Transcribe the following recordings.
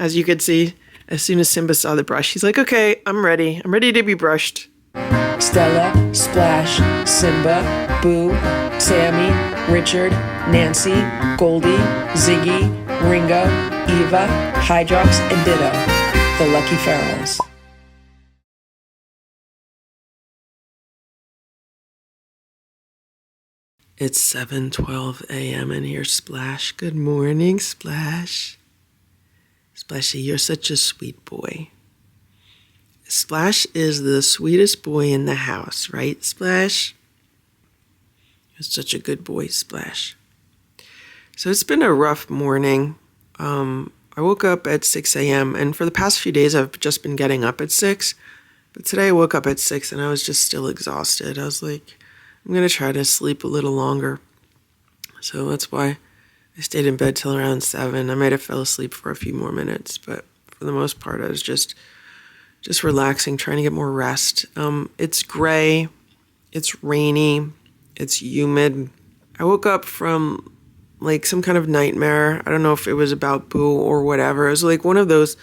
As you could see, as soon as Simba saw the brush, he's like, okay, I'm ready. I'm ready to be brushed. Stella, Splash, Simba, Boo, Sammy, Richard, Nancy, Goldie, Ziggy, Ringo, Eva, Hydrox, and Ditto, the Lucky Ferals. It's 7:12 a.m. in here, Splash. Good morning, Splash. Splashy, you're such a sweet boy. Splash is the sweetest boy in the house, right, Splash? You're such a good boy, Splash. So it's been a rough morning. I woke up at 6 a.m. and for the past few days I've just been getting up at 6. But today I woke up at 6 and I was just still exhausted. I was like, I'm going to try to sleep a little longer. So that's why I stayed in bed till around 7. I might have fell asleep for a few more minutes, but for the most part I was just relaxing, trying to get more rest. It's gray, it's rainy, it's humid. I woke up from like some kind of nightmare. I don't know if it was about Boo or whatever. It was like one of those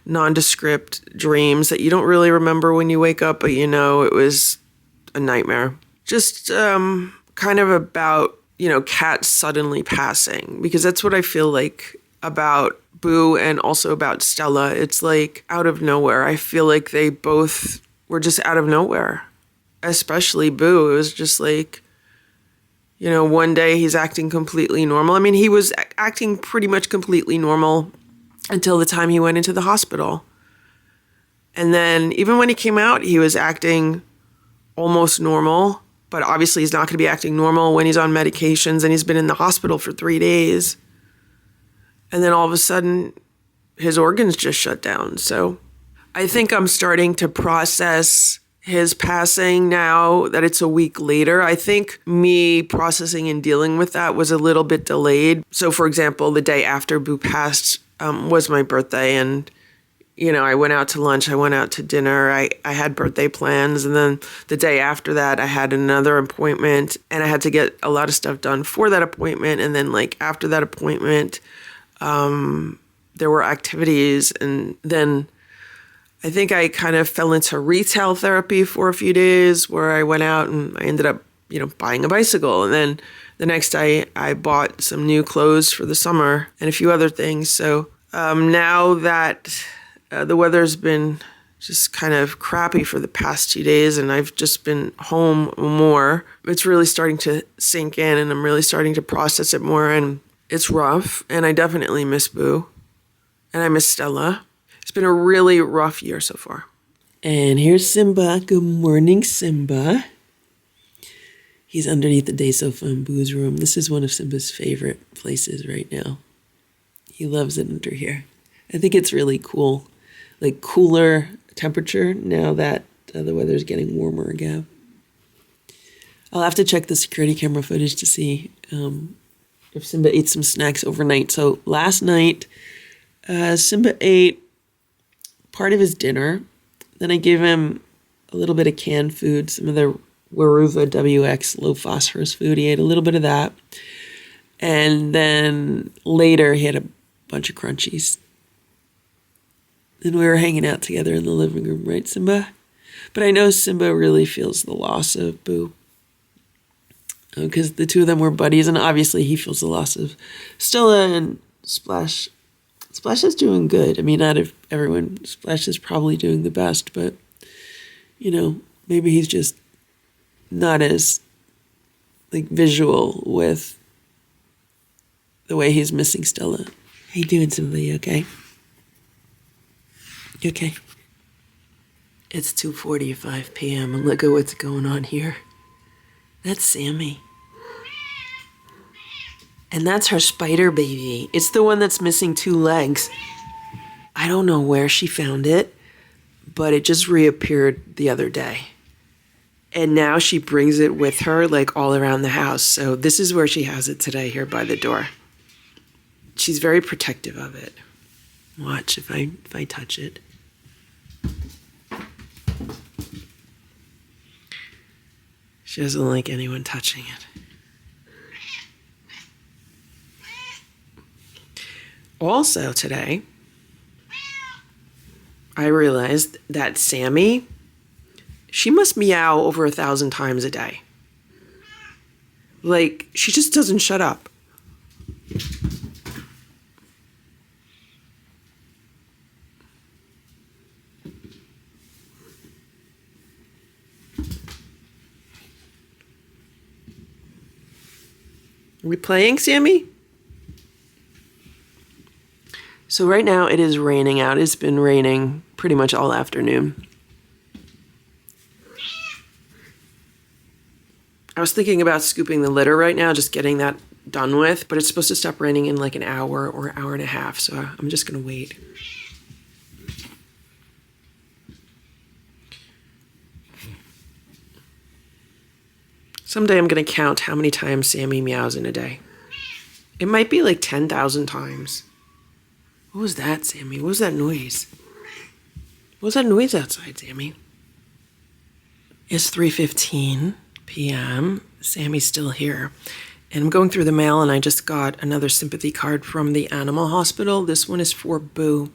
nondescript dreams that you don't really remember when you wake up, but you know it was a nightmare. Just kind of about, cats suddenly passing, because that's what I feel like about Boo and also about Stella. It's like out of nowhere. I feel like they both were just out of nowhere, especially Boo. It was just like, one day he's acting completely normal. I mean, he was acting pretty much completely normal until the time he went into the hospital. And then even when he came out, he was acting almost normal, but obviously he's not going to be acting normal when he's on medications and he's been in the hospital for 3 days. And then all of a sudden, his organs just shut down. So I think I'm starting to process his passing now that it's a week later. I think me processing and dealing with that was a little bit delayed. So for example, the day after Boo passed was my birthday, and I went out to lunch, I went out to dinner, I had birthday plans, and then the day after that, I had another appointment, and I had to get a lot of stuff done for that appointment, and then after that appointment, there were activities, and then I think I kind of fell into retail therapy for a few days where I went out and I ended up, buying a bicycle, and then the next day I bought some new clothes for the summer and a few other things. So now that the weather's been just kind of crappy for the past 2 days and I've just been home more, it's really starting to sink in and I'm really starting to process it more, and it's rough, and I definitely miss Boo and I miss Stella. It's been a really rough year so far. And here's Simba. Good morning, Simba. He's underneath the day sofa in Boo's room. This is one of Simba's favorite places right now. He loves it under here. I think it's really cool. Like cooler temperature now that the weather's getting warmer again. I'll have to check the security camera footage to see if Simba ate some snacks overnight. So last night, Simba ate part of his dinner. Then I gave him a little bit of canned food, some of the Waruva WX low phosphorus food. He ate a little bit of that. And then later he had a bunch of crunchies. Then we were hanging out together in the living room, right, Simba? But I know Simba really feels the loss of Boo, because the two of them were buddies, and obviously he feels the loss of Stella and Splash. Splash is doing good. I mean, out of everyone, Splash is probably doing the best, but, maybe he's just not as, visual with the way he's missing Stella. How you doing, Simba? You okay? You okay? It's 2:45 p.m. and look at what's going on here. That's Sammy. And that's her spider baby. It's the one that's missing 2 legs. I don't know where she found it, but it just reappeared the other day. And now she brings it with her all around the house. So this is where she has it today, here by the door. She's very protective of it. Watch if I touch it. She doesn't like anyone touching it. Also today, I realized that Sammy, she must meow over 1,000 times a day. Like, she just doesn't shut up. Are we playing, Sammy? So right now it is raining out. It's been raining pretty much all afternoon. I was thinking about scooping the litter right now, just getting that done with, but it's supposed to stop raining in like an hour or an hour and a half, so I'm just gonna wait. Someday I'm gonna count how many times Sammy meows in a day. It might be like 10,000 times. What was that, Sammy? What was that noise? What was that noise outside, Sammy? It's 3:15 p.m. Sammy's still here. And I'm going through the mail and I just got another sympathy card from the animal hospital. This one is for Boo.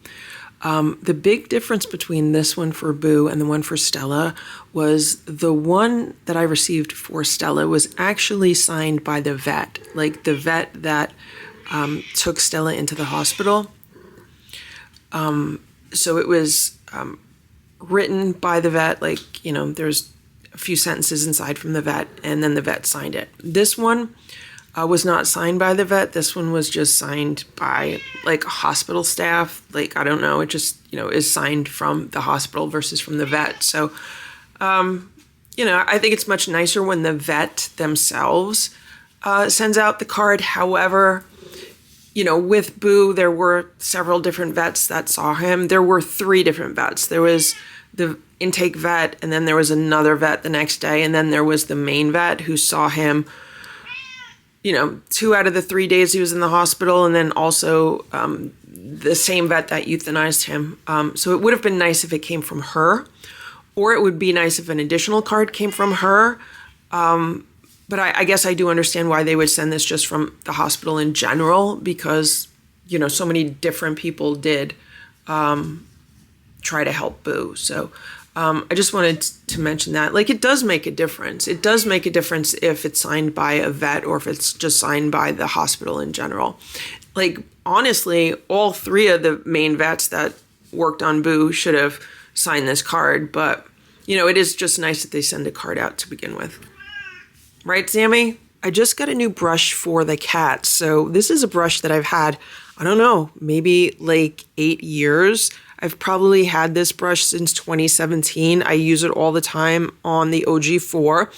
The big difference between this one for Boo and the one for Stella was the one that I received for Stella was actually signed by the vet, like the vet that took Stella into the hospital. So it was written by the vet, like, you know, there's a few sentences inside from the vet, and then the vet signed it. This one was not signed by the vet. This one was just signed by like hospital staff. Like, I don't know, it just, you know, is signed from the hospital versus from the vet. So, you know, I think it's much nicer when the vet themselves sends out the card. However, you know, with Boo, there were several different vets that saw him. There were 3 different vets. There was the intake vet, and then there was another vet the next day, and then there was the main vet who saw him, you know, 2 out of the 3 days he was in the hospital, and then also the same vet that euthanized him. So it would have been nice if it came from her, or it would be nice if an additional card came from her. But I guess I do understand why they would send this just from the hospital in general, because, you know, so many different people did try to help Boo. So I just wanted to mention that. Like, it does make a difference. It does make a difference if it's signed by a vet or if it's just signed by the hospital in general. Like, honestly, all 3 of the main vets that worked on Boo should have signed this card. But, you know, it is just nice that they send a card out to begin with. Right, Sammy? I just got a new brush for the cat. So this is a brush that I've had, I don't know, maybe like 8 years. I've probably had this brush since 2017. I use it all the time on the OG4.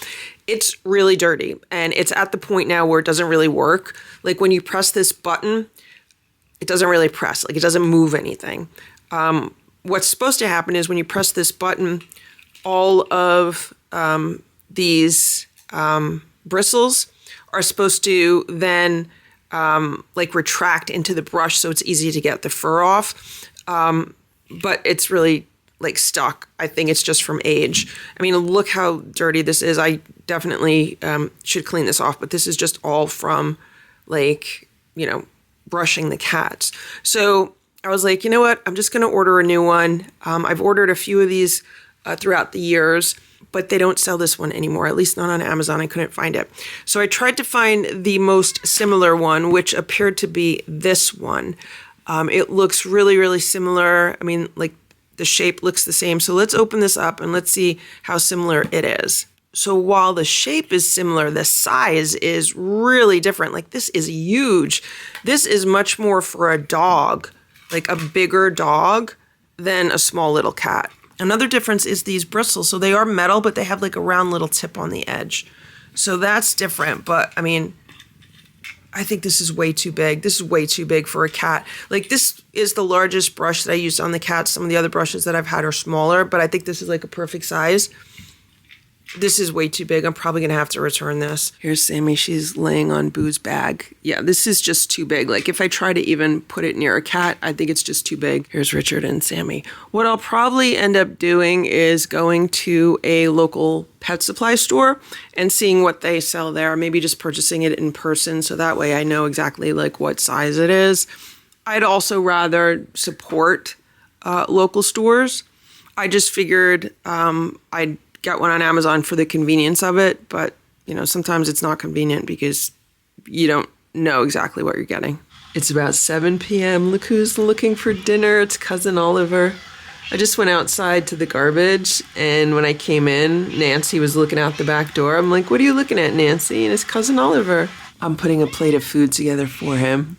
It's really dirty, and it's at the point now where it doesn't really work. Like, when you press this button, it doesn't really press. Like, it doesn't move anything. What's supposed to happen is when you press this button, all of these bristles are supposed to then like retract into the brush, so it's easy to get the fur off. But it's really like stuck. I think it's just from age. I mean, look how dirty this is. I definitely should clean this off, but this is just all from, like, you know, brushing the cats. So I was like, you know what? I'm just going to order a new one. I've ordered a few of these throughout the years, but they don't sell this one anymore, at least not on Amazon. I couldn't find it. So I tried to find the most similar one, which appeared to be this one. It looks really, really similar. I mean, like, the shape looks the same. So let's open this up and let's see how similar it is. So while the shape is similar, the size is really different. Like, this is huge. This is much more for a dog, like a bigger dog, than a small little cat. Another difference is these bristles. So they are metal, but they have like a round little tip on the edge. So that's different. But I mean, I think this is way too big. This is way too big for a cat. Like, this is the largest brush that I used on the cat. Some of the other brushes that I've had are smaller, but I think this is like a perfect size. This is way too big. I'm probably going to have to return this. Here's Sammy. She's laying on Boo's bag. Yeah, this is just too big. Like, if I try to even put it near a cat, I think it's just too big. Here's Richard and Sammy. What I'll probably end up doing is going to a local pet supply store and seeing what they sell there. Maybe just purchasing it in person, so that way I know exactly like what size it is. I'd also rather support local stores. I just figured I'd get one on Amazon for the convenience of it, but sometimes it's not convenient because you don't know exactly what you're getting. It's about 7 p.m. Look who's looking for dinner. It's Cousin Oliver. I just went outside to the garbage, and when I came in, Nancy was looking out the back door. I'm like, what are you looking at, Nancy? And it's Cousin Oliver. I'm putting a plate of food together for him.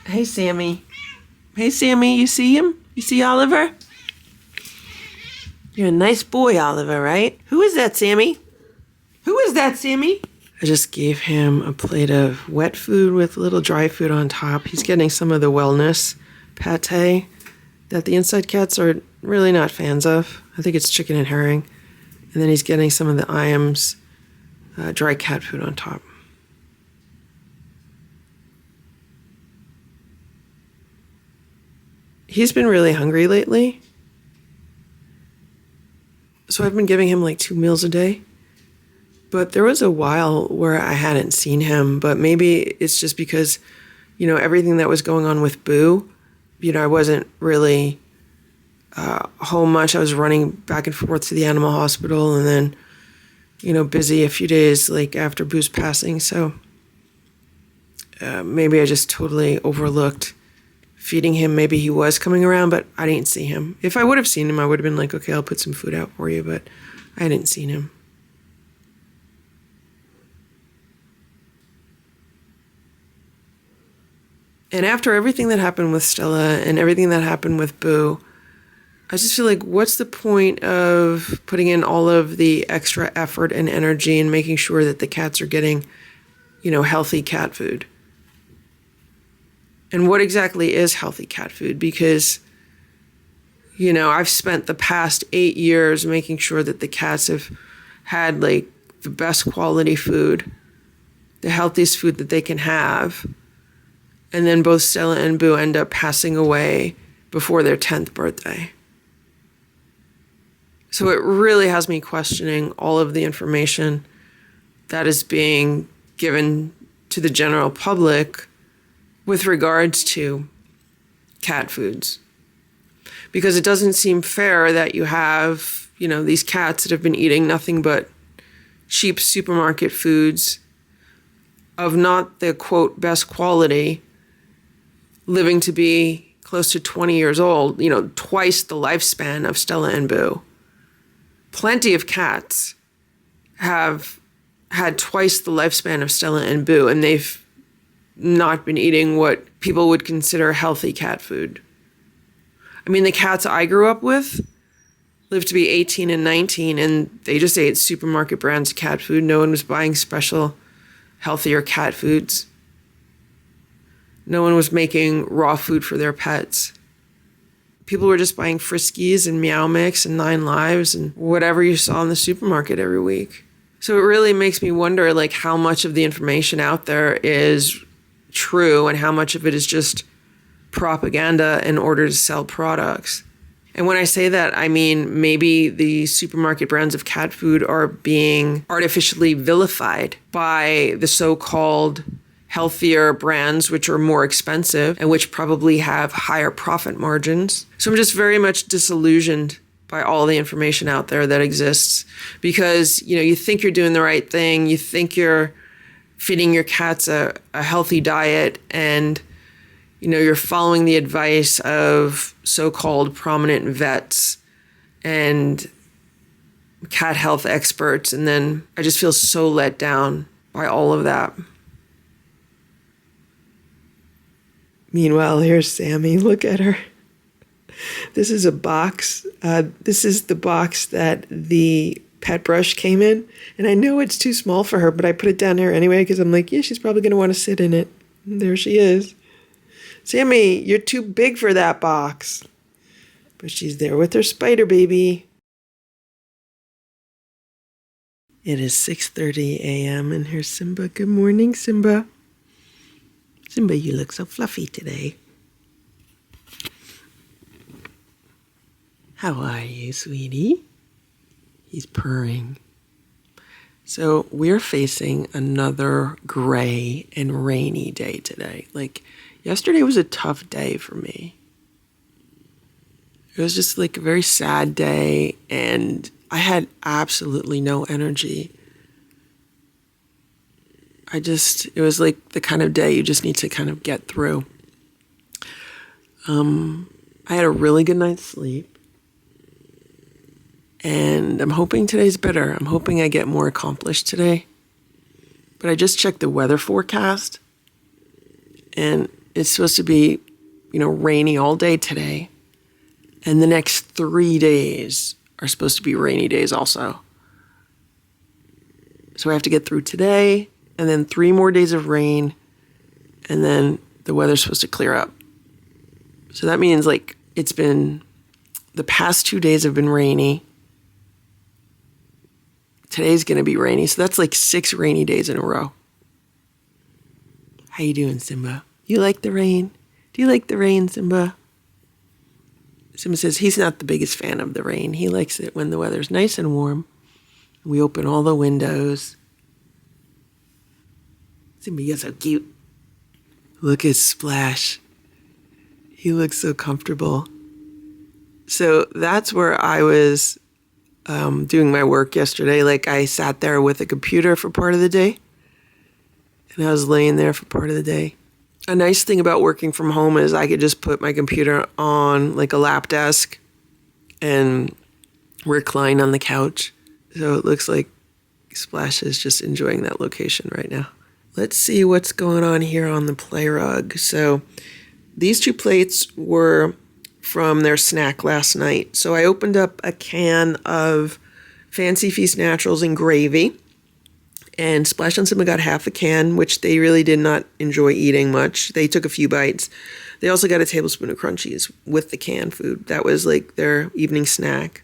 Hey, Sammy. Hey, Sammy, you see him? You see Oliver? You're a nice boy, Oliver, right? Who is that, Sammy? Who is that, Sammy? I just gave him a plate of wet food with a little dry food on top. He's getting some of the wellness pate that the inside cats are really not fans of. I think it's chicken and herring. And then he's getting some of the ICYMI's dry cat food on top. He's been really hungry lately. So I've been giving him like 2 meals a day. But there was a while where I hadn't seen him, but maybe it's just because, everything that was going on with Boo, I wasn't really home much. I was running back and forth to the animal hospital and then, busy a few days like after Boo's passing. So maybe I just totally overlooked feeding him. Maybe he was coming around, but I didn't see him. If I would have seen him, I would have been like, okay, I'll put some food out for you, but I hadn't seen him. And after everything that happened with Stella and everything that happened with Boo, I just feel like, what's the point of putting in all of the extra effort and energy and making sure that the cats are getting, healthy cat food? And what exactly is healthy cat food? Because, I've spent the past 8 years making sure that the cats have had like the best quality food, the healthiest food that they can have. And then both Stella and Boo end up passing away before their 10th birthday. So it really has me questioning all of the information that is being given to the general public with regards to cat foods. Because it doesn't seem fair that you have, these cats that have been eating nothing but cheap supermarket foods of not the, quote, best quality, living to be close to 20 years old, twice the lifespan of Stella and Boo. Plenty of cats have had twice the lifespan of Stella and Boo, and they've not been eating what people would consider healthy cat food. I mean, the cats I grew up with lived to be 18 and 19, and they just ate supermarket brands of cat food. No one was buying special, healthier cat foods. No one was making raw food for their pets. People were just buying Friskies and Meow Mix and 9 Lives and whatever you saw in the supermarket every week. So it really makes me wonder, like, how much of the information out there is true and how much of it is just propaganda in order to sell products. And when I say that, I mean maybe the supermarket brands of cat food are being artificially vilified by the so-called healthier brands, which are more expensive and which probably have higher profit margins. So I'm just very much disillusioned by all the information out there that exists because, you think you're doing the right thing. You think you're feeding your cats a healthy diet and, you're following the advice of so-called prominent vets and cat health experts. And then I just feel so let down by all of that. Meanwhile, here's Sammy. Look at her. This is a box. This is the box that the pet brush came in. And I know it's too small for her, but I put it down here anyway because I'm like, yeah, she's probably going to want to sit in it. And there she is. Sammy, you're too big for that box. But she's there with her spider baby. It is 6:30 a.m. and here's Simba. Good morning, Simba. Simba, you look so fluffy today. How are you, sweetie? He's purring. So we're facing another gray and rainy day today. Like, yesterday was a tough day for me. It was just like a very sad day, and I had absolutely no energy. It was like the kind of day you just need to kind of get through. I had a really good night's sleep, and I'm hoping today's better. I'm hoping I get more accomplished today. But I just checked the weather forecast, and it's supposed to be, rainy all day today. And the next 3 days are supposed to be rainy days also. So I have to get through today, and then 3 more days of rain, and then the weather's supposed to clear up. So that means the past 2 days have been rainy. Today's going to be rainy, so that's 6 rainy days in a row. How you doing, Simba? You like the rain? Do you like the rain, Simba? Simba says he's not the biggest fan of the rain. He likes it when the weather's nice and warm. We open all the windows. Simba, you're so cute. Look at Splash. He looks so comfortable. So that's where I was doing my work yesterday. I sat there with a computer for part of the day, and I was laying there for part of the day. A nice thing about working from home is I could just put my computer on a lap desk and recline on the couch. So it looks like Splash is just enjoying that location right now. Let's see what's going on here on the play rug. So these 2 plates were from their snack last night. So I opened up a can of Fancy Feast Naturals and gravy, and Splash and Simba got half a can, which they really did not enjoy eating much. They took a few bites. They also got a tablespoon of crunchies with the canned food. That was their evening snack.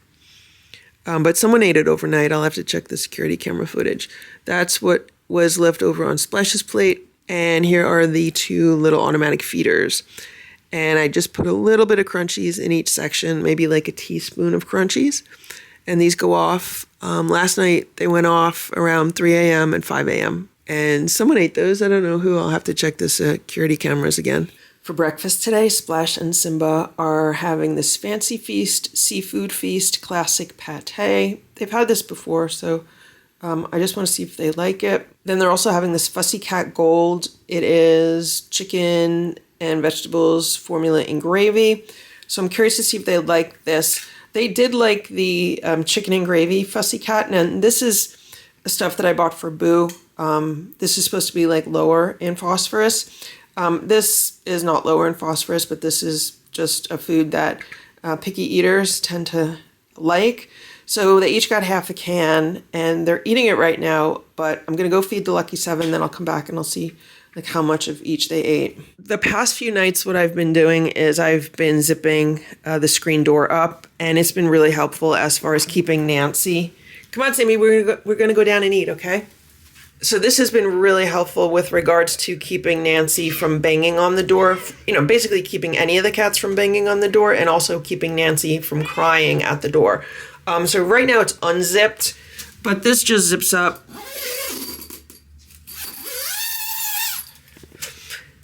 But someone ate it overnight. I'll have to check the security camera footage. That's what was left over on Splash's plate. And here are the 2 little automatic feeders. And I just put a little bit of crunchies in each section, maybe a teaspoon of crunchies. And these go off. Last night, they went off around 3 a.m. and 5 a.m. And someone ate those. I don't know who. I'll have to check the security cameras again. For breakfast today, Splash and Simba are having this Fancy Feast Seafood Feast Classic Pate. They've had this before, so I just want to see if they like it. Then they're also having this Fussy Cat Gold. It is chicken and vegetables formula and gravy. So I'm curious to see if they like this. They did like the chicken and gravy Fussy Cat, and this is stuff that I bought for Boo. This is supposed to be lower in phosphorus. This is not lower in phosphorus, but this is just a food that picky eaters tend to like. So they each got half a can, and they're eating it right now, but I'm going to go feed the Lucky 7, then I'll come back and I'll see how much of each they ate. The past few nights, what I've been doing is I've been zipping the screen door up, and it's been really helpful as far as keeping Nancy. Come on, Sammy, we're gonna go down and eat, okay? So this has been really helpful with regards to keeping Nancy from banging on the door, basically keeping any of the cats from banging on the door, and also keeping Nancy from crying at the door. So right now it's unzipped, but this just zips up.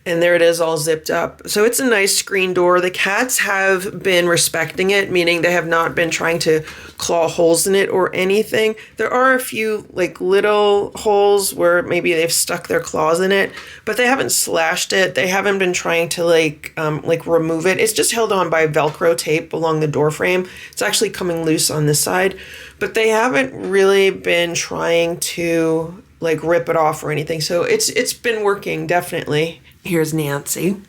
And there it is, all zipped up. So it's a nice screen door. The cats have been respecting it, meaning they have not been trying to claw holes in it or anything. There are a few little holes where maybe they've stuck their claws in it, but they haven't slashed it. They haven't been trying to remove it. It's just held on by Velcro tape along the door frame. It's actually coming loose on this side, but they haven't really been trying to rip it off or anything. So it's been working, definitely. Here's Nancy.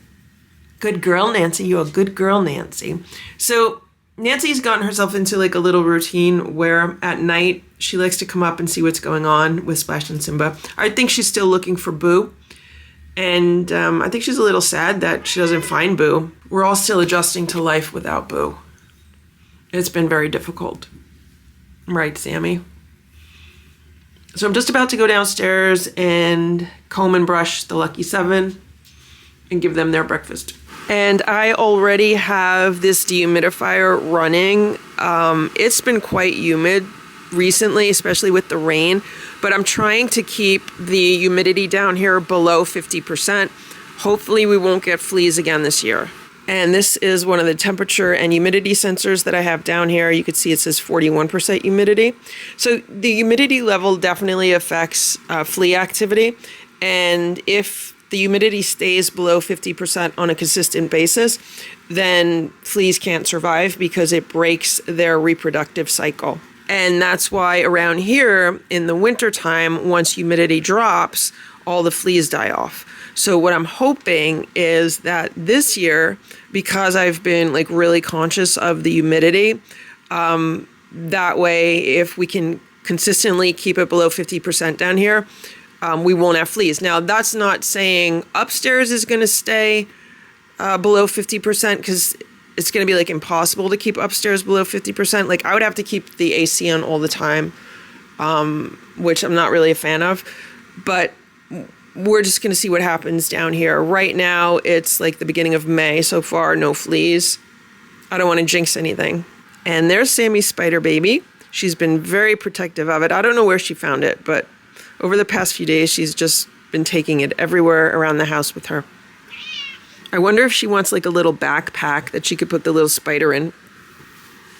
Good girl, Nancy. You're a good girl, Nancy. So Nancy's gotten herself into a little routine where at night she likes to come up and see what's going on with Splash and Simba. I think she's still looking for Boo. And I think she's a little sad that she doesn't find Boo. We're all still adjusting to life without Boo. It's been very difficult. Right, Sammy? So I'm just about to go downstairs and comb and brush the Lucky 7 and give them their breakfast. And I already have this dehumidifier running. It's been quite humid recently, especially with the rain, but I'm trying to keep the humidity down here below 50%. Hopefully we won't get fleas again this year. And this is one of the temperature and humidity sensors that I have down here. You can see it says 41% humidity. So the humidity level definitely affects flea activity. And if the humidity stays below 50% on a consistent basis, then fleas can't survive because it breaks their reproductive cycle. And that's why around here in the wintertime, once humidity drops, all the fleas die off. So what I'm hoping is that this year, because I've been like really conscious of the humidity, that way if we can consistently keep it below 50% down here, we won't have fleas. Now that's not saying upstairs is going to stay below 50% because it's going to be like impossible to keep upstairs below 50%. Like I would have to keep the AC on all the time, which I'm not really a fan of, but we're just going to see what happens down here. Right now, it's like the beginning of May. So far, no fleas. I don't want to jinx anything. And there's Sammy's spider baby. She's been very protective of it. I don't know where she found it, but over the past few days, she's just been taking it everywhere around the house with her. I wonder if she wants like a little backpack that she could put the little spider in.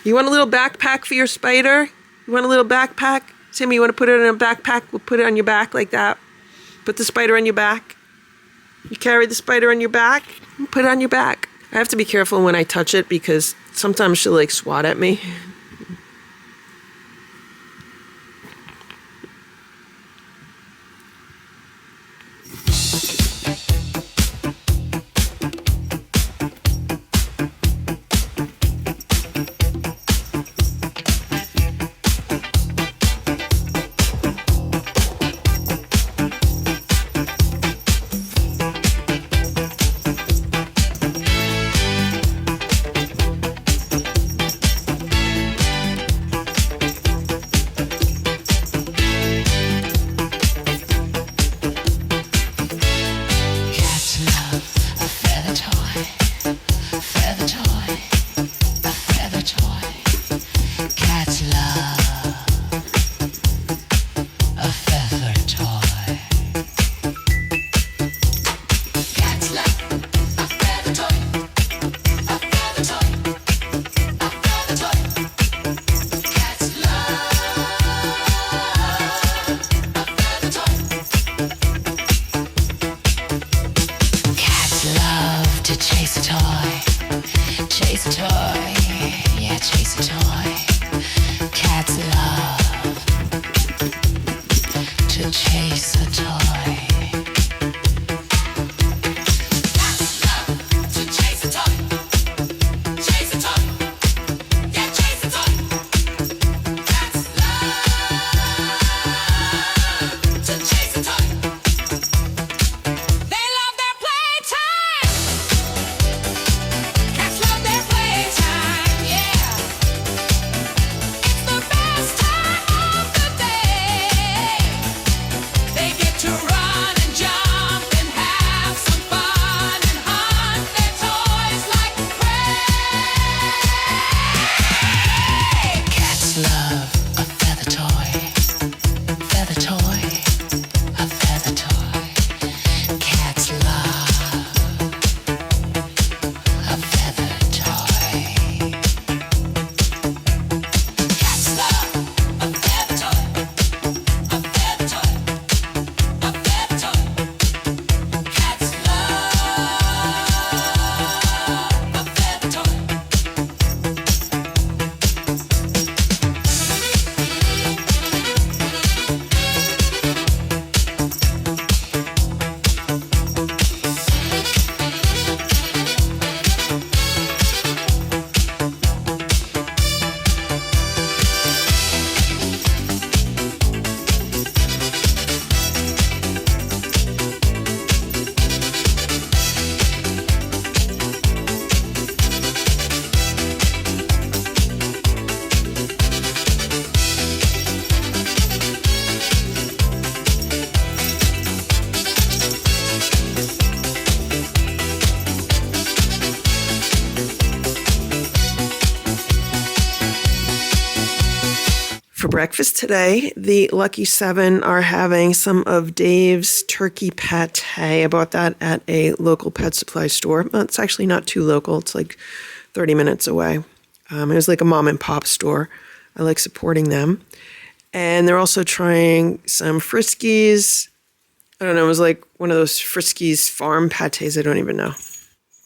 You want a little backpack for your spider? You want a little backpack? Sammy, you want to put it in a backpack? We'll put it on your back like that. Put the spider on your back. You carry the spider on your back. Put it on your back. I have to be careful when I touch it because sometimes she'll like swat at me. For breakfast today, the Lucky Seven are having some of Dave's turkey pate. I bought that at a local pet supply store. Well, it's actually not too local. It's like 30 minutes away. It was like a mom and pop store. I like supporting them. And they're also trying some Friskies. I don't know, it was like one of those Friskies farm pates. I don't even know.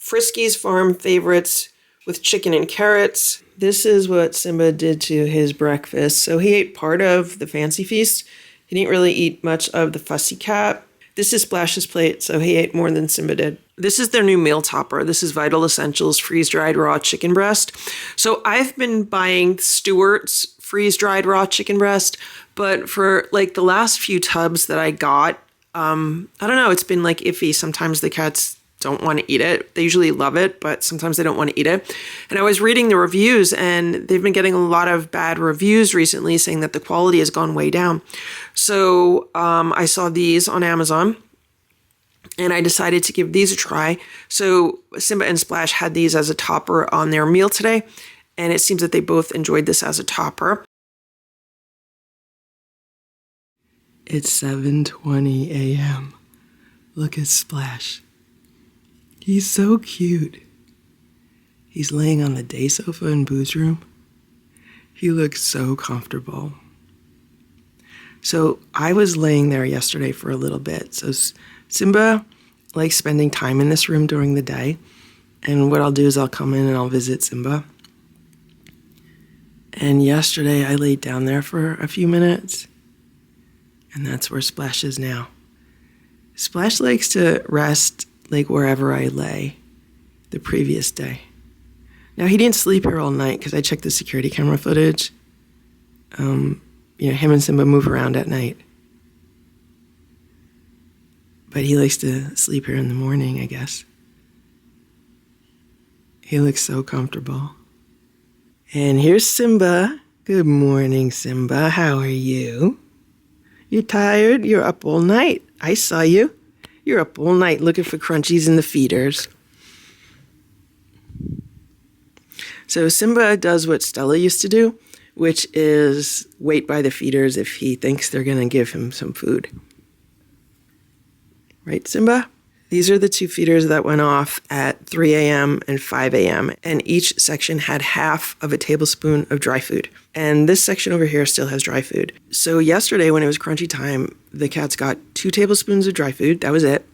Friskies farm favorites with chicken and carrots. This is what Simba did to his breakfast. So he ate part of the fancy feast. He didn't really eat much of the fussy cat. This is Splash's plate, so he ate more than Simba did. This is their new meal topper. This is Vital Essentials freeze-dried raw chicken breast. So I've been buying Stewart's freeze-dried raw chicken breast, but for like the last few tubs that I got, I don't know, it's been like iffy. Sometimes the cats don't want to eat it. They usually love it, but sometimes they don't want to eat it. And I was reading the reviews, and they've been getting a lot of bad reviews recently saying that the quality has gone way down. So I saw these on Amazon, and I decided to give these a try. So Simba and Splash had these as a topper on their meal today, and it seems that they both enjoyed this as a topper. It's 7:20 a.m. Look at Splash. He's so cute. He's laying on the day sofa in Boo's room. He looks so comfortable. So I was laying there yesterday for a little bit. So Simba likes spending time in this room during the day. And what I'll do is I'll come in and I'll visit Simba. And yesterday I laid down there for a few minutes. And that's where Splash is now. Splash likes to rest like wherever I lay the previous day. Now, he didn't sleep here all night because I checked the security camera footage. Him and Simba move around at night. But he likes to sleep here in the morning, I guess. He looks so comfortable. And here's Simba. Good morning, Simba. How are you? You tired? You're up all night. I saw you. You're up all night looking for crunchies in the feeders. So Simba does what Stella used to do, which is wait by the feeders if he thinks they're going to give him some food. Right, Simba? These are the two feeders that went off at 3 a.m. and 5 a.m. And each section had half of a tablespoon of dry food. And this section over here still has dry food. So yesterday when it was crunchy time, the cats got 2 tablespoons of dry food. That was it.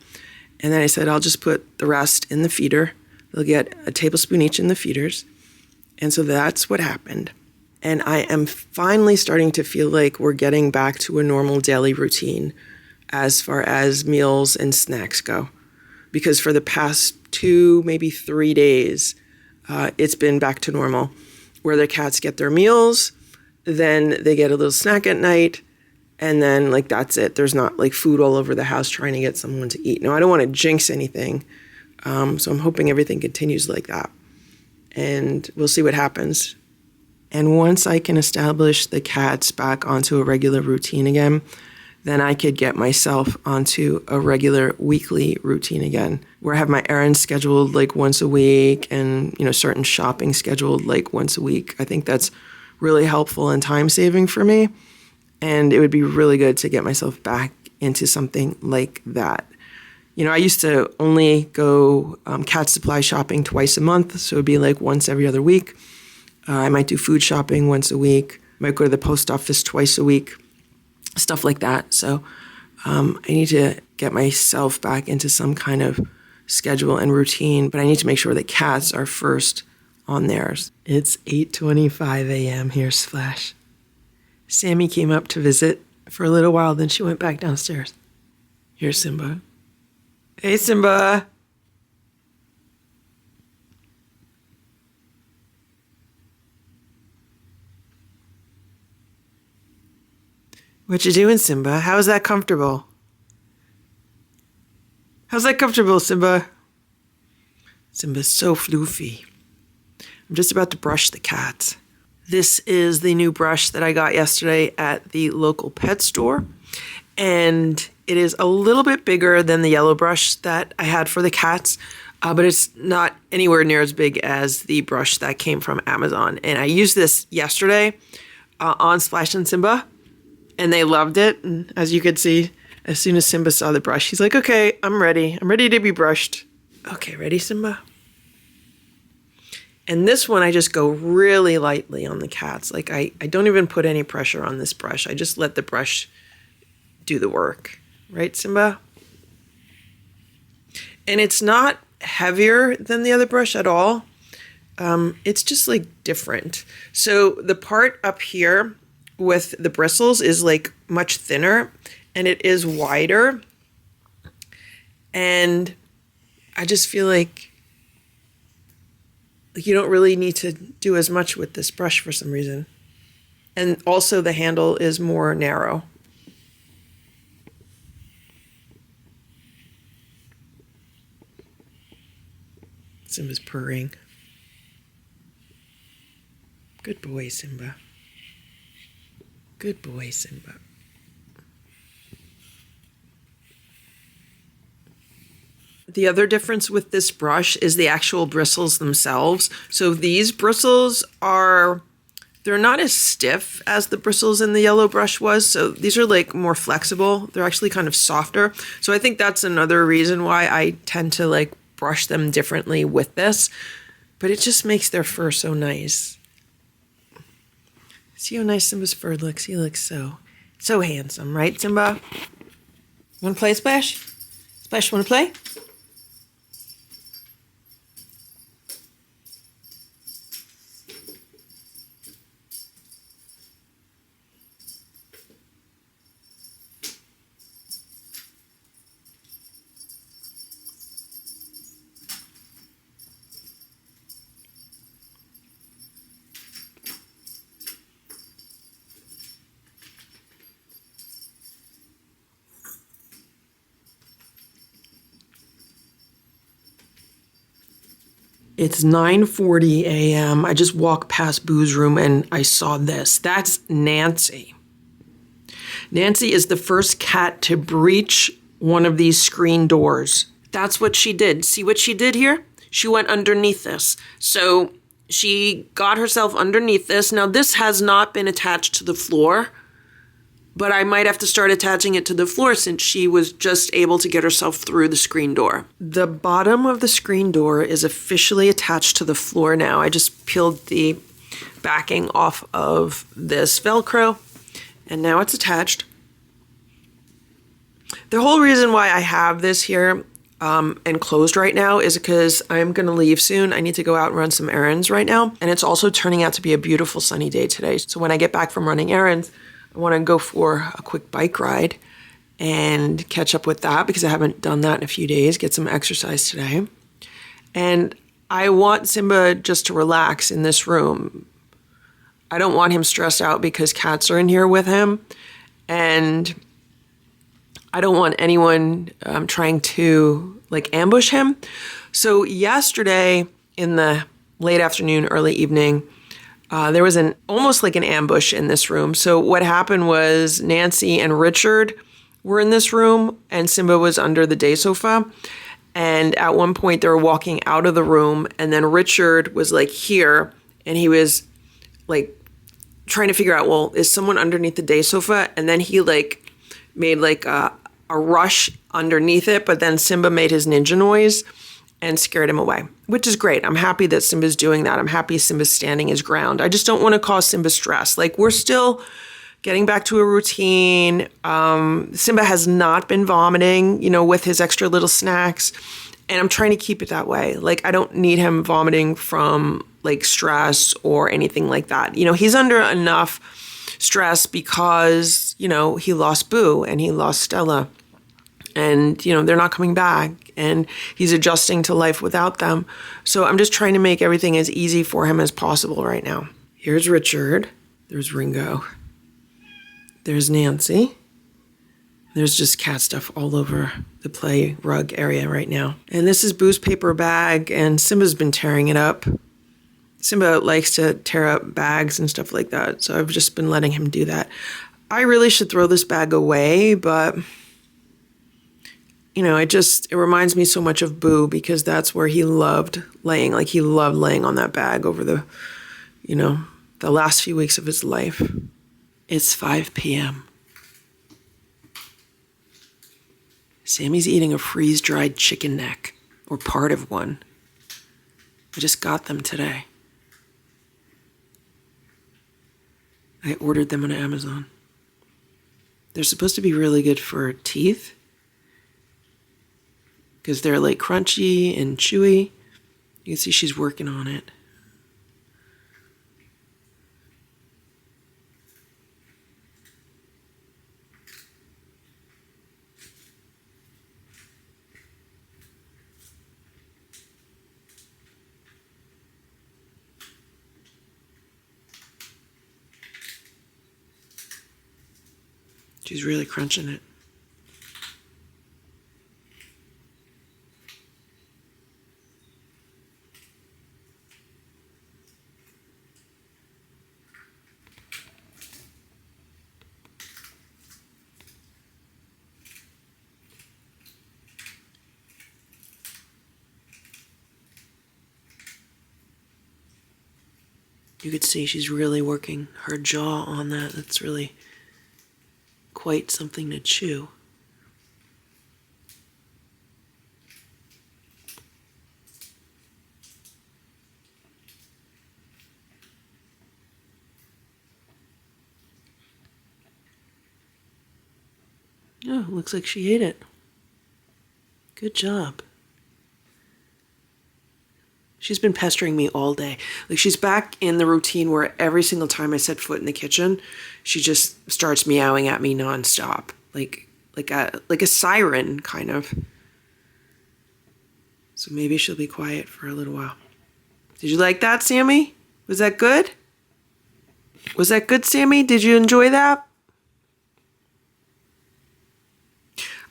And then I said, I'll just put the rest in the feeder. They'll get a tablespoon each in the feeders. And so that's what happened. And I am finally starting to feel like we're getting back to a normal daily routine as far as meals and snacks go. Because for the past 2, maybe 3 days, it's been back to normal, where the cats get their meals, then they get a little snack at night, and then that's it. There's not food all over the house trying to get someone to eat. Now, I don't want to jinx anything, so I'm hoping everything continues like that, and we'll see what happens. And once I can establish the cats back onto a regular routine again, then I could get myself onto a regular weekly routine again, where I have my errands scheduled once a week and, certain shopping scheduled once a week. I think that's really helpful and time saving for me. And it would be really good to get myself back into something like that. I used to only go cat supply shopping twice a month. So it'd be once every other week. I might do food shopping once a week. I might go to the post office twice a week. Stuff like that. So I need to get myself back into some kind of schedule and routine, but I need to make sure that cats are first on theirs. It's 8:25 a.m. here, Splash. Sammy came up to visit for a little while, then she went back downstairs. Here's Simba. Hey, Simba. What you doing, Simba? How's that comfortable? How's that comfortable, Simba? Simba's so floofy. I'm just about to brush the cats. This is the new brush that I got yesterday at the local pet store. And it is a little bit bigger than the yellow brush that I had for the cats. But it's not anywhere near as big as the brush that came from Amazon. And I used this yesterday. on Splash and Simba, and they loved it. And as you could see, as soon as Simba saw the brush, he's like, okay, I'm ready. I'm ready to be brushed. Okay, ready, Simba? And this one, I just go really lightly on the cats. Like, I don't even put any pressure on this brush. I just let the brush do the work. Right, Simba? And it's not heavier than the other brush at all. It's just like different. So the part up here with the bristles is like much thinner and it is wider. And I just feel like you don't really need to do as much with this brush for some reason. And also the handle is more narrow. Simba's purring. Good boy, Simba. Good boy, Simba. The other difference with this brush is the actual bristles themselves. So these bristles they're not as stiff as the bristles in the yellow brush was. So these are like more flexible. They're actually kind of softer. So I think that's another reason why I tend to like brush them differently with this. But it just makes their fur so nice. See how nice Simba's fur looks? He looks so handsome, right, Simba? Want to play, Splash? Splash, want to play? It's 9:40 a.m. I just walked past Boo's room and I saw this. That's Nancy. Nancy is the first cat to breach one of these screen doors. That's what she did. See what she did here? She went underneath this. So she got herself underneath this. Now this has not been attached to the floor, but I might have to start attaching it to the floor since she was just able to get herself through the screen door. The bottom of the screen door is officially attached to the floor now. I just peeled the backing off of this Velcro, and now it's attached. The whole reason why I have this here and closed right now is because I'm going to leave soon. I need to go out and run some errands right now, and it's also turning out to be a beautiful sunny day today. So when I get back from running errands, I want to go for a quick bike ride and catch up with that because I haven't done that in a few days, get some exercise today. And I want Simba just to relax in this room. I don't want him stressed out because cats are in here with him. And I don't want anyone trying to like ambush him. So yesterday in the late afternoon, early evening, there was almost like an ambush in this room. So what happened was Nancy and Richard were in this room and Simba was under the day sofa. And at one point they were walking out of the room and then Richard was like here and he was like trying to figure out, well, is someone underneath the day sofa? And then he like made like a rush underneath it, but then Simba made his ninja noise and scared him away, which is great. I'm happy that Simba's doing that. I'm happy Simba's standing his ground. I just don't want to cause Simba stress. Like we're still getting back to a routine. Simba has not been vomiting, with his extra little snacks. And I'm trying to keep it that way. Like I don't need him vomiting from like stress or anything like that. He's under enough stress because, he lost Boo and he lost Stella. And, they're not coming back and he's adjusting to life without them. So I'm just trying to make everything as easy for him as possible right now. Here's Richard. There's Ringo. There's Nancy. There's just cat stuff all over the play rug area right now. And this is Boo's paper bag and Simba's been tearing it up. Simba likes to tear up bags and stuff like that. So I've just been letting him do that. I really should throw this bag away, but it reminds me so much of Boo because that's where he loved laying. Like he loved laying on that bag over the the last few weeks of his life. It's 5 p.m. Sammy's eating a freeze-dried chicken neck, or part of one. I just got them today. I ordered them on Amazon. They're supposed to be really good for teeth because they're like crunchy and chewy. You can see she's working on it. She's really crunching it. You could see she's really working her jaw on that. That's really quite something to chew. Oh, looks like she ate it. Good job. She's been pestering me all day. Like, she's back in the routine where every single time I set foot in the kitchen, she just starts meowing at me nonstop. Like a siren, kind of. So maybe she'll be quiet for a little while. Did you like that, Sammy? Was that good? Was that good, Sammy? Did you enjoy that?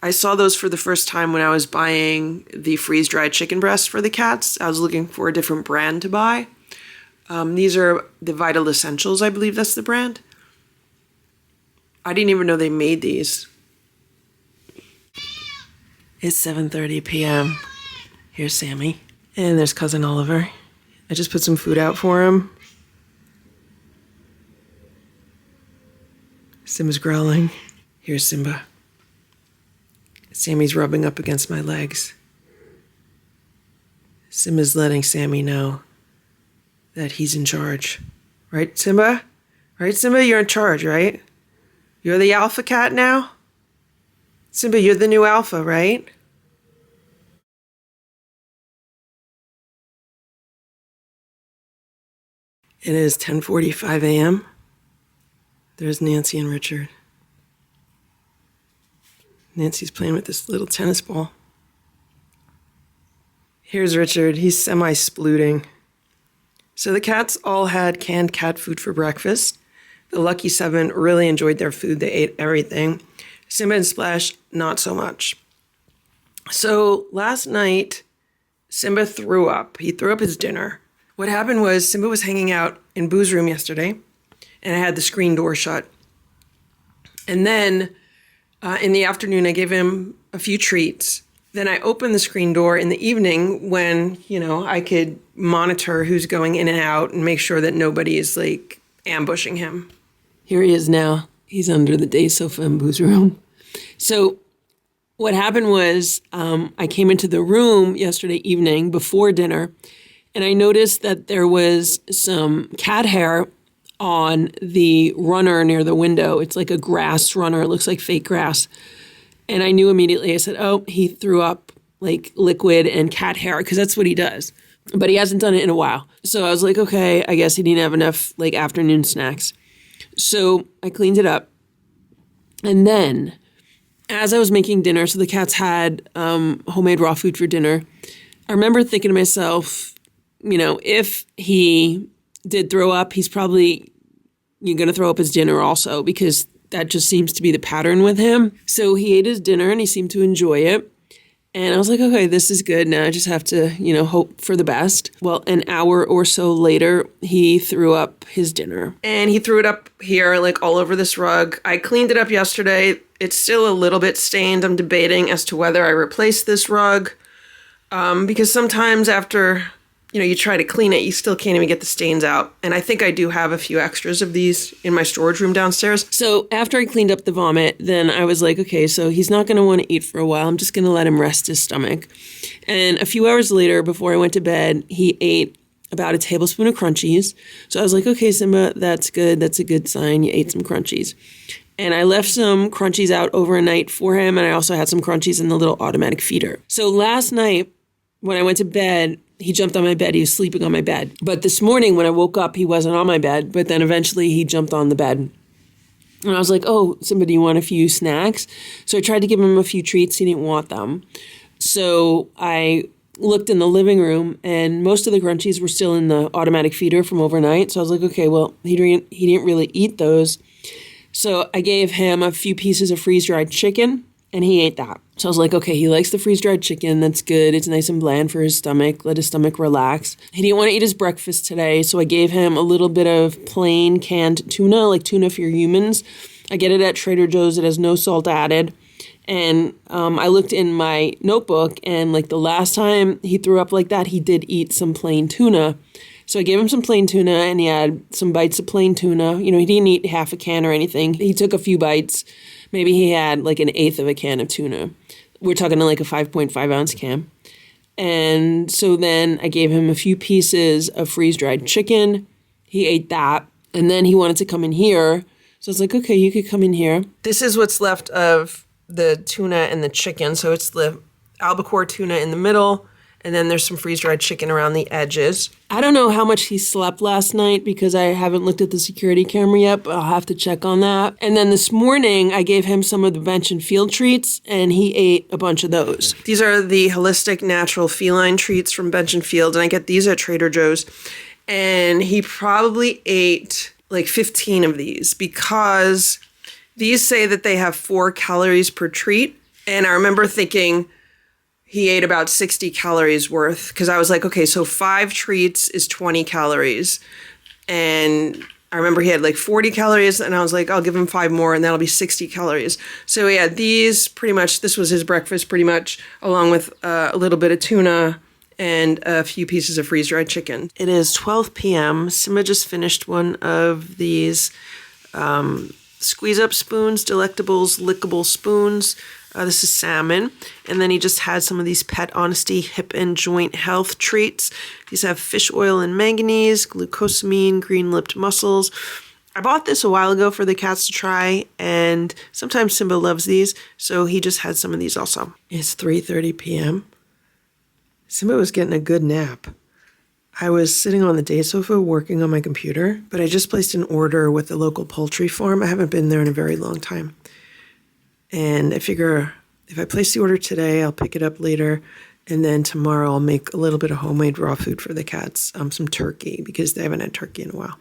I saw those for the first time when I was buying the freeze-dried chicken breasts for the cats. I was looking for a different brand to buy. These are the Vital Essentials, I believe that's the brand. I didn't even know they made these. It's 7:30 p.m. Here's Sammy. And there's Cousin Oliver. I just put some food out for him. Simba's growling. Here's Simba. Sammy's rubbing up against my legs. Simba's letting Sammy know that he's in charge. Right, Simba? Right, Simba? You're in charge, right? You're the alpha cat now? Simba, you're the new alpha, right? It is 10:45 a.m. There's Nancy and Richard. Nancy's playing with this little tennis ball. Here's Richard. He's semi-splooting. So the cats all had canned cat food for breakfast. The lucky seven really enjoyed their food. They ate everything. Simba and Splash, not so much. So last night, Simba threw up. He threw up his dinner. What happened was Simba was hanging out in Boo's room yesterday, and I had the screen door shut. And then in the afternoon, I gave him a few treats. Then I opened the screen door in the evening when, I could monitor who's going in and out and make sure that nobody is like ambushing him. Here he is now. He's under the day sofa in Boo's room. So what happened was I came into the room yesterday evening before dinner, and I noticed that there was some cat hair on the runner near the window. It's like a grass runner. It looks like fake grass. And I knew immediately. I said, oh, he threw up like liquid and cat hair, because that's what he does. But he hasn't done it in a while. So I was like, okay, I guess he didn't have enough like afternoon snacks. So I cleaned it up. And then as I was making dinner, so the cats had homemade raw food for dinner, I remember thinking to myself, if he did throw up, he's probably going to throw up his dinner also, because that just seems to be the pattern with him. So he ate his dinner and he seemed to enjoy it. And I was like, okay, this is good. Now I just have to, hope for the best. Well, an hour or so later, he threw up his dinner. And he threw it up here, like all over this rug. I cleaned it up yesterday. It's still a little bit stained. I'm debating as to whether I replace this rug. Because sometimes after you try to clean it, you still can't even get the stains out. And I think I do have a few extras of these in my storage room downstairs. So after I cleaned up the vomit, then I was like, okay, so he's not going to want to eat for a while. I'm just going to let him rest his stomach. And a few hours later, before I went to bed, he ate about a tablespoon of crunchies. So I was like, okay, Simba, that's good. That's a good sign. You ate some crunchies. And I left some crunchies out overnight for him. And I also had some crunchies in the little automatic feeder. So last night, when I went to bed, he jumped on my bed. He was sleeping on my bed. But this morning when I woke up, he wasn't on my bed. But then eventually he jumped on the bed. And I was like, oh, somebody, you want a few snacks? So I tried to give him a few treats. He didn't want them. So I looked in the living room and most of the crunchies were still in the automatic feeder from overnight. So I was like, okay, well, he didn't really eat those. So I gave him a few pieces of freeze-dried chicken. And he ate that. So I was like, okay, he likes the freeze-dried chicken. That's good. It's nice and bland for his stomach. Let his stomach relax. He didn't want to eat his breakfast today, so I gave him a little bit of plain canned tuna, like tuna for humans. I get it at Trader Joe's. It has no salt added. And I looked in my notebook, and like the last time he threw up like that, he did eat some plain tuna. So I gave him some plain tuna, and he had some bites of plain tuna. He didn't eat half a can or anything. He took a few bites. Maybe he had like an eighth of a can of tuna. We're talking like a 5.5 ounce can. And so then I gave him a few pieces of freeze-dried chicken. He ate that. And then he wanted to come in here. So I was like, okay, you could come in here. This is what's left of the tuna and the chicken. So it's the albacore tuna in the middle. And then there's some freeze-dried chicken around the edges. I don't know how much he slept last night because I haven't looked at the security camera yet, but I'll have to check on that. And then this morning, I gave him some of the bench and field treats, and he ate a bunch of those. These are the holistic natural feline treats from Bench and Field, and I get these at Trader Joe's. And he probably ate like 15 of these because these say that they have 4 calories per treat. And I remember thinking, he ate about 60 calories worth because I was like, okay, so 5 treats is 20 calories. And I remember he had like 40 calories and I was like, I'll give him 5 more and that'll be 60 calories. So he had these pretty much, this was his breakfast pretty much, along with a little bit of tuna and a few pieces of freeze-dried chicken. It is 12 p.m. Simba just finished one of these squeeze-up spoons, Delectables lickable spoons. This is salmon. And then he just had some of these Pet Honesty hip and joint health treats. These have fish oil and manganese, glucosamine, green-lipped mussels. I bought this a while ago for the cats to try, and sometimes Simba loves these, so he just had some of these also. It's 3:30 p.m. Simba was getting a good nap. I was sitting on the day sofa working on my computer, but I just placed an order with the local poultry farm. I haven't been there in a very long time. And I figure if I place the order today, I'll pick it up later. And then tomorrow I'll make a little bit of homemade raw food for the cats, some turkey, because they haven't had turkey in a while.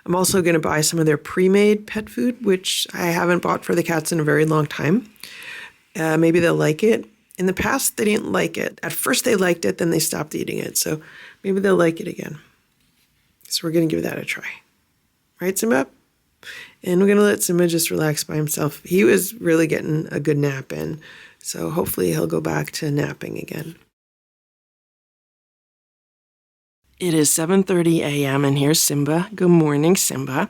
I'm also going to buy some of their pre-made pet food, which I haven't bought for the cats in a very long time. Maybe they'll like it. In the past, they didn't like it. At first they liked it, then they stopped eating it. So maybe they'll like it again. So we're going to give that a try. Right, Simba? And we're going to let Simba just relax by himself. He was really getting a good nap in, so hopefully he'll go back to napping again. It is 7:30 a.m. and here's Simba. Good morning, Simba.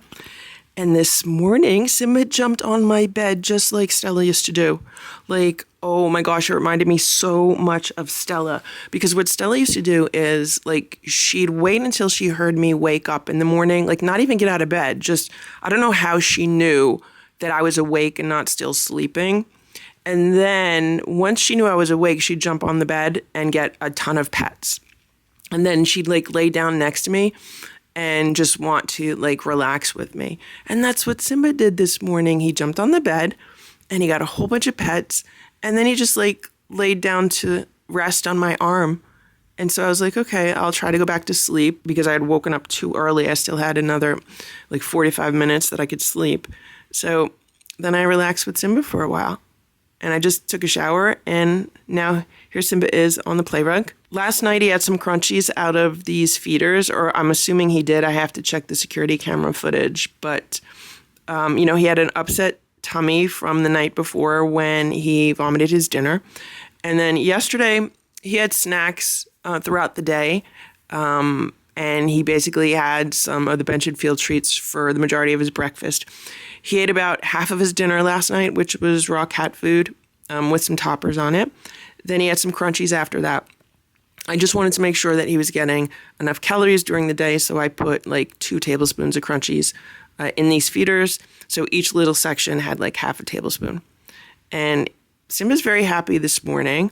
And this morning, Simba jumped on my bed just like Stella used to do. Like, oh my gosh, it reminded me so much of Stella. Because what Stella used to do is, like, she'd wait until she heard me wake up in the morning, like not even get out of bed. Just, I don't know how she knew that I was awake and not still sleeping. And then once she knew I was awake, she'd jump on the bed and get a ton of pets. And then she'd like lay down next to me and just want to like relax with me. And that's what Simba did this morning. He jumped on the bed and he got a whole bunch of pets. And then he just like laid down to rest on my arm. And so I was like, okay, I'll try to go back to sleep because I had woken up too early. I still had another like 45 minutes that I could sleep. So then I relaxed with Simba for a while. And I just took a shower, and now here Simba is on the play rug. Last night he had some crunchies out of these feeders, or I'm assuming he did. I have to check the security camera footage. But, he had an upset tummy from the night before when he vomited his dinner. And then yesterday he had snacks throughout the day. And he basically had some of the bench and field treats for the majority of his breakfast. He ate about half of his dinner last night, which was raw cat food with some toppers on it. Then he had some crunchies after that. I just wanted to make sure that he was getting enough calories during the day, so I put like 2 tablespoons of crunchies in these feeders. So each little section had like half a tablespoon. And Simba's very happy this morning.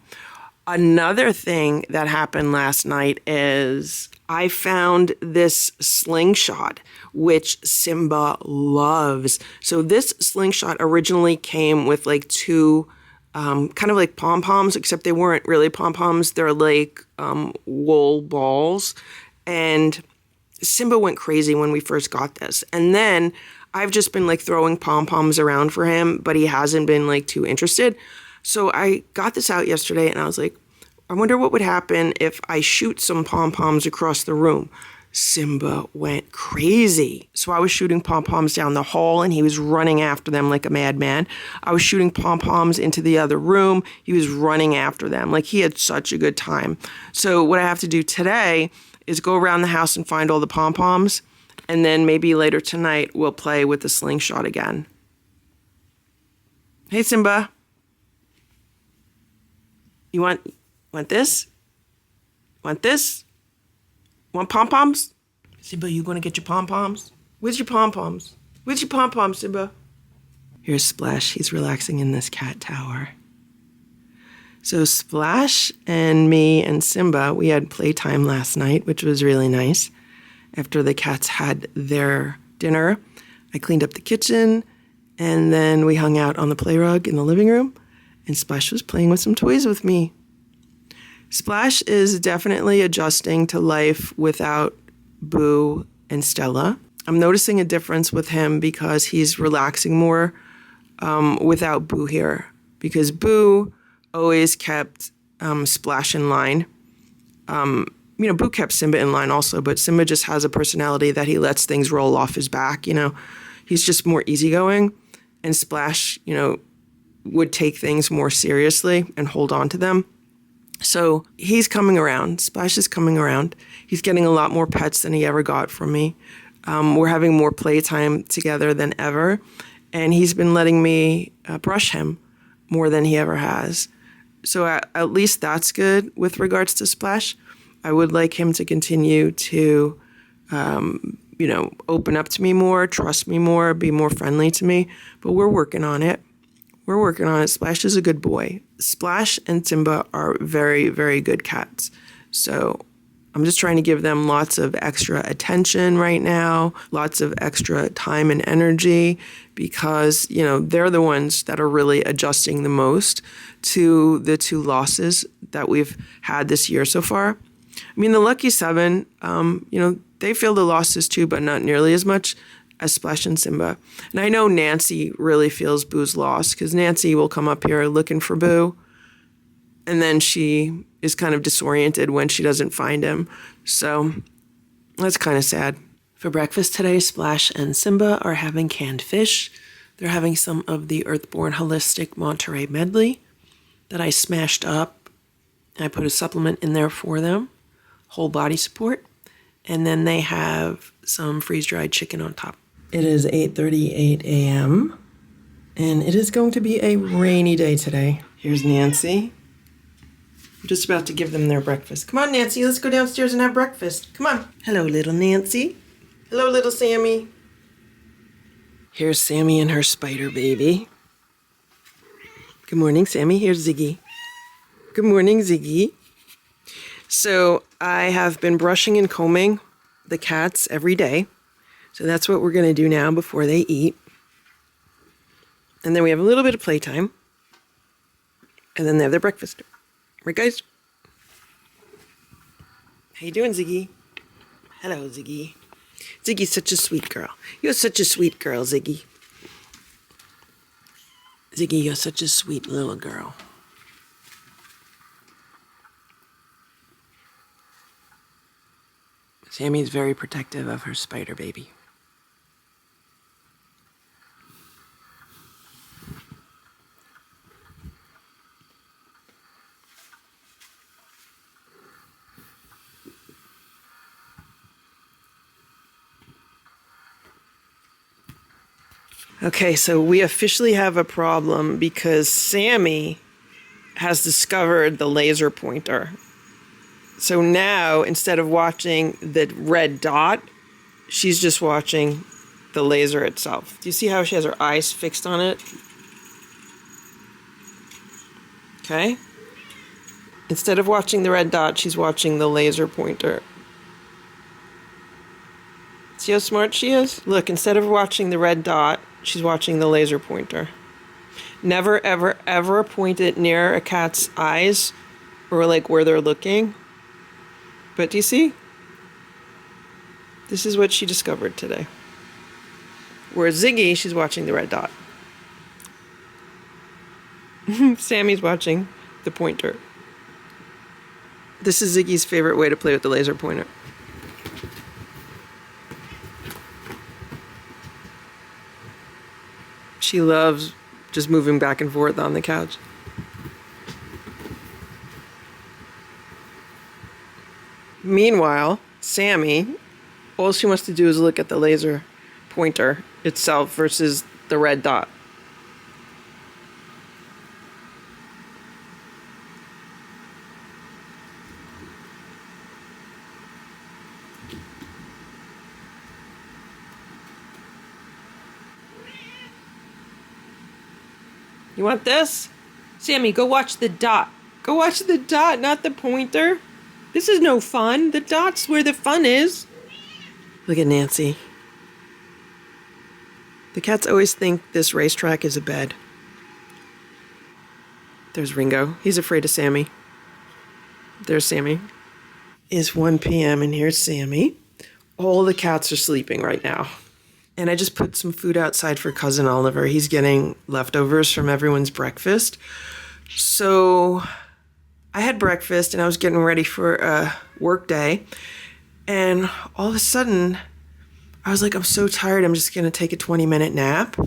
Another thing that happened last night is I found this slingshot, which Simba loves. So this slingshot originally came with like 2 kind of like pom-poms, except they weren't really pom-poms. They're like wool balls. And Simba went crazy when we first got this. And then I've just been like throwing pom-poms around for him, but he hasn't been like too interested. So I got this out yesterday and I was like, I wonder what would happen if I shoot some pom-poms across the room. Simba went crazy. So I was shooting pom-poms down the hall and he was running after them like a madman. I was shooting pom-poms into the other room. He was running after them. Like he had such a good time. So what I have to do today is go around the house and find all the pom-poms. And then maybe later tonight we'll play with the slingshot again. Hey, Simba. You want this? Want this? Want pom-poms? Simba, you gonna get your pom-poms? Where's your pom-poms? Where's your pom-poms, Simba? Here's Splash. He's relaxing in this cat tower. So Splash and me and Simba, we had playtime last night, which was really nice. After the cats had their dinner, I cleaned up the kitchen, and then we hung out on the play rug in the living room, and Splash was playing with some toys with me. Splash is definitely adjusting to life without Boo and Stella. I'm noticing a difference with him because he's relaxing more without Boo here. Because Boo always kept Splash in line. Boo kept Simba in line also, but Simba just has a personality that he lets things roll off his back, He's just more easygoing. And Splash, would take things more seriously and hold on to them. So he's coming around. Splash is coming around. He's getting a lot more pets than he ever got from me. We're having more playtime together than ever. And he's been letting me brush him more than he ever has. So at least that's good with regards to Splash. I would like him to continue to, open up to me more, trust me more, be more friendly to me. But we're working on it. We're working on it. Splash is a good boy. Splash and Simba are very, very good cats. So I'm just trying to give them lots of extra attention right now, lots of extra time and energy because, they're the ones that are really adjusting the most to the 2 losses that we've had this year so far. I mean, the Lucky 7, they feel the losses too, but not nearly as much as Splash and Simba. And I know Nancy really feels Boo's loss because Nancy will come up here looking for Boo. And then she is kind of disoriented when she doesn't find him. So that's kind of sad. For breakfast today, Splash and Simba are having canned fish. They're having some of the Earthborn Holistic Monterey Medley that I smashed up. I put a supplement in there for them, whole body support. And then they have some freeze-dried chicken on top. It is 8:38 a.m. and it is going to be a rainy day today. Here's Nancy. I'm just about to give them their breakfast. Come on, Nancy, let's go downstairs and have breakfast. Come on. Hello, little Nancy. Hello, little Sammy. Here's Sammy and her spider baby. Good morning, Sammy. Here's Ziggy. Good morning, Ziggy. So I have been brushing and combing the cats every day. So that's what we're going to do now before they eat. And then we have a little bit of playtime. And then they have their breakfast. Right, guys? How you doing, Ziggy? Hello, Ziggy. Ziggy's such a sweet girl. You're such a sweet girl, Ziggy. Ziggy, you're such a sweet little girl. Sammy's very protective of her spider baby. Okay, so we officially have a problem because Sammy has discovered the laser pointer. So now, instead of watching the red dot, she's just watching the laser itself. Do you see how she has her eyes fixed on it? Okay. Instead of watching the red dot, she's watching the laser pointer. See how smart she is? Look, instead of watching the red dot, she's watching the laser pointer. Never, ever, ever point it near a cat's eyes or like where they're looking. But do you see? This is what she discovered today. Whereas Ziggy, she's watching the red dot. Sammy's watching the pointer. This is Ziggy's favorite way to play with the laser pointer. She loves just moving back and forth on the couch. Meanwhile, Sammy, all she wants to do is look at the laser pointer itself versus the red dot. You want this? Sammy, go watch the dot. Go watch the dot, not the pointer. This is no fun. The dot's where the fun is. Look at Nancy. The cats always think this racetrack is a bed. There's Ringo. He's afraid of Sammy. There's Sammy. It's 1 p.m. and here's Sammy. All the cats are sleeping right now. And I just put some food outside for Cousin Oliver. He's getting leftovers from everyone's breakfast. So I had breakfast and I was getting ready for a work day. And all of a sudden, I was like, I'm so tired. I'm just going to take a 20-minute nap.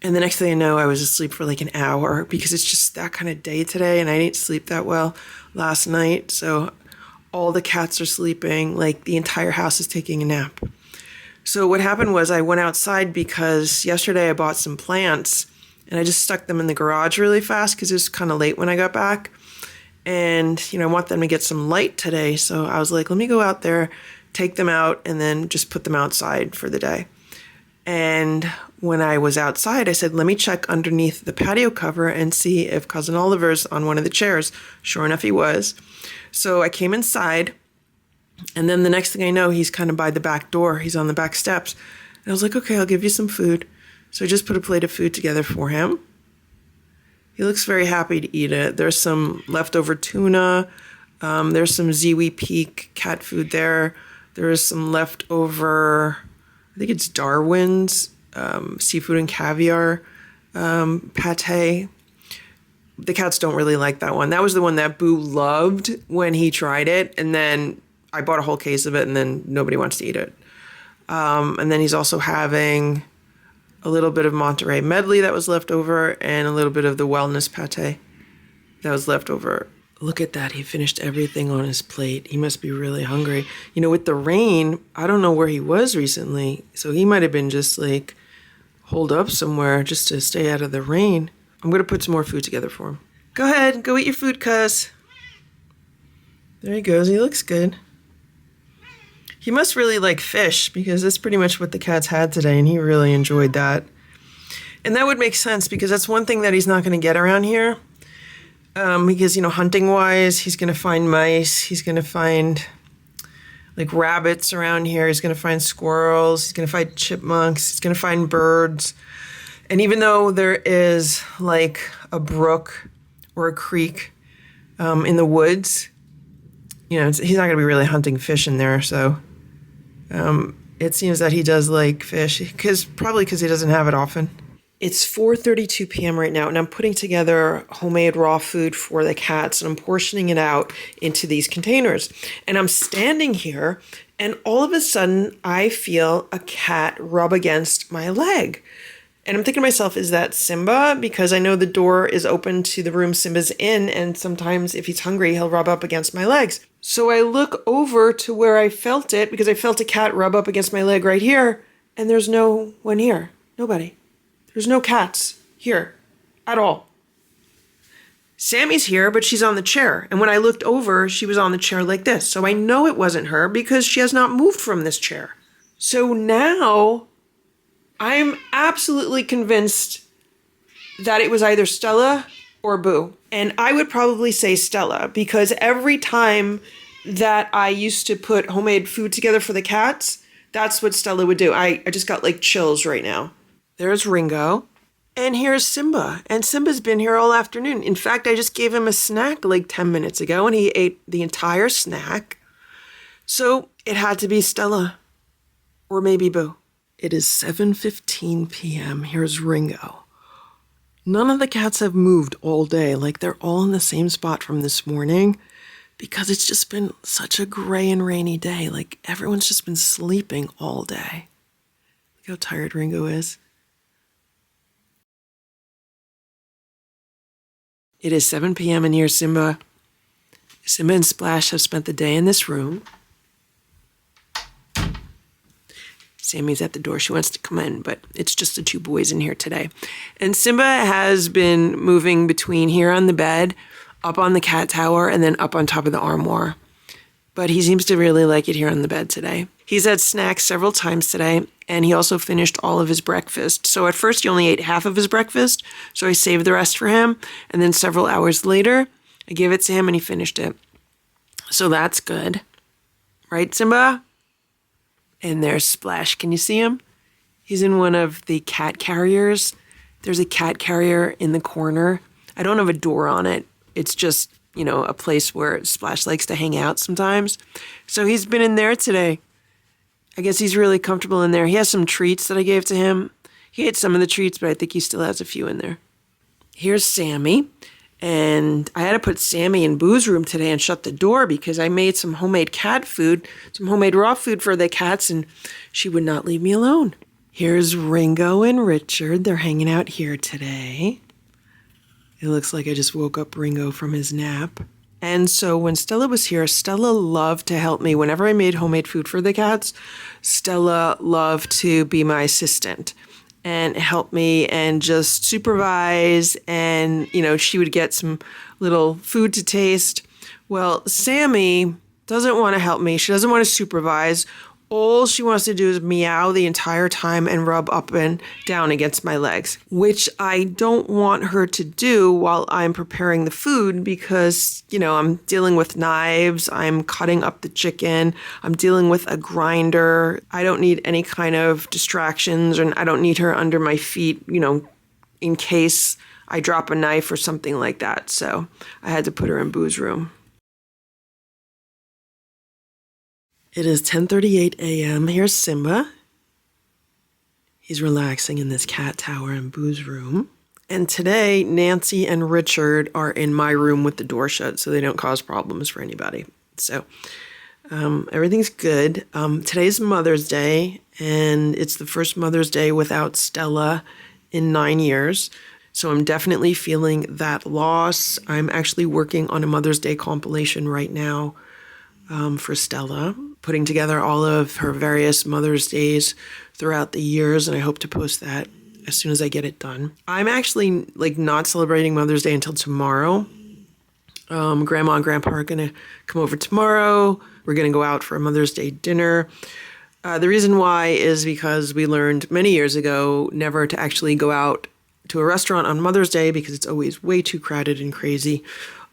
And the next thing I know, I was asleep for like an hour because it's just that kind of day today. And I didn't sleep that well last night. So all the cats are sleeping. Like the entire house is taking a nap. So what happened was I went outside because yesterday I bought some plants and I just stuck them in the garage really fast because it was kind of late when I got back. And, I want them to get some light today. So I was like, let me go out there, take them out, and then just put them outside for the day. And when I was outside, I said, let me check underneath the patio cover and see if Cousin Oliver's on one of the chairs. Sure enough, he was. So I came inside. And then the next thing I know, he's kind of by the back door. He's on the back steps. And I was like, okay, I'll give you some food. So I just put a plate of food together for him. He looks very happy to eat it. There's some leftover tuna. There's some Ziwi Peak cat food there. There's some leftover, I think it's Darwin's seafood and caviar pate. The cats don't really like that one. That was the one that Boo loved when he tried it. And then I bought a whole case of it, and then nobody wants to eat it. And then he's also having a little bit of Monterey medley that was left over and a little bit of the wellness pate that was left over. Look at that. He finished everything on his plate. He must be really hungry. With the rain, I don't know where he was recently. So he might have been just like holed up somewhere just to stay out of the rain. I'm going to put some more food together for him. Go ahead. Go eat your food, cuz. There he goes. He looks good. He must really like fish because that's pretty much what the cats had today, and he really enjoyed that. And that would make sense because that's one thing that he's not going to get around here. Because, hunting-wise, he's going to find mice. He's going to find, like, rabbits around here. He's going to find squirrels. He's going to find chipmunks. He's going to find birds. And even though there is, like, a brook or a creek in the woods, he's not going to be really hunting fish in there, so... it seems that he does like fish, probably because he doesn't have it often. It's 4:32 p.m. right now, and I'm putting together homemade raw food for the cats, and I'm portioning it out into these containers. And I'm standing here, and all of a sudden, I feel a cat rub against my leg. And I'm thinking to myself, is that Simba? Because I know the door is open to the room Simba's in, and sometimes if he's hungry, he'll rub up against my legs. So I look over to where I felt it, because I felt a cat rub up against my leg right here, and there's no one here. Nobody. There's no cats here at all. Sammy's here, but she's on the chair. And when I looked over, she was on the chair like this. So I know it wasn't her because she has not moved from this chair. So now I'm absolutely convinced that it was either Stella or Boo. And I would probably say Stella because every time that I used to put homemade food together for the cats, that's what Stella would do. I just got like chills right now. There's Ringo. And here's Simba. And Simba's been here all afternoon. In fact, I just gave him a snack like 10 minutes ago and he ate the entire snack. So it had to be Stella or maybe Boo. It is 7:15 p.m. Here's Ringo. None of the cats have moved all day. Like they're all in the same spot from this morning because it's just been such a gray and rainy day. Like everyone's just been sleeping all day. Look how tired Ringo is. It is 7 p.m. and here's Simba. Simba and Splash have spent the day in this room. Sammy's at the door. She wants to come in, but it's just the two boys in here today. And Simba has been moving between here on the bed, up on the cat tower, and then up on top of the armoire. But he seems to really like it here on the bed today. He's had snacks several times today, and he also finished all of his breakfast. So at first he only ate half of his breakfast, so I saved the rest for him. And then several hours later, I gave it to him and he finished it. So that's good. Right, Simba? And there's Splash. Can you see him? He's in one of the cat carriers. There's a cat carrier in the corner. I don't have a door on it. It's just, you know, a place where Splash likes to hang out sometimes. So he's been in there today. I guess he's really comfortable in there. He has some treats that I gave to him. He ate some of the treats, but I think he still has a few in there. Here's Sammy. And I had to put Sammy in Boo's room today and shut the door because I made some homemade cat food, some homemade raw food for the cats, and she would not leave me alone. Here's Ringo and Richard. They're hanging out here today. It looks like I just woke up Ringo from his nap. And so when Stella was here, Stella loved to help me. Whenever I made homemade food for the cats, Stella loved to be my assistant and help me and just supervise. And, you know, she would get some little food to taste. Well, Sammy doesn't want to help me. She doesn't want to supervise. All she wants to do is meow the entire time and rub up and down against my legs, which I don't want her to do while I'm preparing the food because, you know, I'm dealing with knives, I'm cutting up the chicken, I'm dealing with a grinder. I don't need any kind of distractions and I don't need her under my feet, you know, in case I drop a knife or something like that. So I had to put her in Boo's room. It is 10:38 a.m. Here's Simba. He's relaxing in this cat tower in Boo's room. And today, Nancy and Richard are in my room with the door shut so they don't cause problems for anybody. So everything's good. Today's Mother's Day, and it's the first Mother's Day without Stella in 9 years. So I'm definitely feeling that loss. I'm actually working on a Mother's Day compilation right now for Stella, putting together all of her various Mother's Days throughout the years, and I hope to post that as soon as I get it done. I'm actually not celebrating Mother's Day until tomorrow. Grandma and Grandpa are going to come over tomorrow. We're going to go out for a Mother's Day dinner. The reason why is because we learned many years ago never to actually go out to a restaurant on Mother's Day because it's always way too crowded and crazy.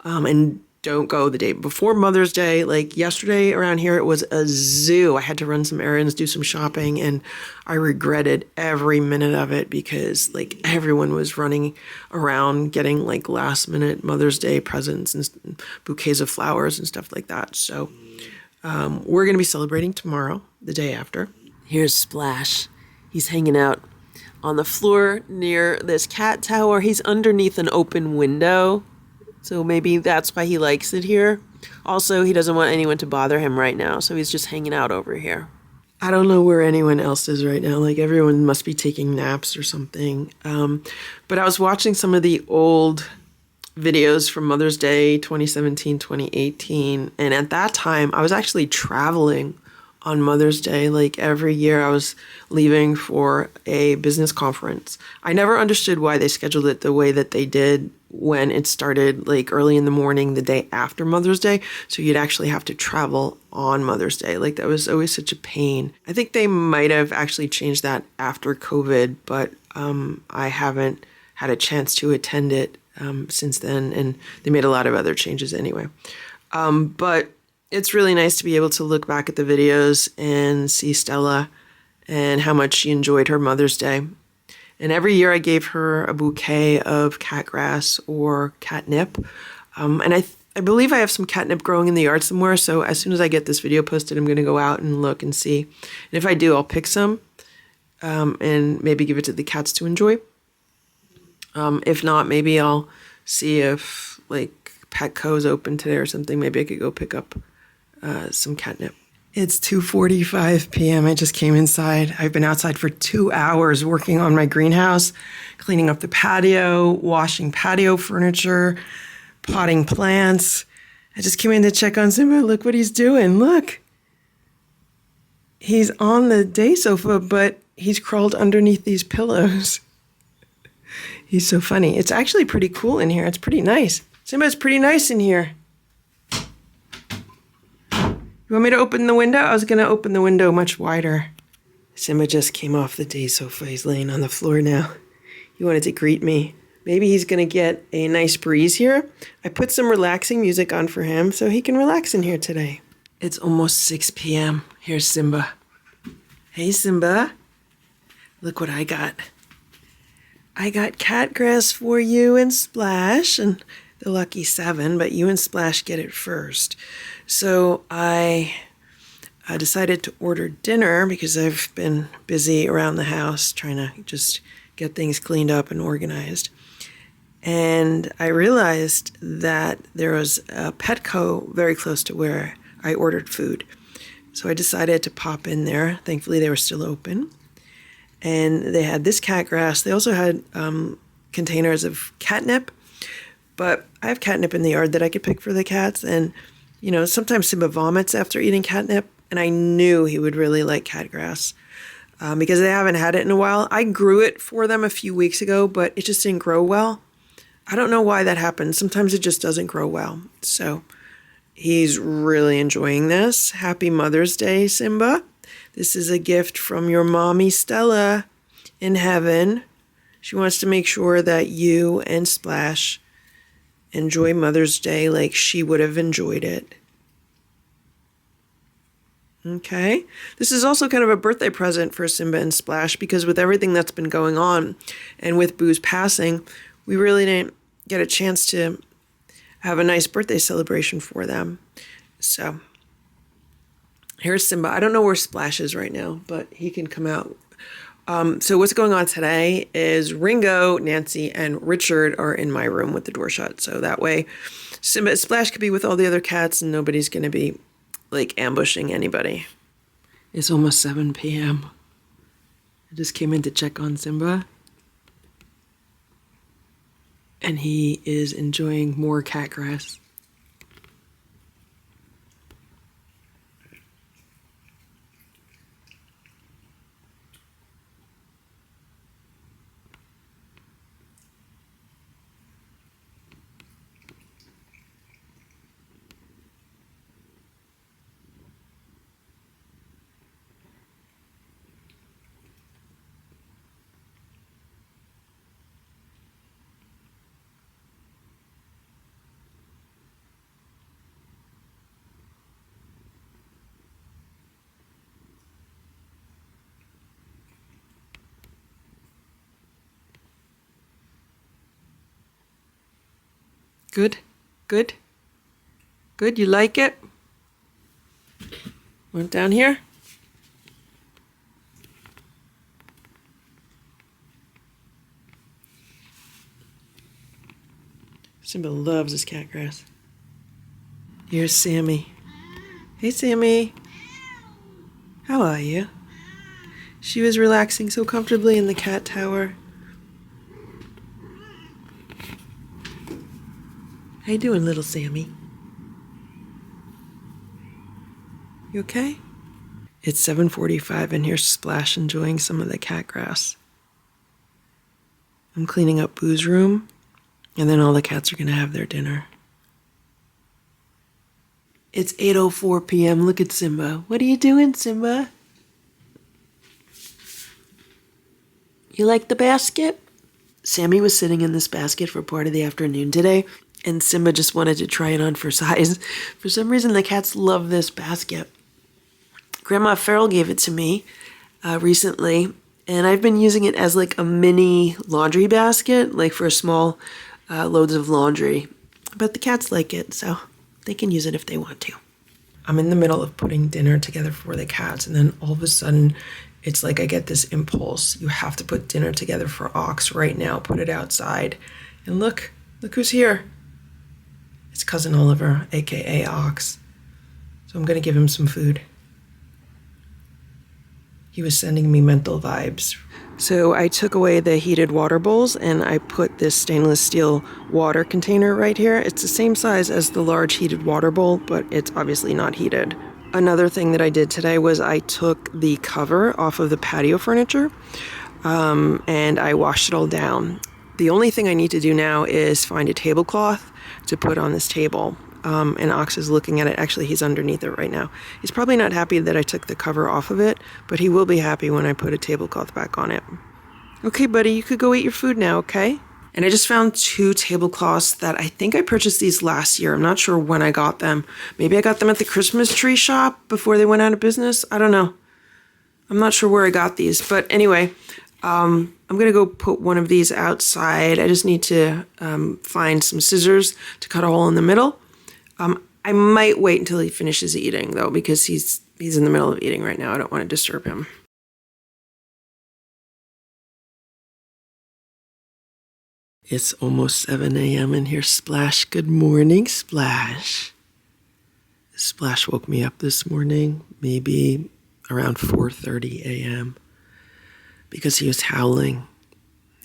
And don't go the day before Mother's Day. Like yesterday around here, it was a zoo. I had to run some errands, do some shopping, and I regretted every minute of it because everyone was running around getting last minute Mother's Day presents and bouquets of flowers and stuff like that. So we're going to be celebrating tomorrow, the day after. Here's Splash. He's hanging out on the floor near this cat tower. He's underneath an open window. So maybe that's why he likes it here. Also, he doesn't want anyone to bother him right now, so he's just hanging out over here. I don't know where anyone else is right now. Everyone must be taking naps or something. But I was watching some of the old videos from Mother's Day 2017, 2018. And at that time, I was actually traveling on Mother's Day. Like every year I was leaving for a business conference. I never understood why they scheduled it the way that they did when it started like early in the morning the day after Mother's Day. So you'd actually have to travel on Mother's Day. Like that was always such a pain. I think they might have actually changed that after COVID, but I haven't had a chance to attend it since then. And they made a lot of other changes anyway. But it's really nice to be able to look back at the videos and see Stella and how much she enjoyed her Mother's Day. And every year I gave her a bouquet of cat grass or catnip. And I believe I have some catnip growing in the yard somewhere. So as soon as I get this video posted, I'm going to go out and look and see. And if I do, I'll pick some and maybe give it to the cats to enjoy. If not, maybe I'll see if like Petco's open today or something. Maybe I could go pick up some catnip. It's 2:45 p.m. I just came inside. I've been outside for 2 hours working on my greenhouse, cleaning up the patio, washing patio furniture, potting plants. I just came in to check on Simba. Look what he's doing. Look. He's on the day sofa, but he's crawled underneath these pillows. He's so funny. It's actually pretty cool in here. It's pretty nice. Simba, it's pretty nice in here. You want me to open the window? I was going to open the window much wider. Simba just came off the day sofa. He's laying on the floor now. He wanted to greet me. Maybe he's going to get a nice breeze here. I put some relaxing music on for him so he can relax in here today. It's almost 6 p.m. Here's Simba. Hey, Simba. Look what I got. I got cat grass for you and Splash and the lucky 7, but you and Splash get it first. So I decided to order dinner because I've been busy around the house trying to just get things cleaned up and organized. And I realized that there was a Petco very close to where I ordered food. So I decided to pop in there. Thankfully, they were still open. And they had this cat grass. They also had containers of catnip. But I have catnip in the yard that I could pick for the cats. And, you know, sometimes Simba vomits after eating catnip. And I knew he would really like cat grass because they haven't had it in a while. I grew it for them a few weeks ago, but it just didn't grow well. I don't know why that happens. Sometimes it just doesn't grow well. So he's really enjoying this. Happy Mother's Day, Simba. This is a gift from your mommy, Stella, in heaven. She wants to make sure that you and Splash enjoy Mother's Day like she would have enjoyed it. Okay. This is also kind of a birthday present for Simba and Splash because with everything that's been going on and with Boo's passing, we really didn't get a chance to have a nice birthday celebration for them. So here's Simba. I don't know where Splash is right now, but he can come out. So what's going on today is Ringo, Nancy, and Richard are in my room with the door shut. So that way Splash could be with all the other cats and nobody's going to be like ambushing anybody. It's almost 7 p.m. I just came in to check on Simba. And he is enjoying more cat grass. Good, good, good. You like it? Want down here? Simba loves his cat grass. Here's Sammy. Hey, Sammy. How are you? She was relaxing so comfortably in the cat tower. How you doing, little Sammy? You okay? It's 7:45 and here's Splash enjoying some of the cat grass. I'm cleaning up Boo's room, and then all the cats are going to have their dinner. It's 8:04 p.m. Look at Simba. What are you doing, Simba? You like the basket? Sammy was sitting in this basket for part of the afternoon today, and Simba just wanted to try it on for size. For some reason, the cats love this basket. Grandma Farrell gave it to me recently, and I've been using it as like a mini laundry basket, like for small loads of laundry. But the cats like it, so they can use it if they want to. I'm in the middle of putting dinner together for the cats, and then all of a sudden, it's like I get this impulse. You have to put dinner together for Ox right now. Put it outside. And look who's here. It's Cousin Oliver, aka Ox. So I'm gonna give him some food. He was sending me mental vibes. So I took away the heated water bowls and I put this stainless steel water container right here. It's the same size as the large heated water bowl, but it's obviously not heated. Another thing that I did today was I took the cover off of the patio furniture and I washed it all down. The only thing I need to do now is find a tablecloth to put on this table. And Ox is looking at it. Actually, he's underneath it right now. He's probably not happy that I took the cover off of it, but he will be happy when I put a tablecloth back on it. Okay, buddy, you could go eat your food now, okay? And I just found 2 tablecloths that I think I purchased these last year. I'm not sure when I got them. Maybe I got them at the Christmas tree shop before they went out of business. I don't know. I'm not sure where I got these. But anyway, I'm going to go put one of these outside. I just need to find some scissors to cut a hole in the middle. I might wait until he finishes eating, though, because he's in the middle of eating right now. I don't want to disturb him. It's almost 7 a.m. and here's Splash. Good morning, Splash. Splash woke me up this morning, maybe around 4:30 a.m. because he was howling.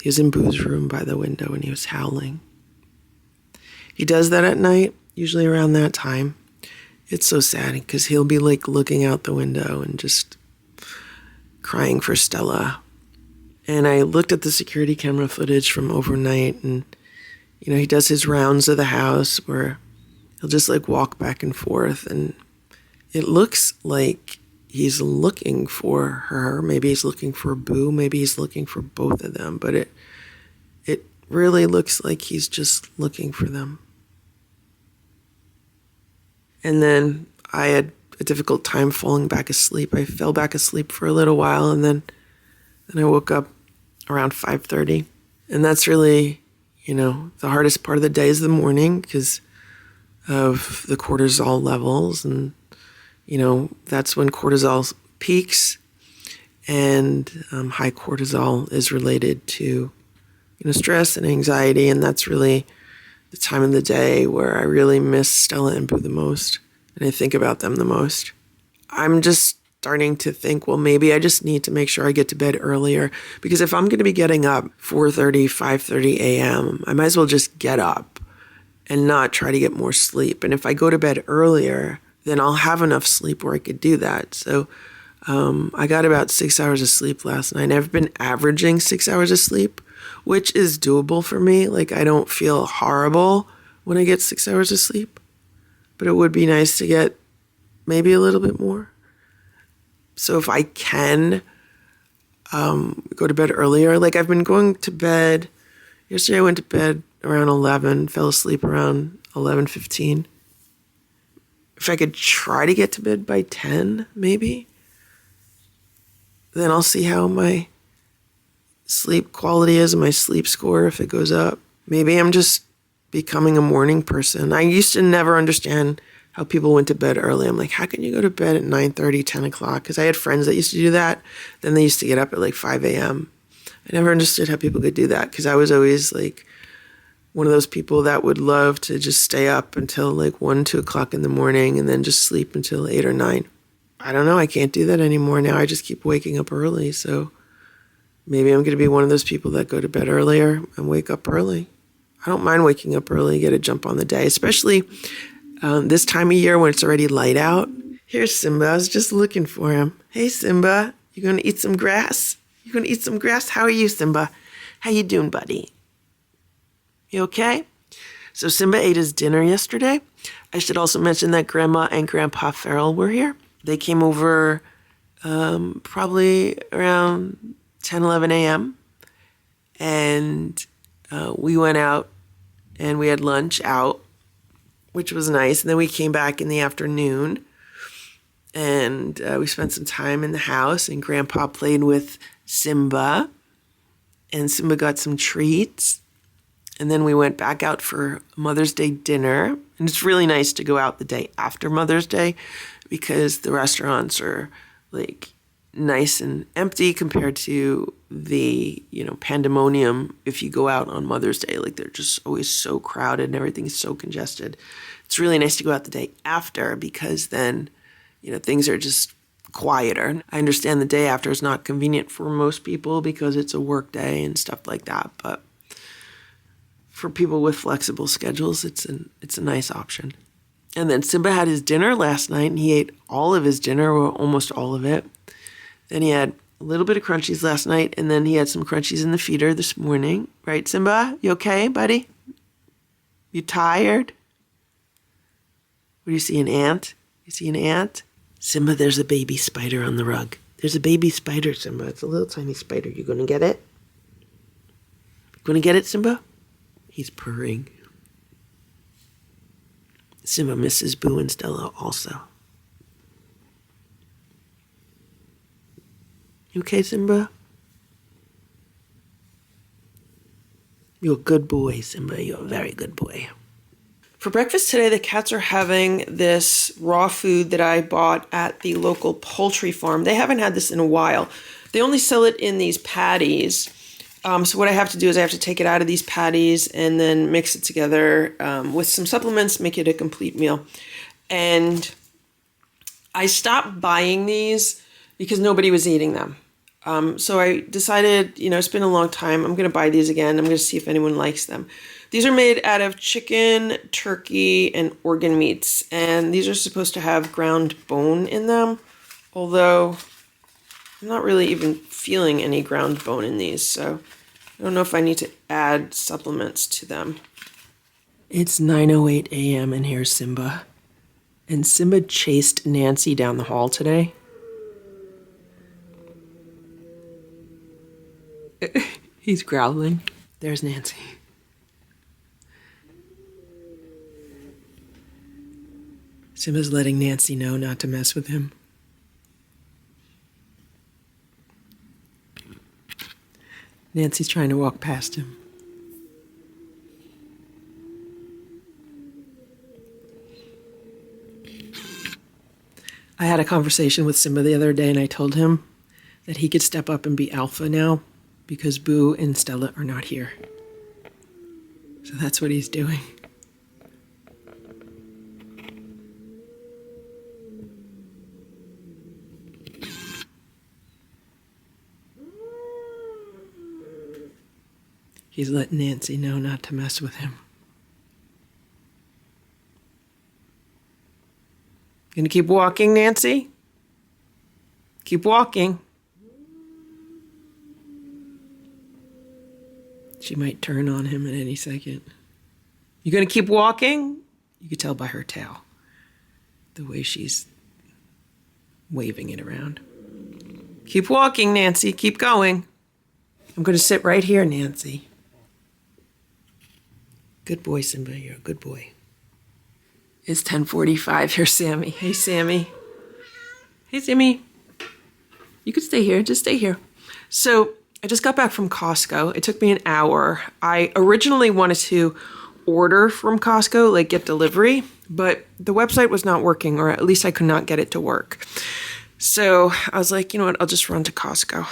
He was in Boo's room by the window and he was howling. He does that at night. Usually around that time. It's so sad because he'll be like looking out the window and just crying for Stella. And I looked at the security camera footage from overnight and, he does his rounds of the house where he'll just like walk back and forth. And it looks like he's looking for her. Maybe he's looking for Boo. Maybe he's looking for both of them. But it really looks like he's just looking for them. And then I had a difficult time falling back asleep. I fell back asleep for a little while, and then I woke up around 5:30. And that's really, the hardest part of the day is the morning because of the cortisol levels. And, that's when cortisol peaks. And high cortisol is related to, stress and anxiety. And that's really the time of the day where I really miss Stella and Boo the most, and I think about them the most. I'm just starting to think, well, maybe I just need to make sure I get to bed earlier, because if I'm going to be getting up 4:30, 5:30 a.m., I might as well just get up and not try to get more sleep. And if I go to bed earlier, then I'll have enough sleep where I could do that. So I got about 6 hours of sleep last night. I've been averaging 6 hours of sleep, which is doable for me. Like, I don't feel horrible when I get 6 hours of sleep, but it would be nice to get maybe a little bit more. So if I can go to bed earlier, like I've been going to bed, yesterday I went to bed around 11, fell asleep around 11:15. If I could try to get to bed by 10, maybe, then I'll see how my sleep quality is and my sleep score if it goes up. Maybe I'm just becoming a morning person. I used to never understand how people went to bed early. I'm like, how can you go to bed at 9:30, 10 o'clock? Because I had friends that used to do that. Then they used to get up at like 5 a.m. I never understood how people could do that because I was always like one of those people that would love to just stay up until like 1, 2 o'clock in the morning and then just sleep until 8 or 9. I don't know. I can't do that anymore now. I just keep waking up early. So maybe I'm going to be one of those people that go to bed earlier and wake up early. I don't mind waking up early, get a jump on the day, especially this time of year when it's already light out. Here's Simba. I was just looking for him. Hey, Simba, you gonna eat some grass? You gonna eat some grass? How are you, Simba? How you doing, buddy? You okay? So Simba ate his dinner yesterday. I should also mention that Grandma and Grandpa Farrell were here. They came over probably around 10, 11 a.m. And we went out and we had lunch out, which was nice. And then we came back in the afternoon and we spent some time in the house, and Grandpa played with Simba, and Simba got some treats. And then we went back out for Mother's Day dinner. And it's really nice to go out the day after Mother's Day because the restaurants are like nice and empty compared to the, pandemonium if you go out on Mother's Day. Like they're just always so crowded and everything's so congested. It's really nice to go out the day after because then, things are just quieter. I understand the day after is not convenient for most people because it's a work day and stuff like that. But for people with flexible schedules, it's a nice option. And then Simba had his dinner last night and he ate all of his dinner, or almost all of it. Then he had a little bit of crunchies last night, and then he had some crunchies in the feeder this morning. Right, Simba? You okay, buddy? You tired? What do you see, an ant? You see an ant? Simba, there's a baby spider on the rug. There's a baby spider, Simba. It's a little tiny spider. You gonna get it? You gonna get it, Simba? He's purring. Simba misses Boo and Stella also. You okay, Simba? You're a good boy, Simba. You're a very good boy. For breakfast today, the cats are having this raw food that I bought at the local poultry farm. They haven't had this in a while. They only sell it in these patties. So what I have to do is I have to take it out of these patties and then mix it together with some supplements, make it a complete meal. And I stopped buying these because nobody was eating them. So I decided, it's been a long time. I'm going to buy these again. I'm going to see if anyone likes them. These are made out of chicken, turkey, and organ meats. And these are supposed to have ground bone in them. Although I'm not really even feeling any ground bone in these. So I don't know if I need to add supplements to them. It's 9:08 a.m. and here's Simba. And Simba chased Nancy down the hall today. He's growling. There's Nancy. Simba's letting Nancy know not to mess with him. Nancy's trying to walk past him. I had a conversation with Simba the other day and I told him that he could step up and be alpha now because Boo and Stella are not here. So that's what he's doing. He's letting Nancy know not to mess with him. Gonna keep walking, Nancy? Keep walking. She might turn on him at any second. You gonna keep walking? You could tell by her tail. The way she's waving it around. Keep walking, Nancy. Keep going. I'm gonna sit right here, Nancy. Good boy, Simba. You're a good boy. It's 10:45. Here's Sammy. Hey, Sammy. Hey, Sammy. You could stay here. Just stay here. So I just got back from Costco. It took me an hour. I originally wanted to order from Costco, like get delivery, but the website was not working, or at least I could not get it to work. So I was like, you know what? I'll just run to Costco.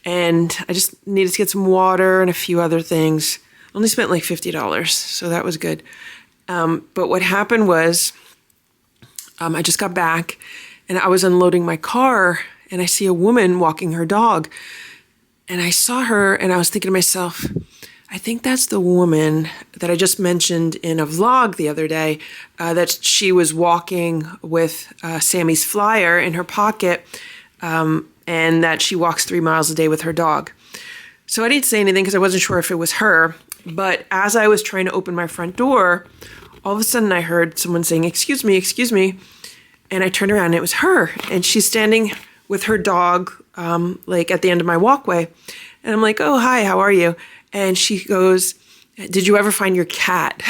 And I just needed to get some water and a few other things. Only spent like $50, so that was good. But what happened was I just got back and I was unloading my car and I see a woman walking her dog. And I saw her and I was thinking to myself, I think that's the woman that I just mentioned in a vlog the other day, that she was walking with Sammy's flyer in her pocket, and that she walks 3 miles a day with her dog. So I didn't say anything because I wasn't sure if it was her. But as I was trying to open my front door, all of a sudden I heard someone saying, excuse me, excuse me. And I turned around and it was her. And she's standing with her dog, like at the end of my walkway. And I'm like, oh, hi, how are you? And she goes, did you ever find your cat?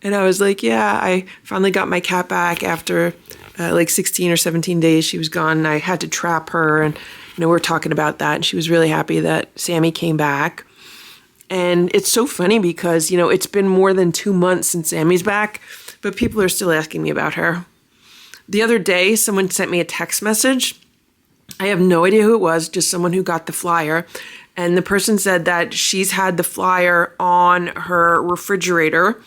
And I was like, yeah, I finally got my cat back after like 16 or 17 days she was gone. And I had to trap her. And, we were talking about that. And she was really happy that Sammy came back. And it's so funny because, it's been more than 2 months since Sammy's back, but people are still asking me about her. The other day, someone sent me a text message. I have no idea who it was, just someone who got the flyer. And the person said that she's had the flyer on her refrigerator,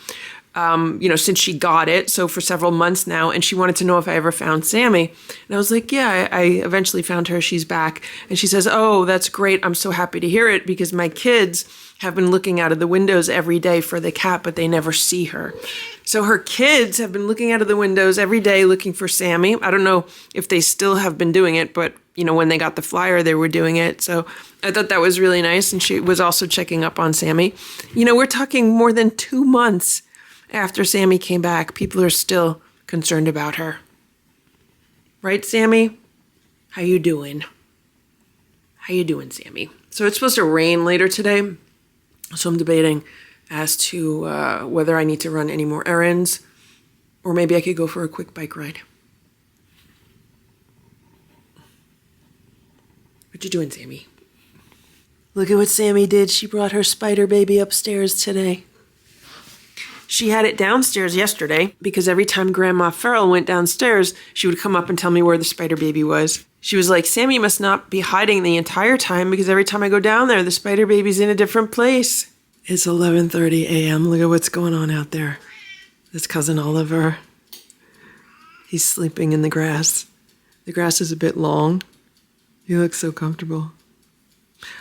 since she got it. So for several months now. And she wanted to know if I ever found Sammy. And I was like, yeah, I eventually found her. She's back. And she says, oh, that's great. I'm so happy to hear it because my kids have been looking out of the windows every day for the cat, but they never see her. So her kids have been looking out of the windows every day looking for Sammy. I don't know if they still have been doing it, but when they got the flyer, they were doing it. So I thought that was really nice. And she was also checking up on Sammy. We're talking more than 2 months after Sammy came back. People are still concerned about her. Right, Sammy? How you doing? How you doing, Sammy? So it's supposed to rain later today. So I'm debating as to whether I need to run any more errands, or maybe I could go for a quick bike ride. What you doing, Sammy? Look at what Sammy did. She brought her spider baby upstairs today. She had it downstairs yesterday because every time Grandma Farrell went downstairs, she would come up and tell me where the spider baby was. She was like, Sammy must not be hiding the entire time because every time I go down there, the spider baby's in a different place. It's 11:30 a.m. Look at what's going on out there. This cousin Oliver. He's sleeping in the grass. The grass is a bit long. He looks so comfortable.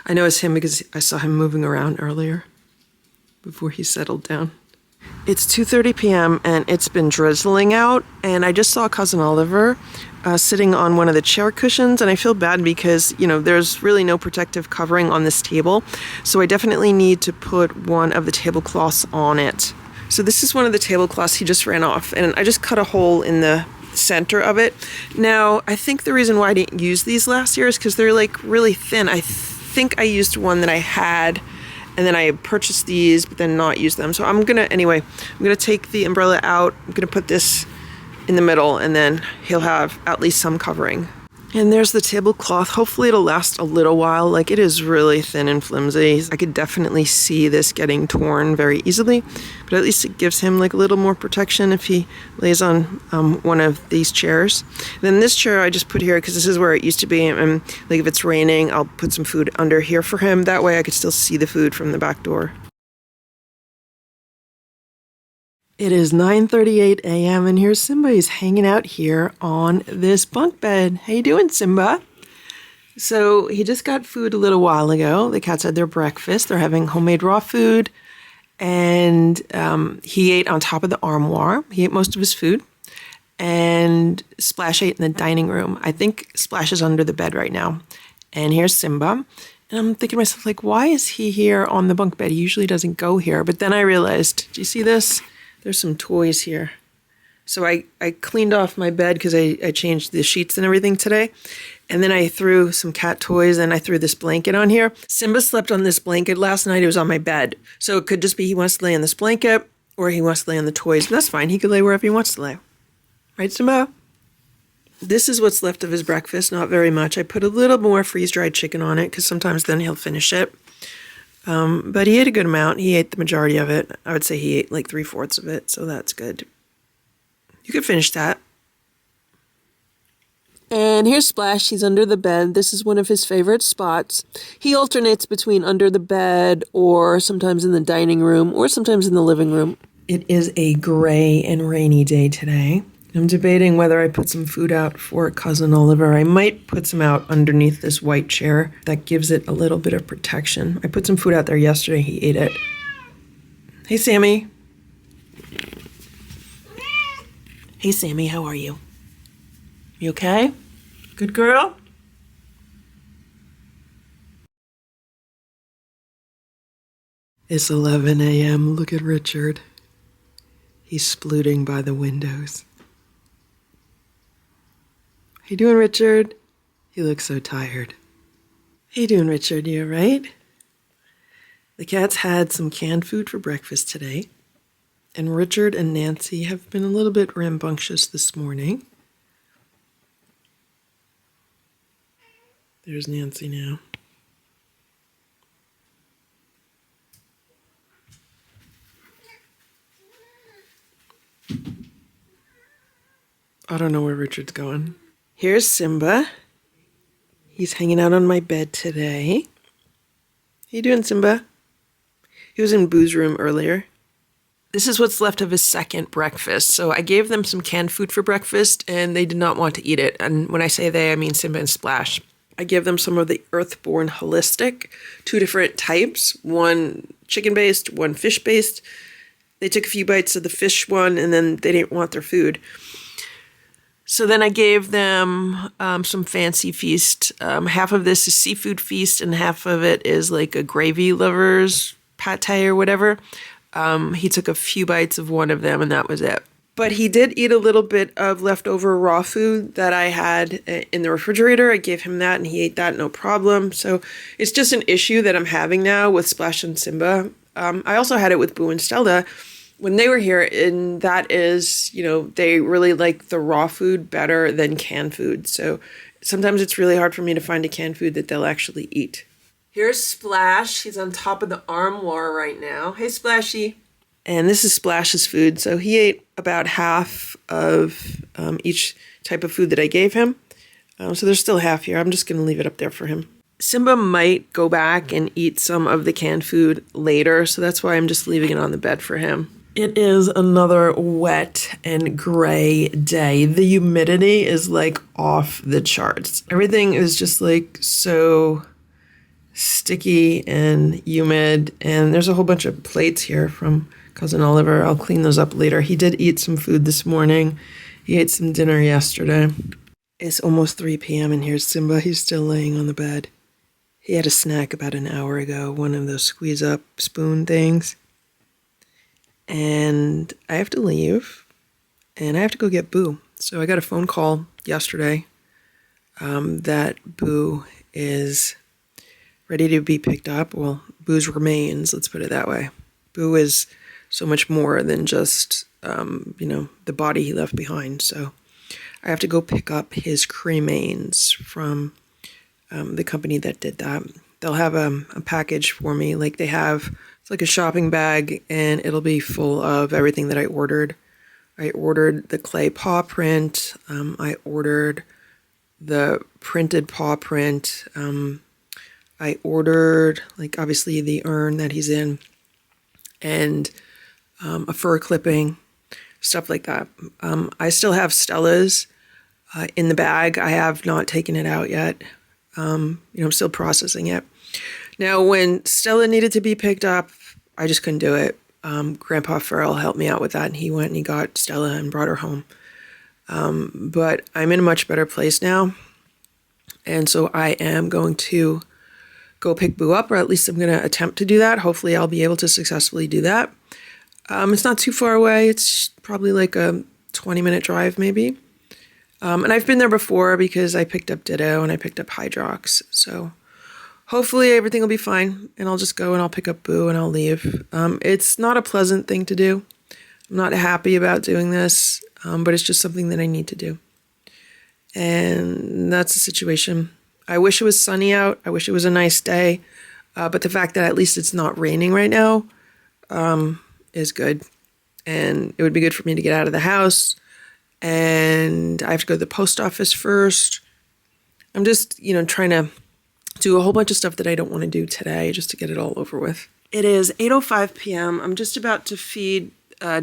I know it's him because I saw him moving around earlier before he settled down. It's 2:30 p.m. and it's been drizzling out, and I just saw Cousin Oliver sitting on one of the chair cushions, and I feel bad because, there's really no protective covering on this table, so I definitely need to put one of the tablecloths on it. So this is one of the tablecloths he just ran off, and I just cut a hole in the center of it. Now, I think the reason why I didn't use these last year is because they're like really thin. I think I used one that I had, and then I purchased these, but then not use them. So I'm gonna take the umbrella out. I'm gonna put this in the middle, and then he'll have at least some covering. And there's the tablecloth. Hopefully it'll last a little while. Like, it is really thin and flimsy. I could definitely see this getting torn very easily, but at least it gives him like a little more protection if he lays on one of these chairs. Then this chair I just put here because this is where it used to be, and like if it's raining, I'll put some food under here for him. That way I could still see the food from the back door. It is 9:38 a.m. and here's Simba. He's hanging out here on this bunk bed. How you doing, Simba? So he just got food a little while ago. The cats had their breakfast. They're having homemade raw food, and he ate on top of the armoire. He ate most of his food, and Splash ate in the dining room. I think Splash is under the bed right now. And here's Simba. And I'm thinking to myself, like, why is he here on the bunk bed? He usually doesn't go here. But then I realized, do you see this? There's some toys here. So I cleaned off my bed because I changed the sheets and everything today. And then I threw some cat toys and I threw this blanket on here. Simba slept on this blanket last night. It was on my bed. So it could just be he wants to lay on this blanket or he wants to lay on the toys. But that's fine. He could lay wherever he wants to lay. Right, Simba? This is what's left of his breakfast. Not very much. I put a little more freeze-dried chicken on it because sometimes then he'll finish it. But he ate a good amount. He ate the majority of it. I would say he ate like 3/4 of it, so that's good. You could finish that. And here's Splash. He's under the bed. This is one of his favorite spots. He alternates between under the bed or sometimes in the dining room or sometimes in the living room. It is a gray and rainy day today. I'm debating whether I put some food out for Cousin Oliver. I might put some out underneath this white chair. That gives it a little bit of protection. I put some food out there yesterday. He ate it. Hey, Sammy. Hey, Sammy, how are you? You okay? Good girl? It's 11 a.m. Look at Richard. He's splooting by the windows. How you doing, Richard? He looks so tired. How you doing, Richard? You all right? The cats had some canned food for breakfast today, and Richard and Nancy have been a little bit rambunctious this morning. There's Nancy now. I don't know where Richard's going. Here's Simba. He's hanging out on my bed today. How you doing, Simba? He was in Boo's room earlier. This is what's left of his second breakfast. So I gave them some canned food for breakfast, and they did not want to eat it. And when I say they, I mean Simba and Splash. I gave them some of the Earthborn Holistic, 2 different types, one chicken-based, one fish-based. They took a few bites of the fish one, and then they didn't want their food. So then I gave them some Fancy Feast. Half of this is Seafood Feast, and half of it is like a gravy lover's pate or whatever. He took a few bites of one of them, and that was it. But he did eat a little bit of leftover raw food that I had in the refrigerator. I gave him that, and he ate that, no problem. So it's just an issue that I'm having now with Splash and Simba. I also had it with Boo and Stella when they were here, and that is, they really like the raw food better than canned food. So sometimes it's really hard for me to find a canned food that they'll actually eat. Here's Splash. He's on top of the armoire right now. Hey, Splashy. And this is Splash's food. So he ate about half of each type of food that I gave him. So there's still half here. I'm just going to leave it up there for him. Simba might go back and eat some of the canned food later. So that's why I'm just leaving it on the bed for him. It is another wet and gray day. The humidity is like off the charts. Everything is just like so sticky and humid, and there's a whole bunch of plates here from Cousin Oliver. I'll clean those up later. He did eat some food this morning. He ate some dinner yesterday. It's almost 3 p.m. and here's Simba. He's still laying on the bed. He had a snack about an hour ago, one of those squeeze up spoon things. And I have to leave, and I have to go get Boo. So I got a phone call yesterday that Boo is ready to be picked up. Well, Boo's remains, let's put it that way. Boo is so much more than just, the body he left behind. So I have to go pick up his cremains from the company that did that. They'll have a package for me like they have. It's like a shopping bag, and it'll be full of everything that I ordered. I ordered the clay paw print. I ordered the printed paw print. I ordered, obviously the urn that he's in, and a fur clipping, stuff like that. I still have Stella's in the bag. I have not taken it out yet. I'm still processing it. Now, when Stella needed to be picked up, I just couldn't do it. Grandpa Farrell helped me out with that, and he went and he got Stella and brought her home. But I'm in a much better place now, and so I am going to go pick Boo up, or at least I'm going to attempt to do that. Hopefully I'll be able to successfully do that. It's not too far away. It's probably like a 20-minute drive maybe. And I've been there before because I picked up Ditto and I picked up Hydrox. So hopefully everything will be fine, and I'll just go and I'll pick up Boo and I'll leave. It's not a pleasant thing to do. I'm not happy about doing this, but it's just something that I need to do. And that's the situation. I wish it was sunny out. I wish it was a nice day. But the fact that at least it's not raining right now is good. And it would be good for me to get out of the house. And I have to go to the post office first. I'm just, trying to do a whole bunch of stuff that I don't want to do today just to get it all over with. It is 8:05 p.m. I'm just about to feed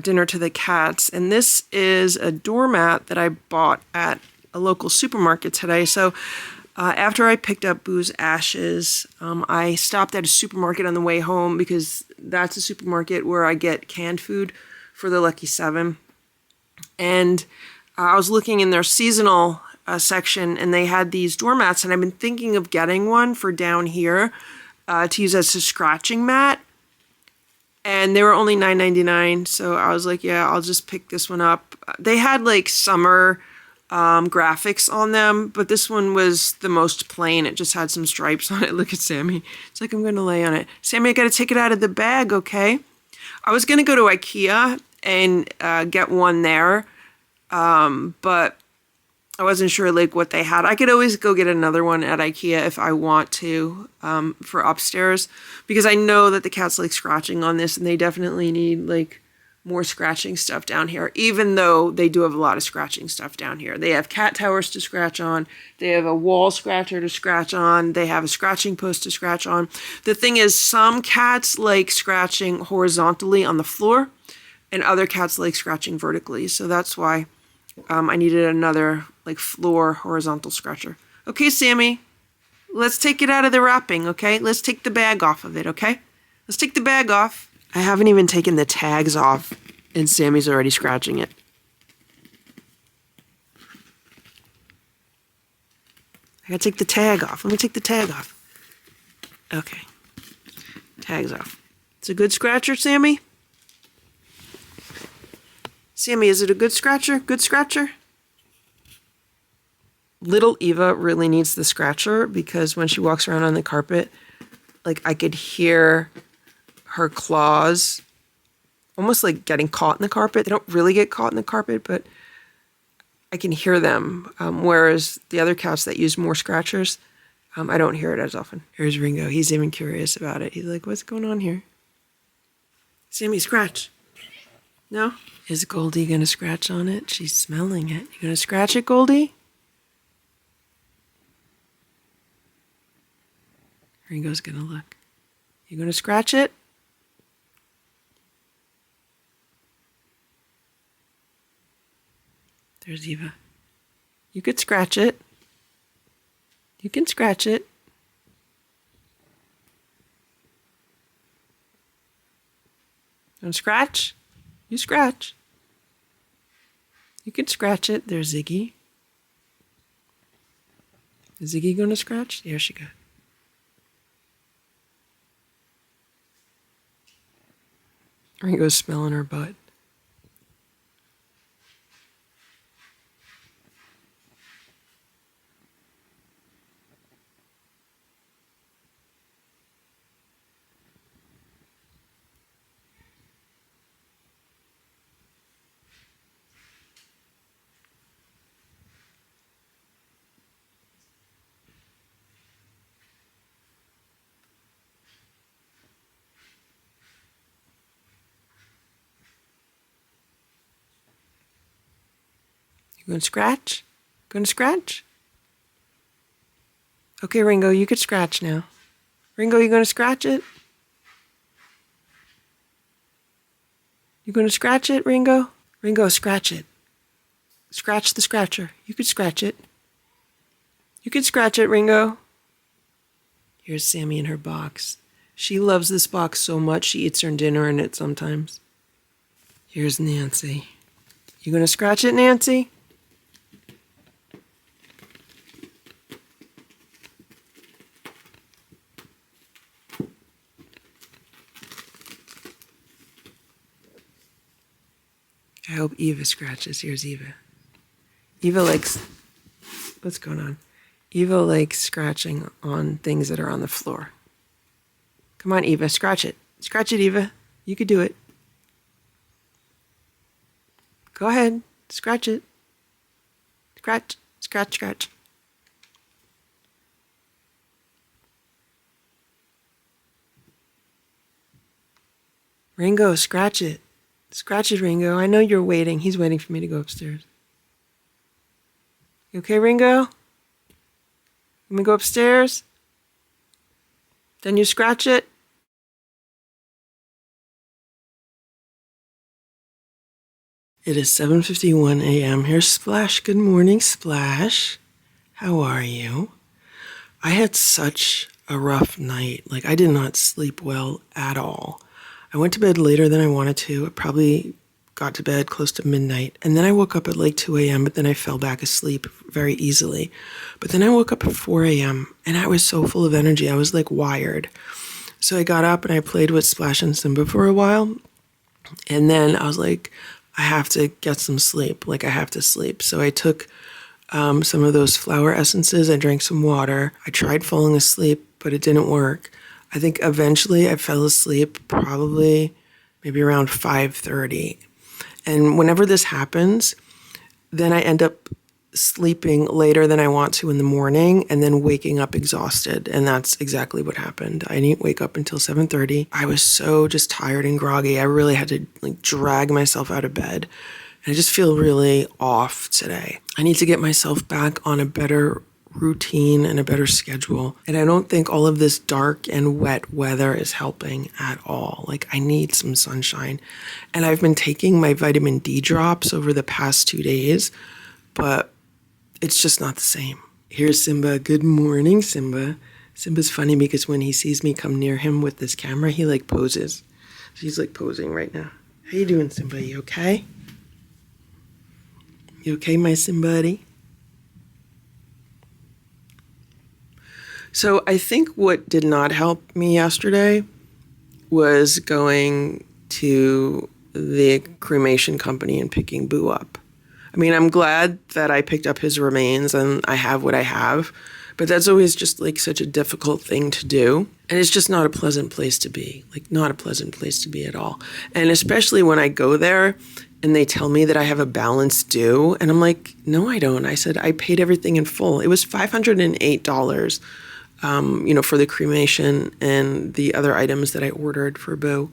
dinner to the cats. And this is a doormat that I bought at a local supermarket today. So After I picked up Boo's ashes, I stopped at a supermarket on the way home because that's a supermarket where I get canned food for the Lucky 7. And I was looking in their seasonal section, and they had these doormats, and I've been thinking of getting one for down here to use as a scratching mat. And they were only $9.99, so I was like, yeah, I'll just pick this one up. They had like summer graphics on them, but this one was the most plain. It just had some stripes on it. Look at Sammy. It's like, I'm going to lay on it. Sammy, I got to take it out of the bag, okay? I was going to go to IKEA and get one there, but I wasn't sure like what they had. I could always go get another one at IKEA if I want to for upstairs, because I know that the cats like scratching on this, and they definitely need like more scratching stuff down here, even though they do have a lot of scratching stuff down here. They have cat towers to scratch on. They have a wall scratcher to scratch on. They have a scratching post to scratch on. The thing is, some cats like scratching horizontally on the floor, and other cats like scratching vertically. So that's why I needed another like floor horizontal scratcher. Okay, Sammy, let's take it out of the wrapping, okay? Let's take the bag off of it, okay? Let's take the bag off. I haven't even taken the tags off, and Sammy's already scratching it. I gotta take the tag off. Let me take the tag off. Okay. Tag's off. It's a good scratcher, Sammy? Sammy, is it a good scratcher? Good scratcher? Little Eva really needs the scratcher because when she walks around on the carpet, like I could hear her claws almost like getting caught in the carpet. They don't really get caught in the carpet, but I can hear them. Whereas the other cats that use more scratchers, I don't hear it as often. Here's Ringo. He's even curious about it. He's like, what's going on here? Sammy, scratch. No? Is Goldie going to scratch on it? She's smelling it. You going to scratch it, Goldie? Ringo's going to look. You going to scratch it? There's Eva. You could scratch it. You can scratch it. Don't scratch? You scratch. You can scratch it. There's Ziggy. Is Ziggy going to scratch? There she goes. Ringo's smelling her butt. You going to scratch? Going to scratch? Okay, Ringo, you could scratch now. Ringo, you going to scratch it? You going to scratch it, Ringo? Ringo, scratch it. Scratch the scratcher. You could scratch it. You could scratch it, Ringo. Here's Sammy in her box. She loves this box so much she eats her dinner in it sometimes. Here's Nancy. You going to scratch it, Nancy? I hope Eva scratches. Here's Eva. Eva likes... What's going on? Eva likes scratching on things that are on the floor. Come on, Eva, scratch it. Scratch it, Eva. You could do it. Go ahead. Scratch it. Scratch, scratch, scratch. Ringo, scratch it. Scratch it, Ringo. I know you're waiting. He's waiting for me to go upstairs. You okay, Ringo? Let me go upstairs. Then you scratch it. It is 7:51 a.m. Here's Splash. Good morning, Splash. How are you? I had such a rough night. Like, I did not sleep well at all. I went to bed later than I wanted to. I probably got to bed close to midnight. And then I woke up at like 2 a.m., but then I fell back asleep very easily. But then I woke up at 4 a.m. and I was so full of energy. I was like wired. So I got up and I played with Splash and Simba for a while. And then I was like, I have to get some sleep. Like, I have to sleep. So I took some of those flower essences. I drank some water. I tried falling asleep, but it didn't work. I think eventually I fell asleep probably maybe around 5:30. And whenever this happens, then I end up sleeping later than I want to in the morning and then waking up exhausted. And that's exactly what happened. I didn't wake up until 7:30. I was so just tired and groggy. I really had to like drag myself out of bed. And I just feel really off today. I need to get myself back on a better routine and a better schedule. And I don't think all of this dark and wet weather is helping at all. Like, I need some sunshine. And I've been taking my vitamin D drops over the past 2 days, but it's just not the same. Here's Simba. Good morning, Simba. Simba's funny because when he sees me come near him with this camera, he like poses. He's like posing right now. How you doing, Simba? You okay? You okay, my Simbuddy? So I think what did not help me yesterday was going to the cremation company and picking Boo up. I mean, I'm glad that I picked up his remains and I have what I have, but that's always just like such a difficult thing to do. And it's just not a pleasant place to be, like not a pleasant place to be at all. And especially when I go there and they tell me that I have a balance due, and I'm like, no, I don't. I said, I paid everything in full. It was $508, for the cremation and the other items that I ordered for Boo.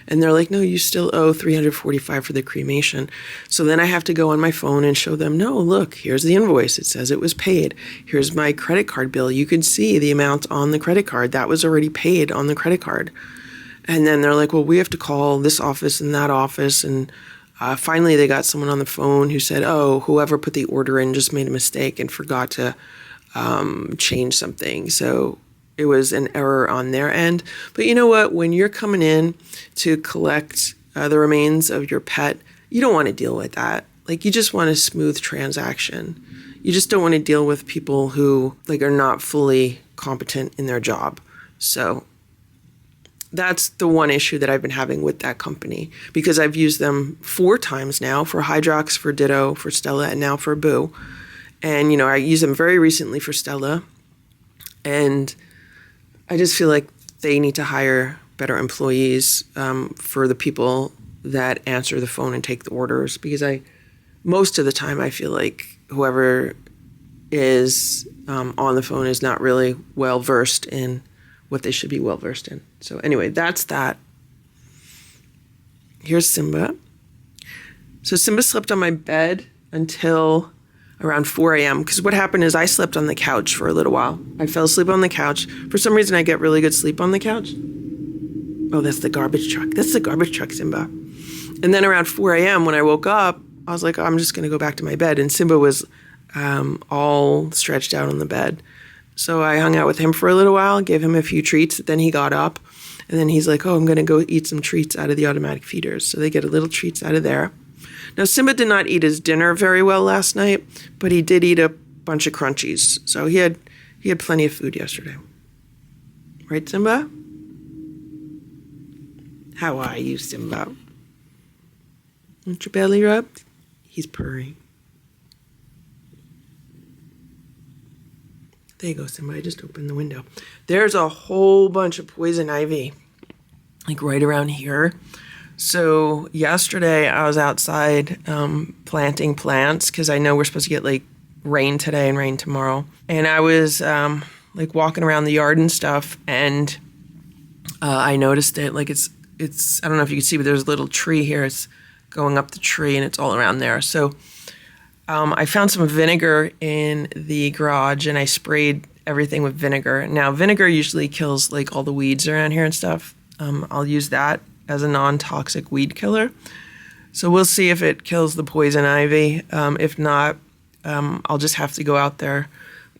And they're like, no, you still owe $345 for the cremation. So then I have to go on my phone and show them, no, look, here's the invoice. It says it was paid. Here's my credit card bill. You can see the amount on the credit card. That was already paid on the credit card. And then they're like, well, we have to call this office and that office. And finally they got someone on the phone who said, oh, whoever put the order in just made a mistake and forgot to change something. So it was an error on their end. But you know what? When you're coming in to collect the remains of your pet, you don't want to deal with that. Like, you just want a smooth transaction. You just don't want to deal with people who like are not fully competent in their job. So that's the one issue that I've been having with that company, because I've used them 4 times now, for Hydrox, for Ditto, for Stella, and now for Boo. And, I used them very recently for Stella. And I just feel like they need to hire better employees for the people that answer the phone and take the orders, because most of the time I feel like whoever is on the phone is not really well versed in what they should be well versed in. So anyway, that's that. Here's Simba. So Simba slept on my bed until around 4 a.m. because what happened is I slept on the couch for a little while. I fell asleep on the couch. For some reason, I get really good sleep on the couch. Oh, that's the garbage truck. That's the garbage truck, Simba. And then around 4 a.m. when I woke up, I was like, oh, I'm just going to go back to my bed. And Simba was all stretched out on the bed. So I hung out with him for a little while, gave him a few treats. Then he got up. And then he's like, oh, I'm going to go eat some treats out of the automatic feeders. So they get a little treats out of there. Now, Simba did not eat his dinner very well last night, but he did eat a bunch of crunchies. So he had plenty of food yesterday. Right, Simba? How are you, Simba? Want your belly rubbed? He's purring. There you go, Simba. I just opened the window. There's a whole bunch of poison ivy, like right around here. So yesterday I was outside planting plants because I know we're supposed to get like rain today and rain tomorrow. And I was like walking around the yard and stuff, and I noticed it. Like it's I don't know if you can see, but there's a little tree here. It's going up the tree and it's all around there. So I found some vinegar in the garage and I sprayed everything with vinegar. Now vinegar usually kills like all the weeds around here and stuff. I'll use that as a non-toxic weed killer. So we'll see if it kills the poison ivy. If not, I'll just have to go out there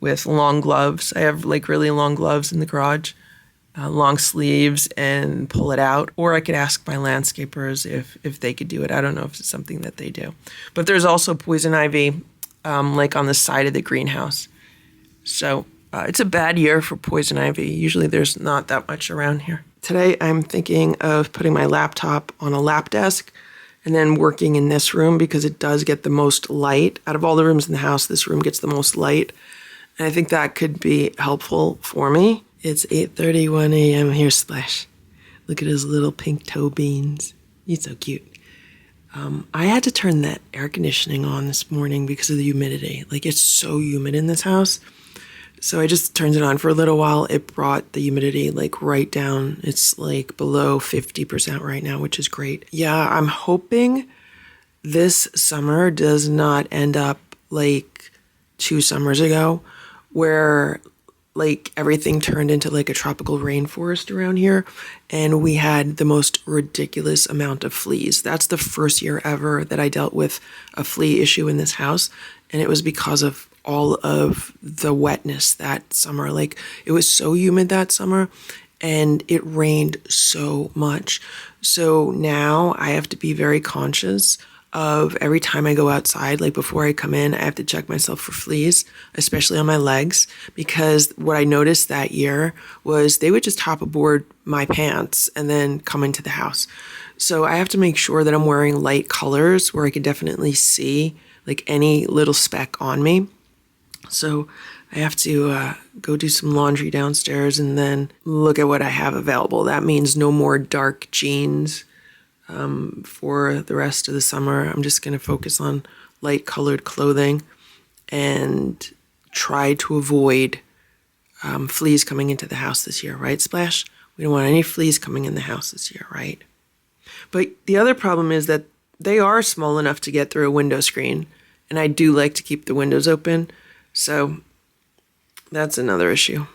with long gloves. I have like really long gloves in the garage, long sleeves, and pull it out. Or I could ask my landscapers if they could do it. I don't know if it's something that they do. But there's also poison ivy like on the side of the greenhouse. So it's a bad year for poison ivy. Usually there's not that much around here. Today I'm thinking of putting my laptop on a lap desk and then working in this room because it does get the most light. Out of all the rooms in the house, this room gets the most light. And I think that could be helpful for me. It's 8:31 a.m. Here's Splash. Look at his little pink toe beans. He's so cute. I had to turn that air conditioning on this morning because of the humidity. Like, it's so humid in this house. So I just turned it on for a little while. It brought the humidity like right down. It's like below 50% right now, which is great. Yeah, I'm hoping this summer does not end up like 2 summers ago where like everything turned into like a tropical rainforest around here and we had the most ridiculous amount of fleas. That's the first year ever that I dealt with a flea issue in this house, and it was because of all of the wetness that summer. Like, it was so humid that summer and it rained so much. So now I have to be very conscious of every time I go outside, like before I come in, I have to check myself for fleas, especially on my legs, because what I noticed that year was they would just hop aboard my pants and then come into the house. So I have to make sure that I'm wearing light colors where I can definitely see like any little speck on me. So I have to go do some laundry downstairs and then look at what I have available. That means no more dark jeans for the rest of the summer. I'm just going to focus on light colored clothing and try to avoid fleas coming into the house this year, right, Splash? We don't want any fleas coming in the house this year, right? But the other problem is that they are small enough to get through a window screen, and I do like to keep the windows open. So that's another issue.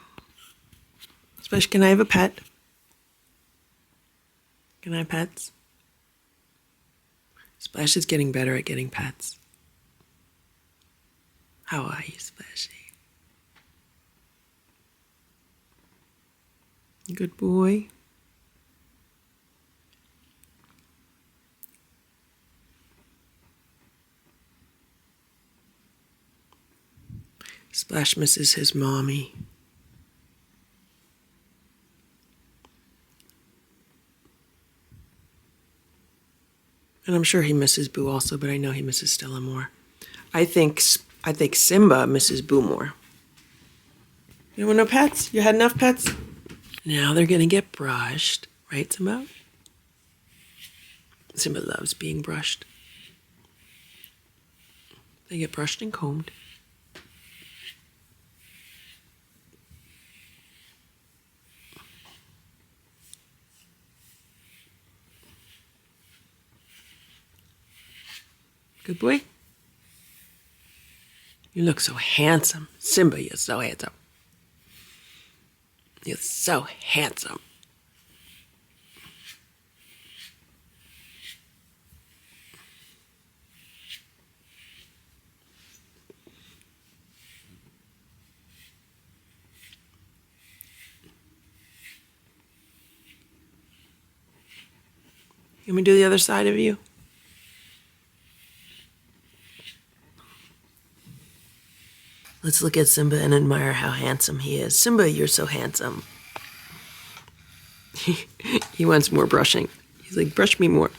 Splash, can I have a pet? Can I have pets? Splash is getting better at getting pets. How are you, Splashy? Good boy. Splash misses his mommy. And I'm sure he misses Boo also, but I know he misses Stella more. I think Simba misses Boo more. You don't want no pets? You had enough pets? Now they're gonna get brushed, right, Simba? Simba loves being brushed. They get brushed and combed. Good boy. You look so handsome. Simba, you're so handsome. You're so handsome. You want me to do the other side of you? Let's look at Simba and admire how handsome he is. Simba, you're so handsome. He wants more brushing. He's like, brush me more.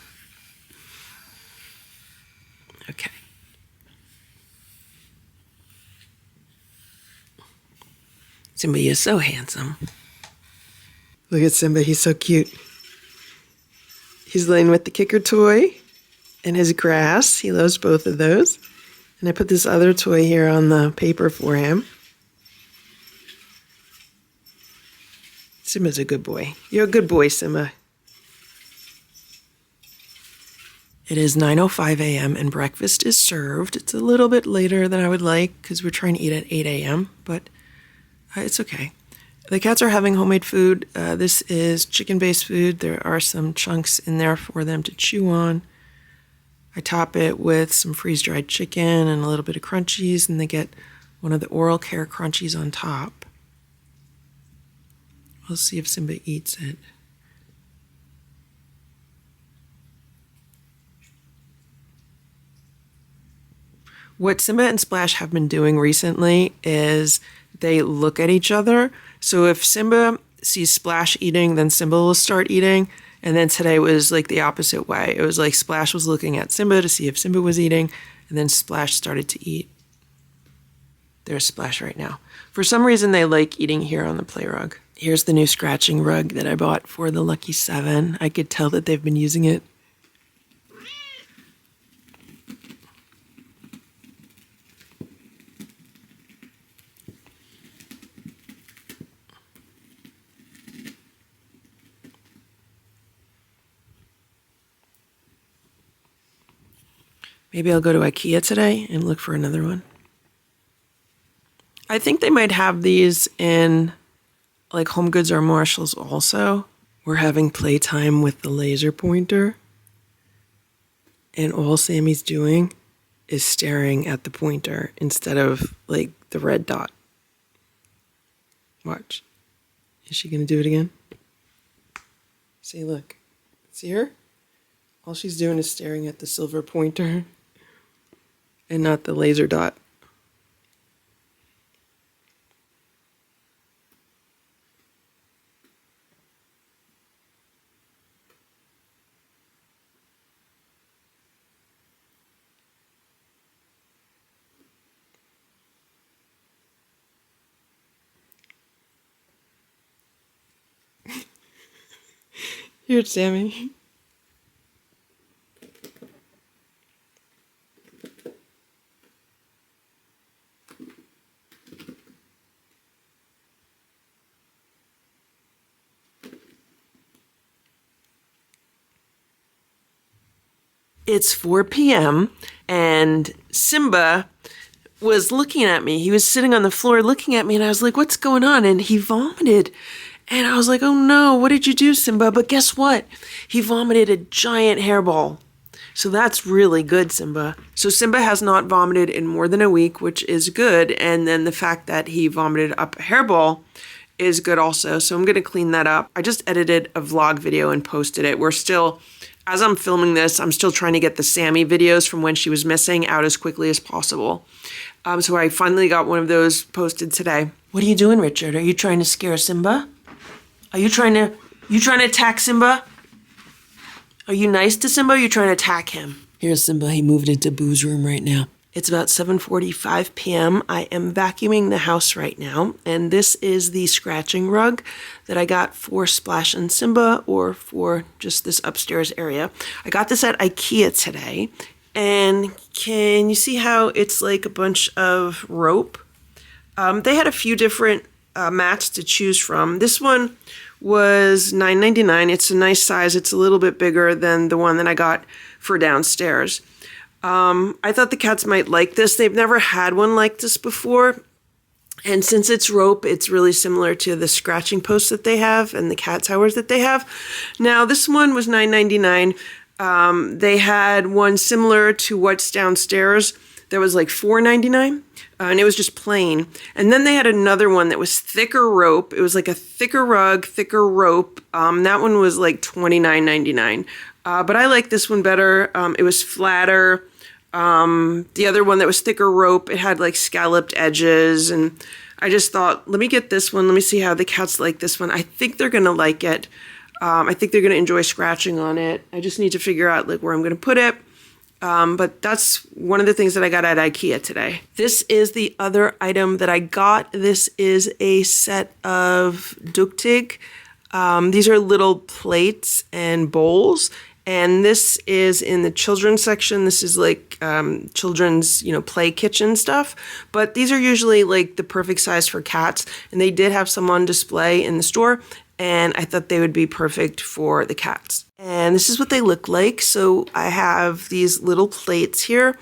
Okay. Simba, you're so handsome. Look at Simba, he's so cute. He's laying with the kicker toy and his grass. He loves both of those. And I put this other toy here on the paper for him. Simba's a good boy. You're a good boy, Simba. It is 9:05 a.m. and breakfast is served. It's a little bit later than I would like because we're trying to eat at 8 a.m., but it's okay. The cats are having homemade food. This is chicken-based food. There are some chunks in there for them to chew on. I top it with some freeze-dried chicken and a little bit of crunchies, and they get one of the oral care crunchies on top. We'll see if Simba eats it. What Simba and Splash have been doing recently is they look at each other. So if Simba sees Splash eating, then Simba will start eating. And then today was like the opposite way. It was like Splash was looking at Simba to see if Simba was eating, and then Splash started to eat. There's Splash right now. For some reason, they like eating here on the play rug. Here's the new scratching rug that I bought for the Lucky 7. I could tell that they've been using it. Maybe I'll go to IKEA today and look for another one. I think they might have these in like Home Goods or Marshalls also. We're having playtime with the laser pointer. And all Sammy's doing is staring at the pointer instead of like the red dot. Watch. Is she going to do it again? See, look. See her? All she's doing is staring at the silver pointer and not the laser dot. Here's Sammy. It's 4 p.m. and Simba was looking at me. He was sitting on the floor looking at me, and I was like, what's going on? And he vomited. And I was like, oh no, what did you do, Simba? But guess what? He vomited a giant hairball. So that's really good, Simba. So Simba has not vomited in more than a week, which is good. And then the fact that he vomited up a hairball is good also. So I'm going to clean that up. I just edited a vlog video and posted it. We're still, as I'm filming this, I'm still trying to get the Sammy videos from when she was missing out as quickly as possible. So I finally got one of those posted today. What are you doing, Richard? Are you trying to scare Simba? Are you trying to attack Simba? Are you nice to Simba or are you trying to attack him? Here's Simba. He moved into Boo's room right now. It's about 7:45 p.m. I am vacuuming the house right now, and this is the scratching rug that I got for Splash and Simba, or for just this upstairs area. I got this at IKEA today, and can you see how it's like a bunch of rope? They had a few different mats to choose from. This one was $9.99. It's a nice size. It's a little bit bigger than the one that I got for downstairs. I thought the cats might like this. They've never had one like this before. And since it's rope, it's really similar to the scratching posts that they have and the cat towers that they have. Now, this one was $9.99. They had one similar to what's downstairs that was like $4.99. And it was just plain. And then they had another one that was thicker rope. It was like a thicker rug, thicker rope. That one was like $29.99. But I like this one better. It was flatter. The other one that was thicker rope, it had like scalloped edges. And I just thought, let me get this one. Let me see how the cats like this one. I think they're going to like it. I think they're going to enjoy scratching on it. I just need to figure out like where I'm going to put it. But that's one of the things that I got at IKEA today. This is the other item that I got. This is a set of duktig. These are little plates and bowls. And this is in the children's section. This is like children's, play kitchen stuff. But these are usually like the perfect size for cats. And they did have some on display in the store. And I thought they would be perfect for the cats. And this is what they look like. So I have these little plates here.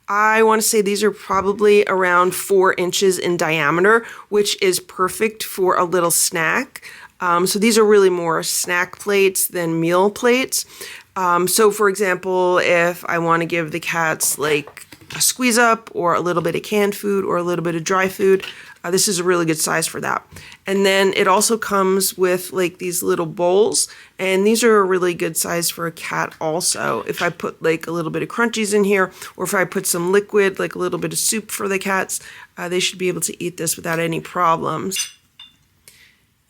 I want to say these are probably around 4 inches in diameter, which is perfect for a little snack. So these are really more snack plates than meal plates. So for example, if I want to give the cats like a squeeze up or a little bit of canned food or a little bit of dry food. This is a really good size for that. And then it also comes with like these little bowls, and these are a really good size for a cat also. If I put like a little bit of crunchies in here, or if I put some liquid, like a little bit of soup for the cats, they should be able to eat this without any problems.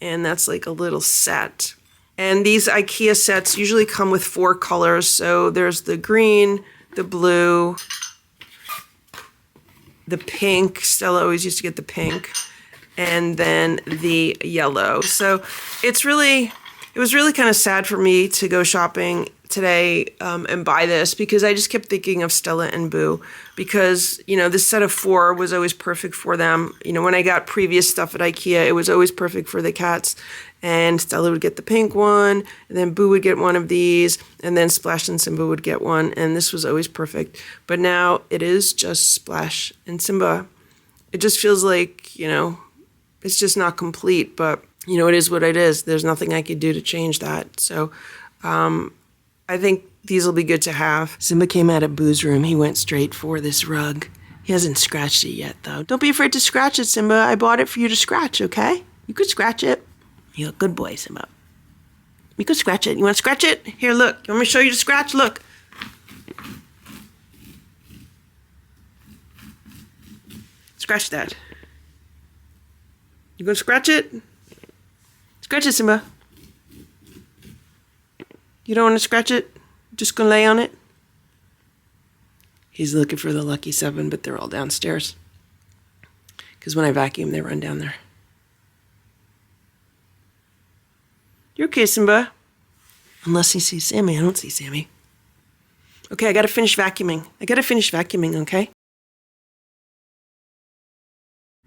And that's like a little set. And these IKEA sets usually come with 4 colors. So there's the green, the blue, the pink. Stella always used to get the pink, and then the yellow. So it was really kind of sad for me to go shopping today and buy this, because I just kept thinking of Stella and Boo, because, you know, this set of 4 was always perfect for them. You know, when I got previous stuff at IKEA, it was always perfect for the cats, and Stella would get the pink one, and then Boo would get one of these, and then Splash and Simba would get one, and this was always perfect. But now it is just Splash and Simba. It just feels like, you know, it's just not complete, but, you know, it is what it is. There's nothing I could do to change that. So I think these will be good to have. Simba came out of Boo's room. He went straight for this rug. He hasn't scratched it yet, though. Don't be afraid to scratch it, Simba. I bought it for you to scratch, okay? You could scratch it. You're a good boy, Simba. You could scratch it. You want to scratch it? Here, look. You want me to show you the scratch? Look. Scratch that. You gonna scratch it? Scratch it, Simba. You don't want to scratch it? Just gonna lay on it? He's looking for the lucky 7, but they're all downstairs. Because when I vacuum, they run down there. You're okay, Simba. Unless he sees Sammy. I don't see Sammy. Okay, I gotta finish vacuuming. Okay?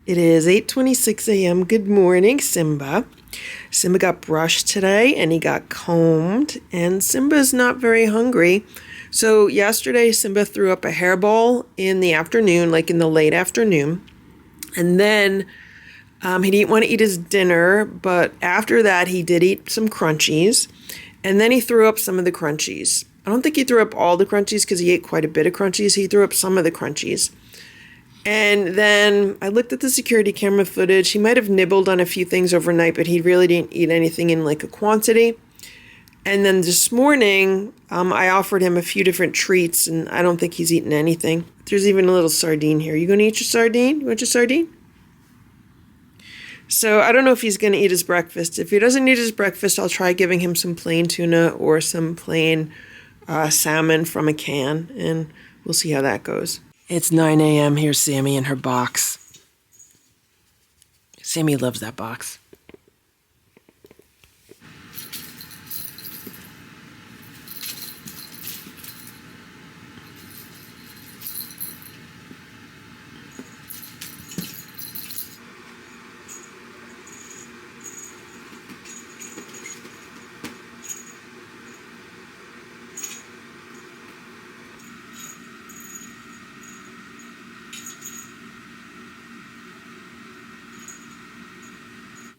It is 8:26 a.m. Good morning, Simba. Simba got brushed today, and he got combed, and Simba's not very hungry. So yesterday, Simba threw up a hairball in the afternoon, like in the late afternoon. And then he didn't want to eat his dinner, but after that, he did eat some crunchies. And then he threw up some of the crunchies. I don't think he threw up all the crunchies because he ate quite a bit of crunchies. He threw up some of the crunchies. And then I looked at the security camera footage. He might have nibbled on a few things overnight, but he really didn't eat anything in like a quantity. And then this morning, I offered him a few different treats, and I don't think he's eaten anything. There's even a little sardine here. You gonna eat your sardine? You want your sardine? So I don't know if he's gonna eat his breakfast. If he doesn't eat his breakfast, I'll try giving him some plain tuna or some plain salmon from a can, and we'll see how that goes. It's 9 a.m. Here's Sammy in her box. Sammy loves that box.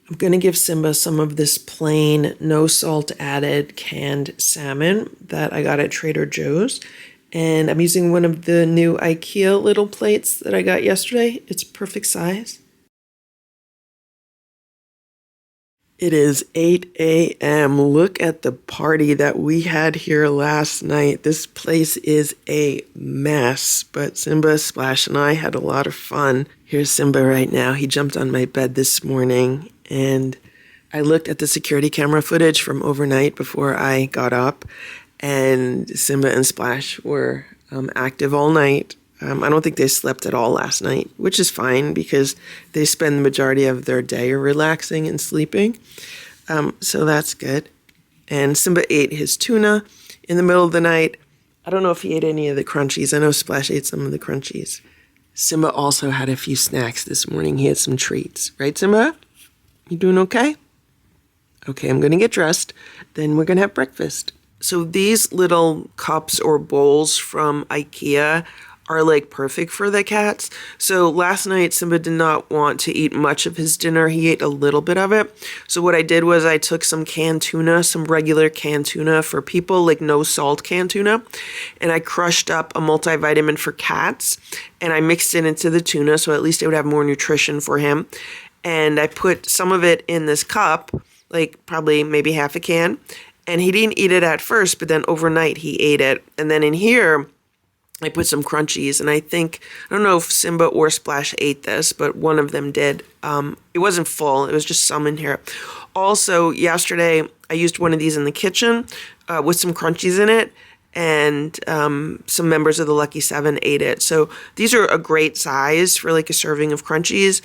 I'm going to give Simba some of this plain, no salt added canned salmon that I got at Trader Joe's. And I'm using one of the new IKEA little plates that I got yesterday. It's perfect size. It is 8 a.m. Look at the party that we had here last night. This place is a mess, but Simba, Splash, and I had a lot of fun. Here's Simba right now. He jumped on my bed this morning, and I looked at the security camera footage from overnight before I got up, and Simba and Splash were active all night. I don't think they slept at all last night, which is fine because they spend the majority of their day relaxing and sleeping. So that's good. And Simba ate his tuna in the middle of the night. I don't know if he ate any of the crunchies. I know Splash ate some of the crunchies. Simba also had a few snacks this morning. He had some treats. Right, Simba? You doing okay? Okay, I'm going to get dressed. Then we're going to have breakfast. So these little cups or bowls from IKEA are like perfect for the cats. So last night Simba did not want to eat much of his dinner. He ate a little bit of it. So what I did was I took some canned tuna, some regular canned tuna for people, like no salt canned tuna, and I crushed up a multivitamin for cats and I mixed it into the tuna so at least it would have more nutrition for him. And I put some of it in this cup, like probably maybe half a can, and he didn't eat it at first, but then overnight he ate it. And then in here I put some crunchies, and I don't know if Simba or Splash ate this, but one of them did. It wasn't full, it was just some in here. Also, yesterday, I used one of these in the kitchen with some crunchies in it, and some members of the Lucky 7 ate it. So these are a great size for like a serving of crunchies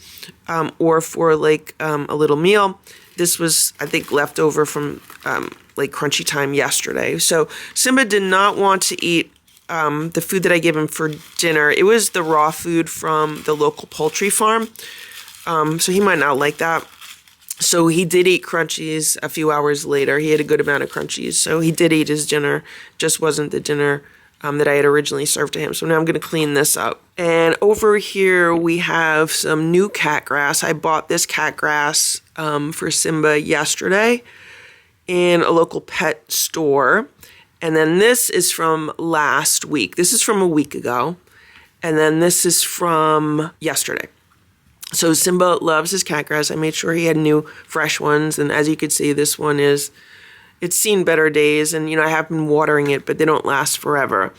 or for like a little meal. This was, I think, left over from like crunchy time yesterday. So Simba did not want to eat the food that I gave him for dinner. It was the raw food from the local poultry farm. So he might not like that. So he did eat crunchies a few hours later. He had a good amount of crunchies. So he did eat his dinner, just wasn't the dinner that I had originally served to him. So now I'm going to clean this up. And over here we have some new cat grass. I bought this cat grass for Simba yesterday in a local pet store. And then this is from last week. This is from a week ago. And then this is from yesterday. So Simba loves his cat grass. I made sure he had new, fresh ones. And as you can see, this one it's seen better days. And, I have been watering it, but they don't last forever.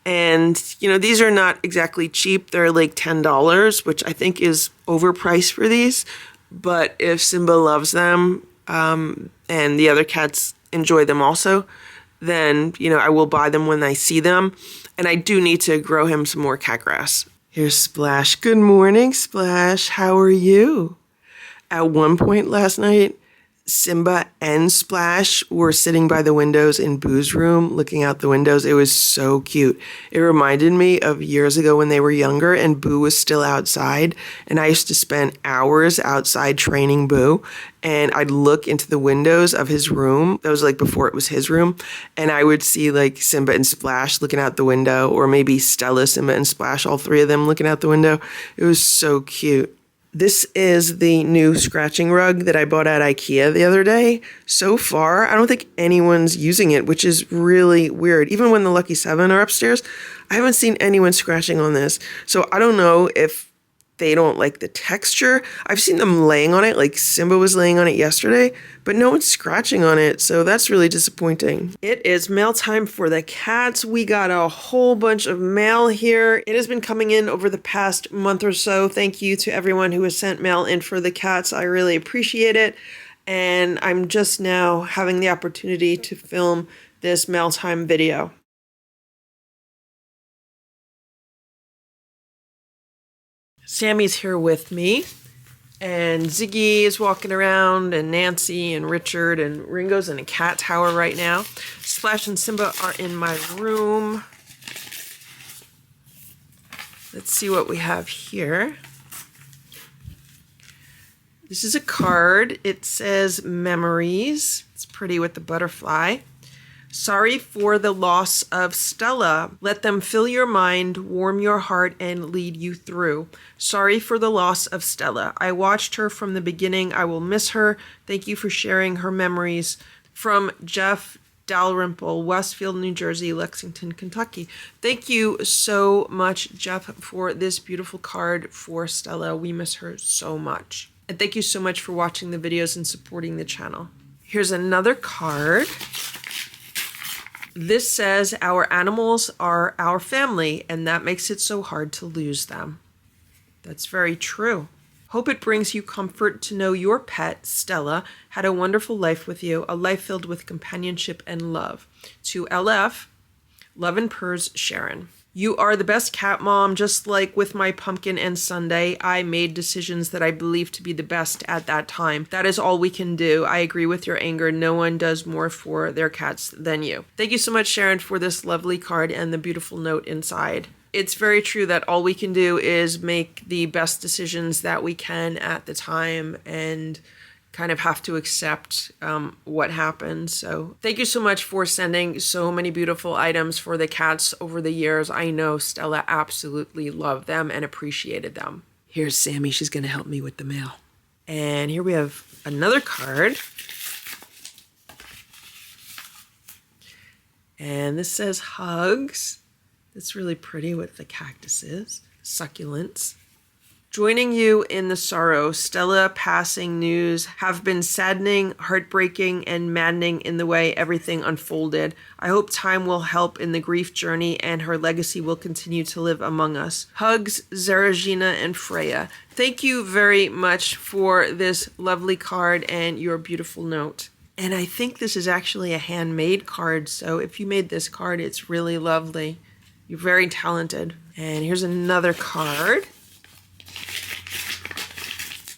And, these are not exactly cheap. They're like $10, which I think is overpriced for these. But if Simba loves them and the other cats enjoy them also, then, I will buy them when I see them. And I do need to grow him some more cat grass. Here's Splash. Good morning, Splash. How are you? At one point last night, Simba and Splash were sitting by the windows in Boo's room, looking out the windows. It was so cute. It reminded me of years ago when they were younger and Boo was still outside. And I used to spend hours outside training Boo. And I'd look into the windows of his room. That was like before it was his room. And I would see like Simba and Splash looking out the window, or maybe Stella, Simba, and Splash, all three of them looking out the window. It was so cute. This is the new scratching rug that I bought at IKEA the other day. So far, I don't think anyone's using it, which is really weird. Even when the Lucky 7 are upstairs, I haven't seen anyone scratching on this. So I don't know if they don't like the texture. I've seen them laying on it, like Simba was laying on it yesterday, but no one's scratching on it, so that's really disappointing. It is mail time for the cats. We got a whole bunch of mail here. It has been coming in over the past month or so. Thank you to everyone who has sent mail in for the cats. I really appreciate it, and I'm just now having the opportunity to film this mail time video. Sammy's here with me, and Ziggy is walking around, and Nancy and Richard and Ringo's in a cat tower right now. Splash and Simba are in my room. Let's see what we have here. This is a card. It says memories. It's pretty with the butterfly. Sorry for the loss of Stella. Let them fill your mind, warm your heart, and lead you through. Sorry for the loss of Stella. I watched her from the beginning. I will miss her. Thank you for sharing her memories. From Jeff Dalrymple, Westfield, New Jersey, Lexington, Kentucky. Thank you so much, Jeff, for this beautiful card for Stella. We miss her so much. And thank you so much for watching the videos and supporting the channel. Here's another card. This says, our animals are our family, and that makes it so hard to lose them. That's very true. Hope it brings you comfort to know your pet, Stella, had a wonderful life with you, a life filled with companionship and love. To LF, love and purrs, Sharon. You are the best cat mom. Just like with my pumpkin and Sunday, I made decisions that I believe to be the best at that time. That is all we can do. I agree with your anger. No one does more for their cats than you. Thank you so much, Sharon, for this lovely card and the beautiful note inside. It's very true that all we can do is make the best decisions that we can at the time. And kind of have to accept what happened. So thank you so much for sending so many beautiful items for the cats over the years. I know Stella absolutely loved them and appreciated them. Here's Sammy. She's going to help me with the mail. And here we have another card. And this says hugs. It's really pretty with the cactuses, succulents. Joining you in the sorrow, Stella passing news have been saddening, heartbreaking, and maddening in the way everything unfolded. I hope time will help in the grief journey and her legacy will continue to live among us. Hugs, Zaragina and Freya. Thank you very much for this lovely card and your beautiful note. And I think this is actually a handmade card, so if you made this card, it's really lovely. You're very talented. And here's another card.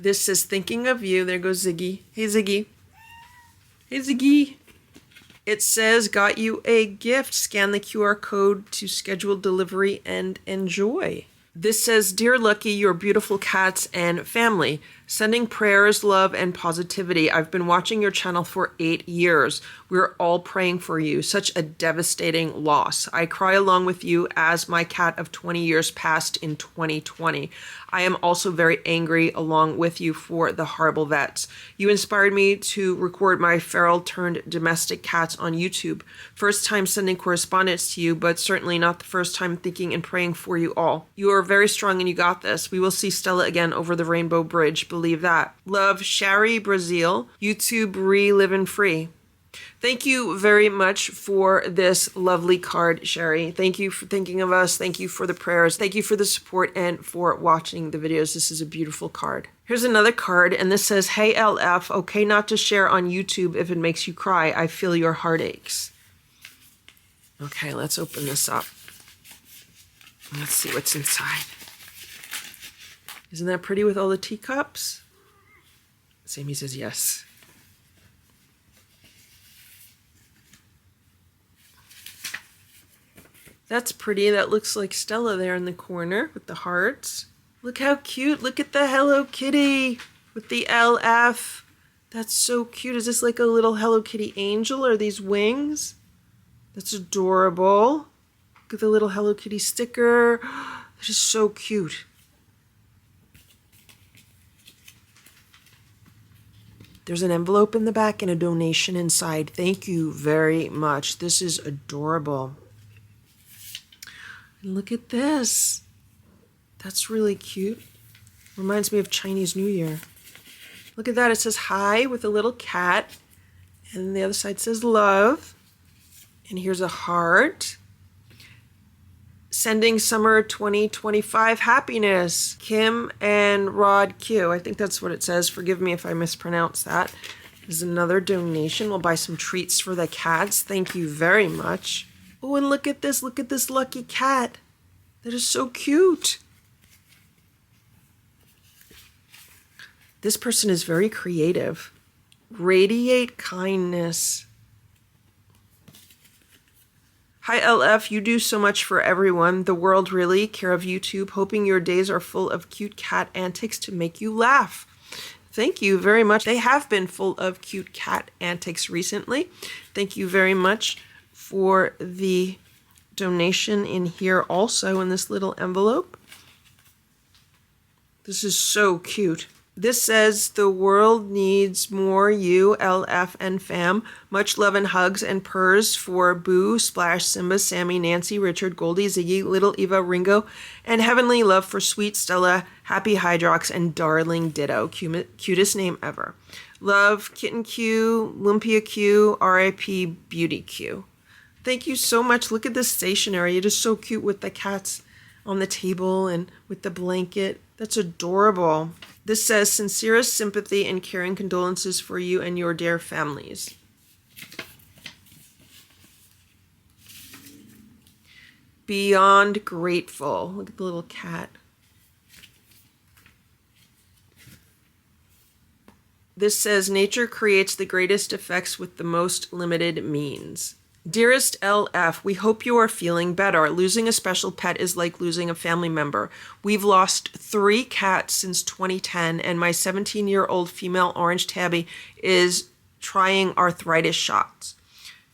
This says, thinking of you. There goes Ziggy. Hey, Ziggy. Hey, Ziggy. It says, got you a gift. Scan the QR code to schedule delivery and enjoy. This says, dear Lucky, your beautiful cats and family. Sending prayers, love, and positivity. I've been watching your channel for 8 years. We're all praying for you. Such a devastating loss. I cry along with you as my cat of 20 years passed in 2020. I am also very angry along with you for the Hairball vets. You inspired me to record my feral turned domestic cats on YouTube. First time sending correspondence to you, but certainly not the first time thinking and praying for you all. You are very strong and you got this. We will see Stella again over the Rainbow Bridge. Believe that. Love, Shari Brazil. YouTube Livin' Free. Thank you very much for this lovely card, Sherry. Thank you for thinking of us. Thank you for the prayers. Thank you for the support and for watching the videos. This is a beautiful card. Here's another card, and this says, hey, LF, okay not to share on YouTube if it makes you cry. I feel your heartaches. Okay, let's open this up. Let's see what's inside. Isn't that pretty with all the teacups? Sammy says yes. That's pretty. That looks like Stella there in the corner with the hearts. Look how cute. Look at the Hello Kitty with the LF. That's so cute. Is this like a little Hello Kitty angel? Are these wings? That's adorable. Look at the little Hello Kitty sticker. That is so cute. There's an envelope in the back and a donation inside. Thank you very much. This is adorable. And look at this. That's really cute. Reminds me of Chinese New Year. Look at that. It says hi with a little cat. And the other side says love. And here's a heart. Sending summer 2025 happiness. Kim and Rod Q. I think that's what it says. Forgive me if I mispronounce that. There's another donation. We'll buy some treats for the cats. Thank you very much. Oh, and look at this. Look at this lucky cat. That is so cute. This person is very creative. Radiate kindness. Hi, LF. You do so much for everyone. The world really. Care of YouTube. Hoping your days are full of cute cat antics to make you laugh. Thank you very much. They have been full of cute cat antics recently. Thank you very much for the donation in here also in this little envelope. This is so cute. This says, the world needs more you, LF, and fam. Much love and hugs and purrs for Boo, Splash, Simba, Sammy, Nancy, Richard, Goldie, Ziggy, Little Eva, Ringo, and heavenly love for sweet Stella, Happy Hydrox, and darling Ditto. Cutest name ever. Love, Kitten Q, Lumpia Q, RIP, Beauty Q. Thank you so much. Look at this stationery. It is so cute with the cats on the table and with the blanket. That's adorable. This says, sincerest sympathy and caring condolences for you and your dear families. Beyond grateful. Look at the little cat. This says, nature creates the greatest effects with the most limited means. Dearest LF, we hope you are feeling better. Losing a special pet is like losing a family member. We've lost 3 cats since 2010, and my 17-year-old female orange tabby is trying arthritis shots,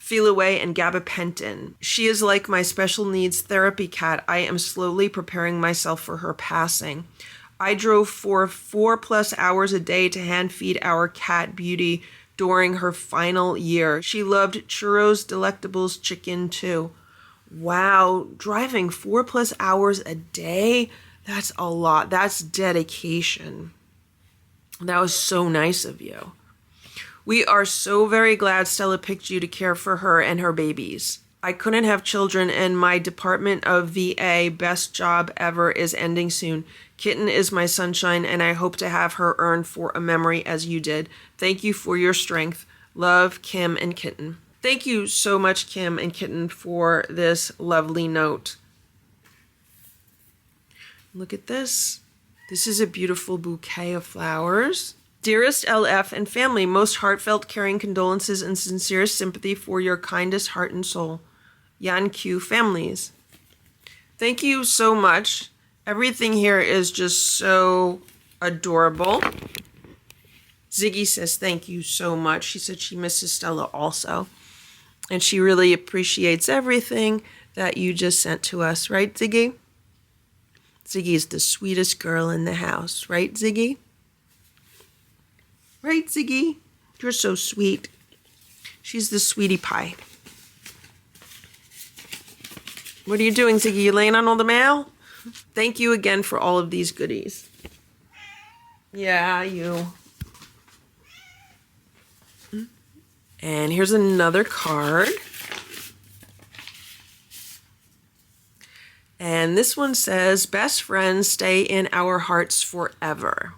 Feliway and gabapentin. She is like my special needs therapy cat. I am slowly preparing myself for her passing. I drove for 4+ hours a day to hand feed our cat Beauty during her final year. She loved churros, delectables, chicken too. Wow, driving 4+ hours a day? That's a lot. That's dedication. That was so nice of you. We are so very glad Stella picked you to care for her and her babies. I couldn't have children, and my Department of VA best job ever is ending soon. Kitten is my sunshine, and I hope to have her earn for a memory as you did. Thank you for your strength. Love, Kim and Kitten. Thank you so much, Kim and Kitten, for this lovely note. Look at this. This is a beautiful bouquet of flowers. Dearest LF and family, most heartfelt, caring condolences and sincerest sympathy for your kindest heart and soul. Yan Q families. Thank you so much. Everything here is just so adorable. Ziggy says thank you so much. She said she misses Stella also. And she really appreciates everything that you just sent to us. Right, Ziggy? Ziggy is the sweetest girl in the house. Right, Ziggy? Right, Ziggy? You're so sweet. She's the sweetie pie. What are you doing, Ziggy? You laying on all the mail? Thank you again for all of these goodies. Yeah, you. And here's another card. And this one says, best friends stay in our hearts forever.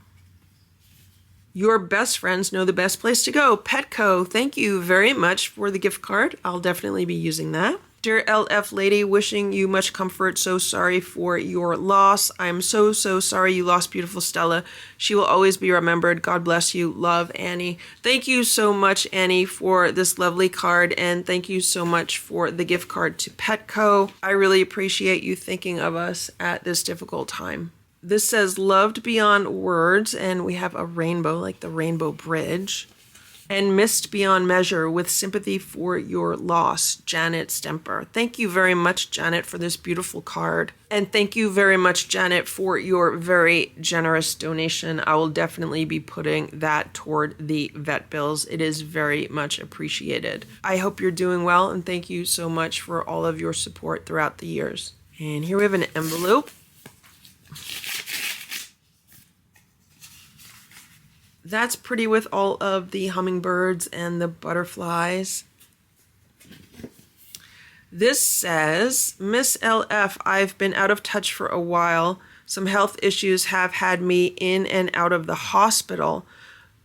Your best friends know the best place to go. Petco, thank you very much for the gift card. I'll definitely be using that. Dear LF lady, wishing you much comfort. So sorry for your loss. I'm so sorry you lost beautiful Stella. She will always be remembered. God bless you. Love, Annie. Thank you so much, Annie, for this lovely card. And thank you so much for the gift card to Petco. I really appreciate you thinking of us at this difficult time. This says, loved beyond words. And we have a rainbow, like the Rainbow Bridge. And missed beyond measure with sympathy for your loss, Janet Stemper. Thank you very much, Janet, for this beautiful card. And thank you very much, Janet, for your very generous donation. I will definitely be putting that toward the vet bills. It is very much appreciated. I hope you're doing well, and thank you so much for all of your support throughout the years. And here we have an envelope. That's pretty with all of the hummingbirds and the butterflies. This says, Miss LF, I've been out of touch for a while. Some health issues have had me in and out of the hospital,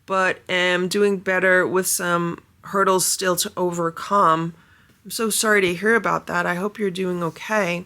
but am doing better with some hurdles still to overcome. I'm so sorry to hear about that. I hope you're doing okay.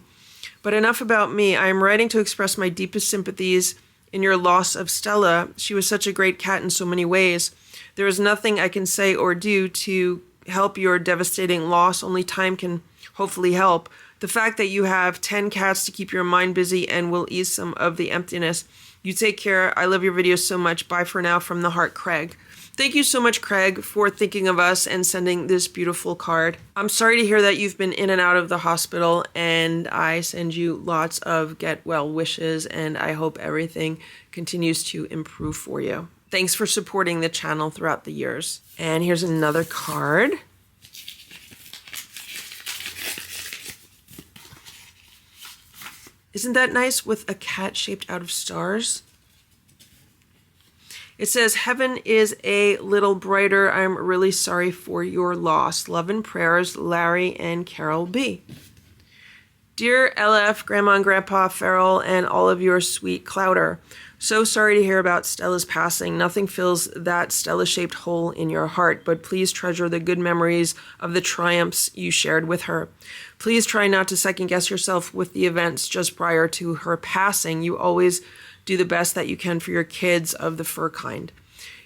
But enough about me. I am writing to express my deepest sympathies in your loss of Stella. She was such a great cat in so many ways. There is nothing I can say or do to help your devastating loss. Only time can hopefully help. The fact that you have 10 cats to keep your mind busy and will ease some of the emptiness. You take care. I love your videos so much. Bye for now, from the heart, Craig. Thank you so much, Craig, for thinking of us and sending this beautiful card. I'm sorry to hear that you've been in and out of the hospital, and I send you lots of get well wishes, and I hope everything continues to improve for you. Thanks for supporting the channel throughout the years. And here's another card. Isn't that nice with a cat shaped out of stars? It says, heaven is a little brighter. I'm really sorry for your loss. Love and prayers, Larry and Carol B. Dear LF, Grandma and Grandpa Farrell, and all of your sweet Clouder. So sorry to hear about Stella's passing. Nothing fills that Stella-shaped hole in your heart, but please treasure the good memories of the triumphs you shared with her. Please try not to second-guess yourself with the events just prior to her passing. You always do the best that you can for your kids of the fur kind.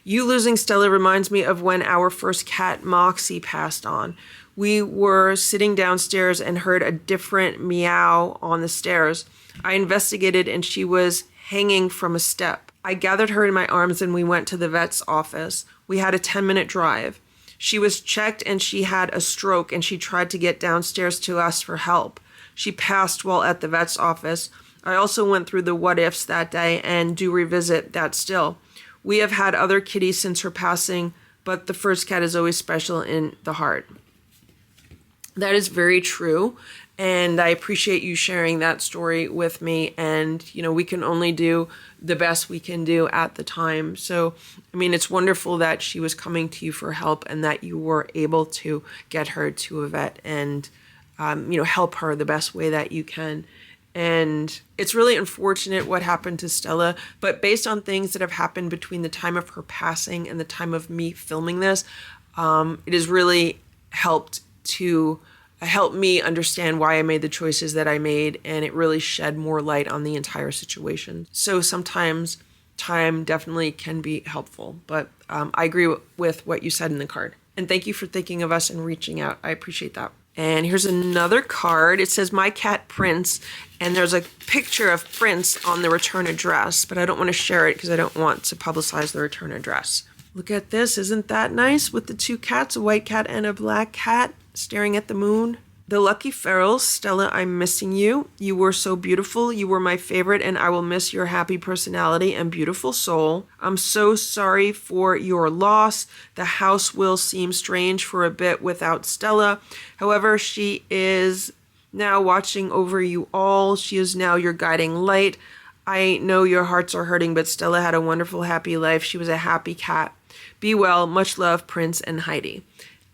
You losing Stella reminds me of when our first cat, Moxie, passed on. We were sitting downstairs and heard a different meow on the stairs. I investigated and she was hanging from a step. I gathered her in my arms and we went to the vet's office. We had a 10-minute drive. She was checked and she had a stroke and she tried to get downstairs to ask for help. She passed while at the vet's office. I also went through the what ifs that day and do revisit that still. We have had other kitties since her passing, but the first cat is always special in the heart. That is very true. And I appreciate you sharing that story with me. And, we can only do the best we can do at the time. So, it's wonderful that she was coming to you for help and that you were able to get her to a vet and, help her the best way that you can. And it's really unfortunate what happened to Stella, but based on things that have happened between the time of her passing and the time of me filming this, it has really helped me understand why I made the choices that I made, and it really shed more light on the entire situation. So sometimes time definitely can be helpful, but I agree with what you said in the card. And thank you for thinking of us and reaching out. I appreciate that. And here's another card. It says, My Cat Prince, and there's a picture of Prince on the return address, but I don't want to share it because I don't want to publicize the return address. Look at this. Isn't that nice? With the two cats, a white cat and a black cat, staring at the moon. The Lucky Ferals, Stella, I'm missing you. You were so beautiful. You were my favorite, and I will miss your happy personality and beautiful soul. I'm so sorry for your loss. The house will seem strange for a bit without Stella. However, she is now watching over you all. She is now your guiding light. I know your hearts are hurting, but Stella had a wonderful, happy life. She was a happy cat. Be well. Much love, Prince and Heidi.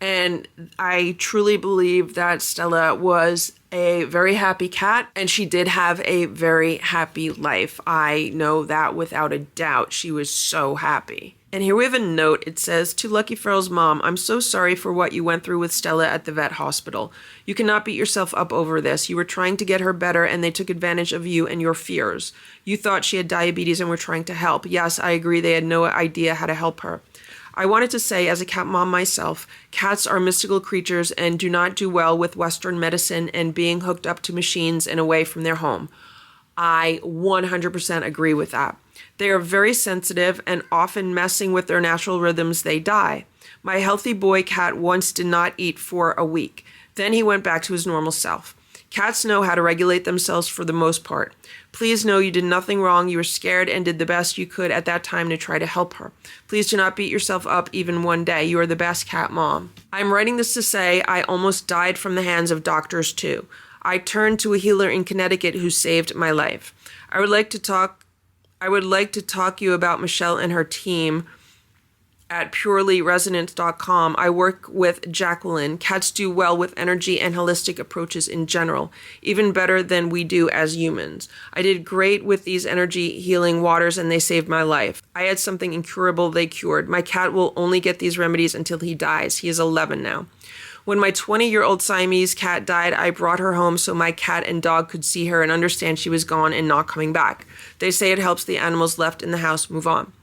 And I truly believe that Stella was a very happy cat, and she did have a very happy life. I know that without a doubt. She was so happy. And here we have a note. It says, To Lucky Feral's mom, I'm so sorry for what you went through with Stella at the vet hospital. You cannot beat yourself up over this. You were trying to get her better, and they took advantage of you and your fears. You thought she had diabetes and were trying to help. Yes, I agree. They had no idea how to help her. I wanted to say, as a cat mom myself, cats are mystical creatures and do not do well with Western medicine and being hooked up to machines and away from their home. I 100% agree with that. They are very sensitive and often messing with their natural rhythms, they die. My healthy boy cat once did not eat for a week. Then he went back to his normal self. Cats know how to regulate themselves for the most part. Please know you did nothing wrong. You were scared and did the best you could at that time to try to help her. Please do not beat yourself up even one day. You are the best cat mom. I'm writing this to say I almost died from the hands of doctors too. I turned to a healer in Connecticut who saved my life. I would like to talk you about Michelle and her team at purelyresonance.com. I work with Jacqueline. Cats do well with energy and holistic approaches in general, even better than we do as humans. I did great with these energy healing waters and they saved my life. I had something incurable they cured. My cat will only get these remedies until he dies. He is 11 now. When my 20-year-old Siamese cat died, I brought her home so my cat and dog could see her and understand she was gone and not coming back. They say it helps the animals left in the house move on.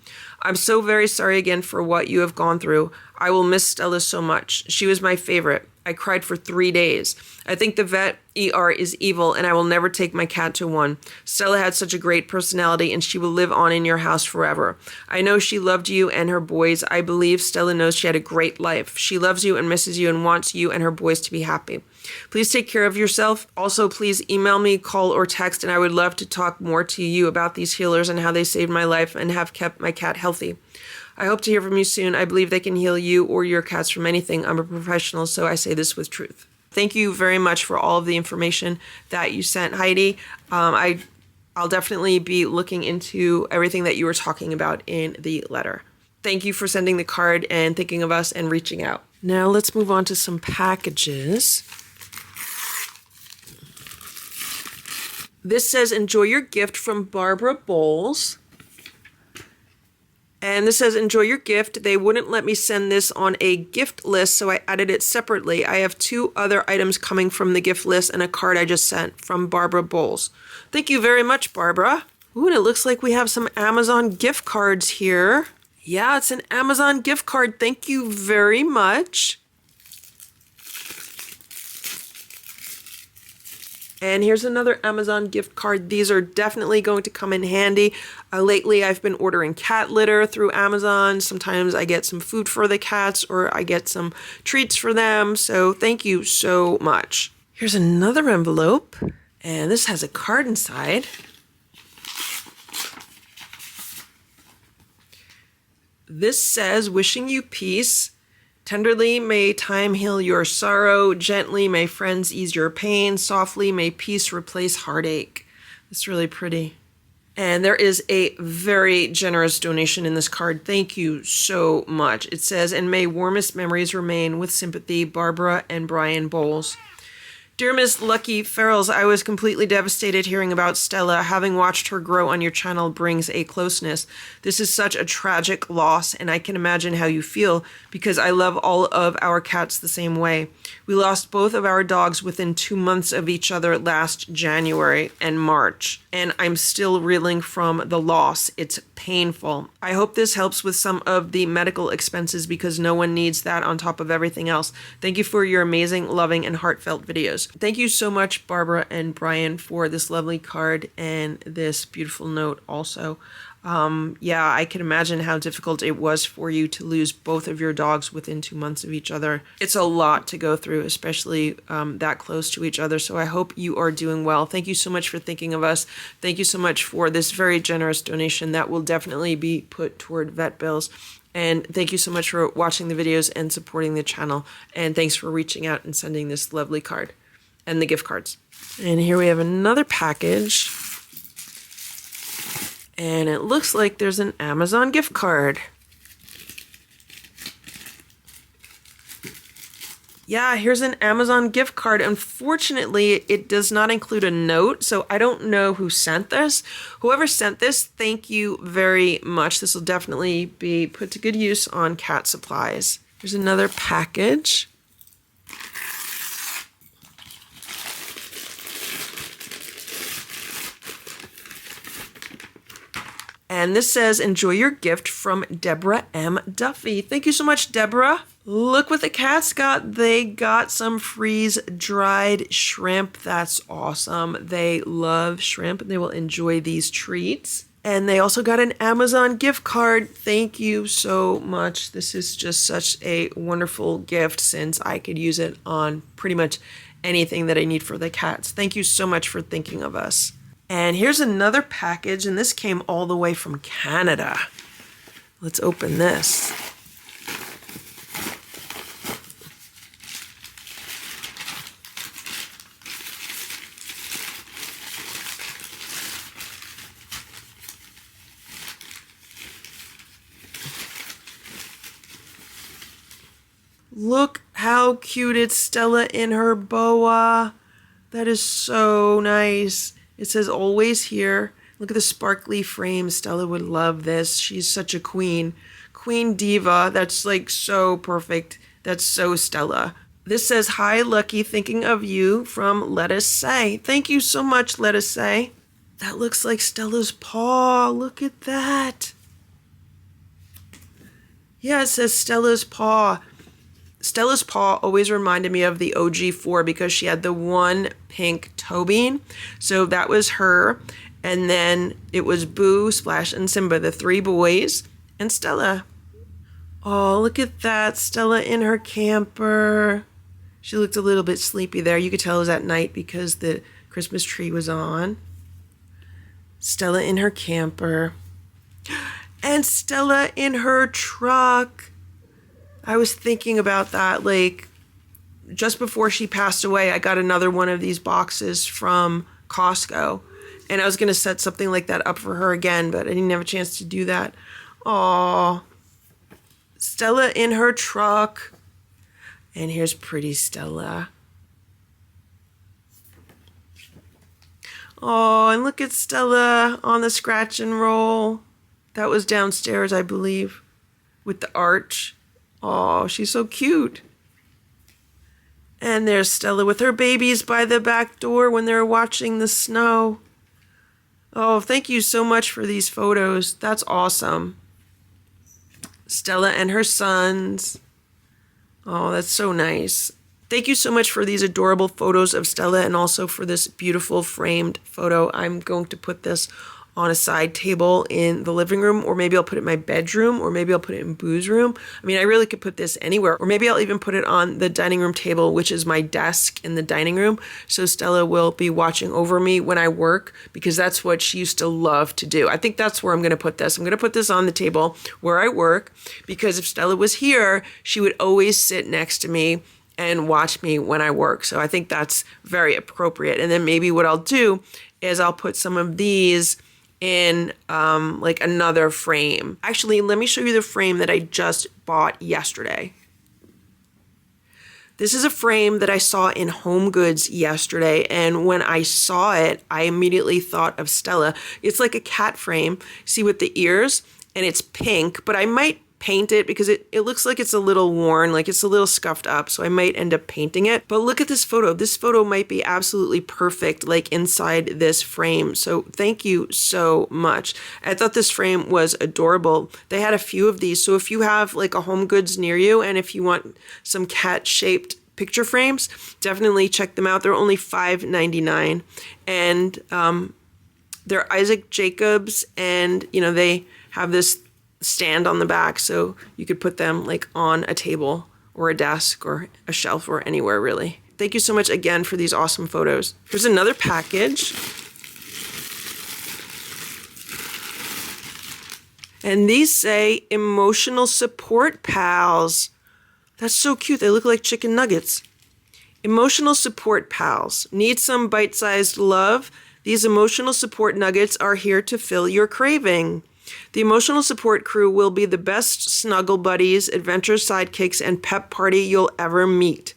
I'm so very sorry again for what you have gone through. I will miss Stella so much. She was my favorite. I cried for 3 days. I think the vet ER is evil and I will never take my cat to one. Stella had such a great personality and she will live on in your house forever. I know she loved you and her boys. I believe Stella knows she had a great life. She loves you and misses you and wants you and her boys to be happy. Please take care of yourself. Also, please email me, call, or text, and I would love to talk more to you about these healers and how they saved my life and have kept my cat healthy. I hope to hear from you soon. I believe they can heal you or your cats from anything. I'm a professional, so I say this with truth. Thank you very much for all of the information that you sent, Heidi. I'll definitely be looking into everything that you were talking about in the letter. Thank you for sending the card and thinking of us and reaching out. Now let's move on to some packages. This says, enjoy your gift from Barbara Bowles. And this says, enjoy your gift. They wouldn't let me send this on a gift list, so I added it separately. I have 2 other items coming from the gift list and a card I just sent from Barbara Bowles. Thank you very much, Barbara. Ooh, and it looks like we have some Amazon gift cards here. Yeah, it's an Amazon gift card. Thank you very much. And here's another Amazon gift card. These are definitely going to come in handy. Lately, I've been ordering cat litter through Amazon. Sometimes I get some food for the cats or I get some treats for them. So thank you so much. Here's another envelope. And this has a card inside. This says, wishing you peace. Tenderly may time heal your sorrow. Gently may friends ease your pain. Softly may peace replace heartache. It's really pretty. And there is a very generous donation in this card. Thank you so much. It says, and may warmest memories remain with sympathy, Barbara and Brian Bowles. Dear Miss Lucky Farrells, I was completely devastated hearing about Stella. Having watched her grow on your channel brings a closeness. This is such a tragic loss, and I can imagine how you feel because I love all of our cats the same way. We lost both of our dogs within 2 months of each other last January and March, and I'm still reeling from the loss. It's painful. I hope this helps with some of the medical expenses because no one needs that on top of everything else. Thank you for your amazing, loving, and heartfelt videos. Thank you so much, Barbara and Brian, for this lovely card and this beautiful note also. Yeah, I can imagine how difficult it was for you to lose both of your dogs within 2 months of each other. It's a lot to go through, especially that close to each other. So I hope you are doing well. Thank you so much for thinking of us. Thank you so much for this very generous donation that will definitely be put toward vet bills. And thank you so much for watching the videos and supporting the channel. And thanks for reaching out and sending this lovely card and the gift cards. And here we have another package. And it looks like there's an Amazon gift card. Yeah, here's an Amazon gift card. Unfortunately, it does not include a note, so I don't know who sent this. Whoever sent this, thank you very much. This will definitely be put to good use on cat supplies. Here's another package. And this says, enjoy your gift from Deborah M. Duffy. Thank you so much, Deborah. Look what the cats got. They got some freeze-dried shrimp. That's awesome. They love shrimp and they will enjoy these treats. And they also got an Amazon gift card. Thank you so much. This is just such a wonderful gift since I could use it on pretty much anything that I need for the cats. Thank you so much for thinking of us. And here's another package, and this came all the way from Canada. Let's open this. Look how cute it's Stella in her boa. That is so nice. It says always here. Look at the sparkly frame. Stella would love this. She's such a queen. Queen diva. That's like so perfect. That's so Stella. This says, hi, Lucky, thinking of you from Let Us Say. Thank you so much, Let Us Say. That looks like Stella's paw. Look at that. Yeah, it says Stella's paw. Stella's paw always reminded me of the OG4 because she had the one pink toe bean. So that was her. And then it was Boo, Splash, and Simba, the 3 boys, and Stella. Oh, look at that. Stella in her camper. She looked a little bit sleepy there. You could tell it was at night because the Christmas tree was on. Stella in her camper. And Stella in her truck. I was thinking about that, like, just before she passed away, I got another one of these boxes from Costco, and I was going to set something like that up for her again, but I didn't have a chance to do that. Aww. Stella in her truck. And here's pretty Stella. Oh, and look at Stella on the scratch and roll. That was downstairs, I believe, with the arch. Oh, she's so cute. And there's Stella with her babies by the back door when they're watching the snow. Oh, thank you so much for these photos. That's awesome. Stella and her sons. Oh, that's so nice. Thank you so much for these adorable photos of Stella and also for this beautiful framed photo. I'm going to put this on a side table in the living room, or maybe I'll put it in my bedroom, or maybe I'll put it in Boo's room. I mean, I really could put this anywhere, or maybe I'll even put it on the dining room table, which is my desk in the dining room. So Stella will be watching over me when I work, because that's what she used to love to do. I think that's where I'm going to put this. I'm going to put this on the table where I work, because if Stella was here, she would always sit next to me and watch me when I work. So I think that's very appropriate. And then maybe what I'll do is I'll put some of these in like another frame. Actually, let me show you the frame that I just bought yesterday. This is a frame that I saw in Home Goods yesterday, and when I saw it, I immediately thought of Stella. It's like a cat frame, see, with the ears, and it's pink, but I might paint it because it looks like it's a little worn, like it's a little scuffed up, so I might end up painting it. But look at this photo. This photo might be absolutely perfect, like inside this frame. So thank you so much. I thought this frame was adorable. They had a few of these, so if you have like a Home Goods near you and if you want some cat-shaped picture frames, definitely check them out. They're only $5.99, and they're Isaac Jacobs, and you know, they have this stand on the back, so you could put them like on a table or a desk or a shelf or anywhere, really. Thank you so much again for these awesome photos. Here's another package. And these say emotional support pals. That's so cute. They look like chicken nuggets. Emotional support pals. Need some bite-sized love? These emotional support nuggets are here to fill your craving. The emotional support crew will be the best snuggle buddies, adventure sidekicks, and pep party you'll ever meet.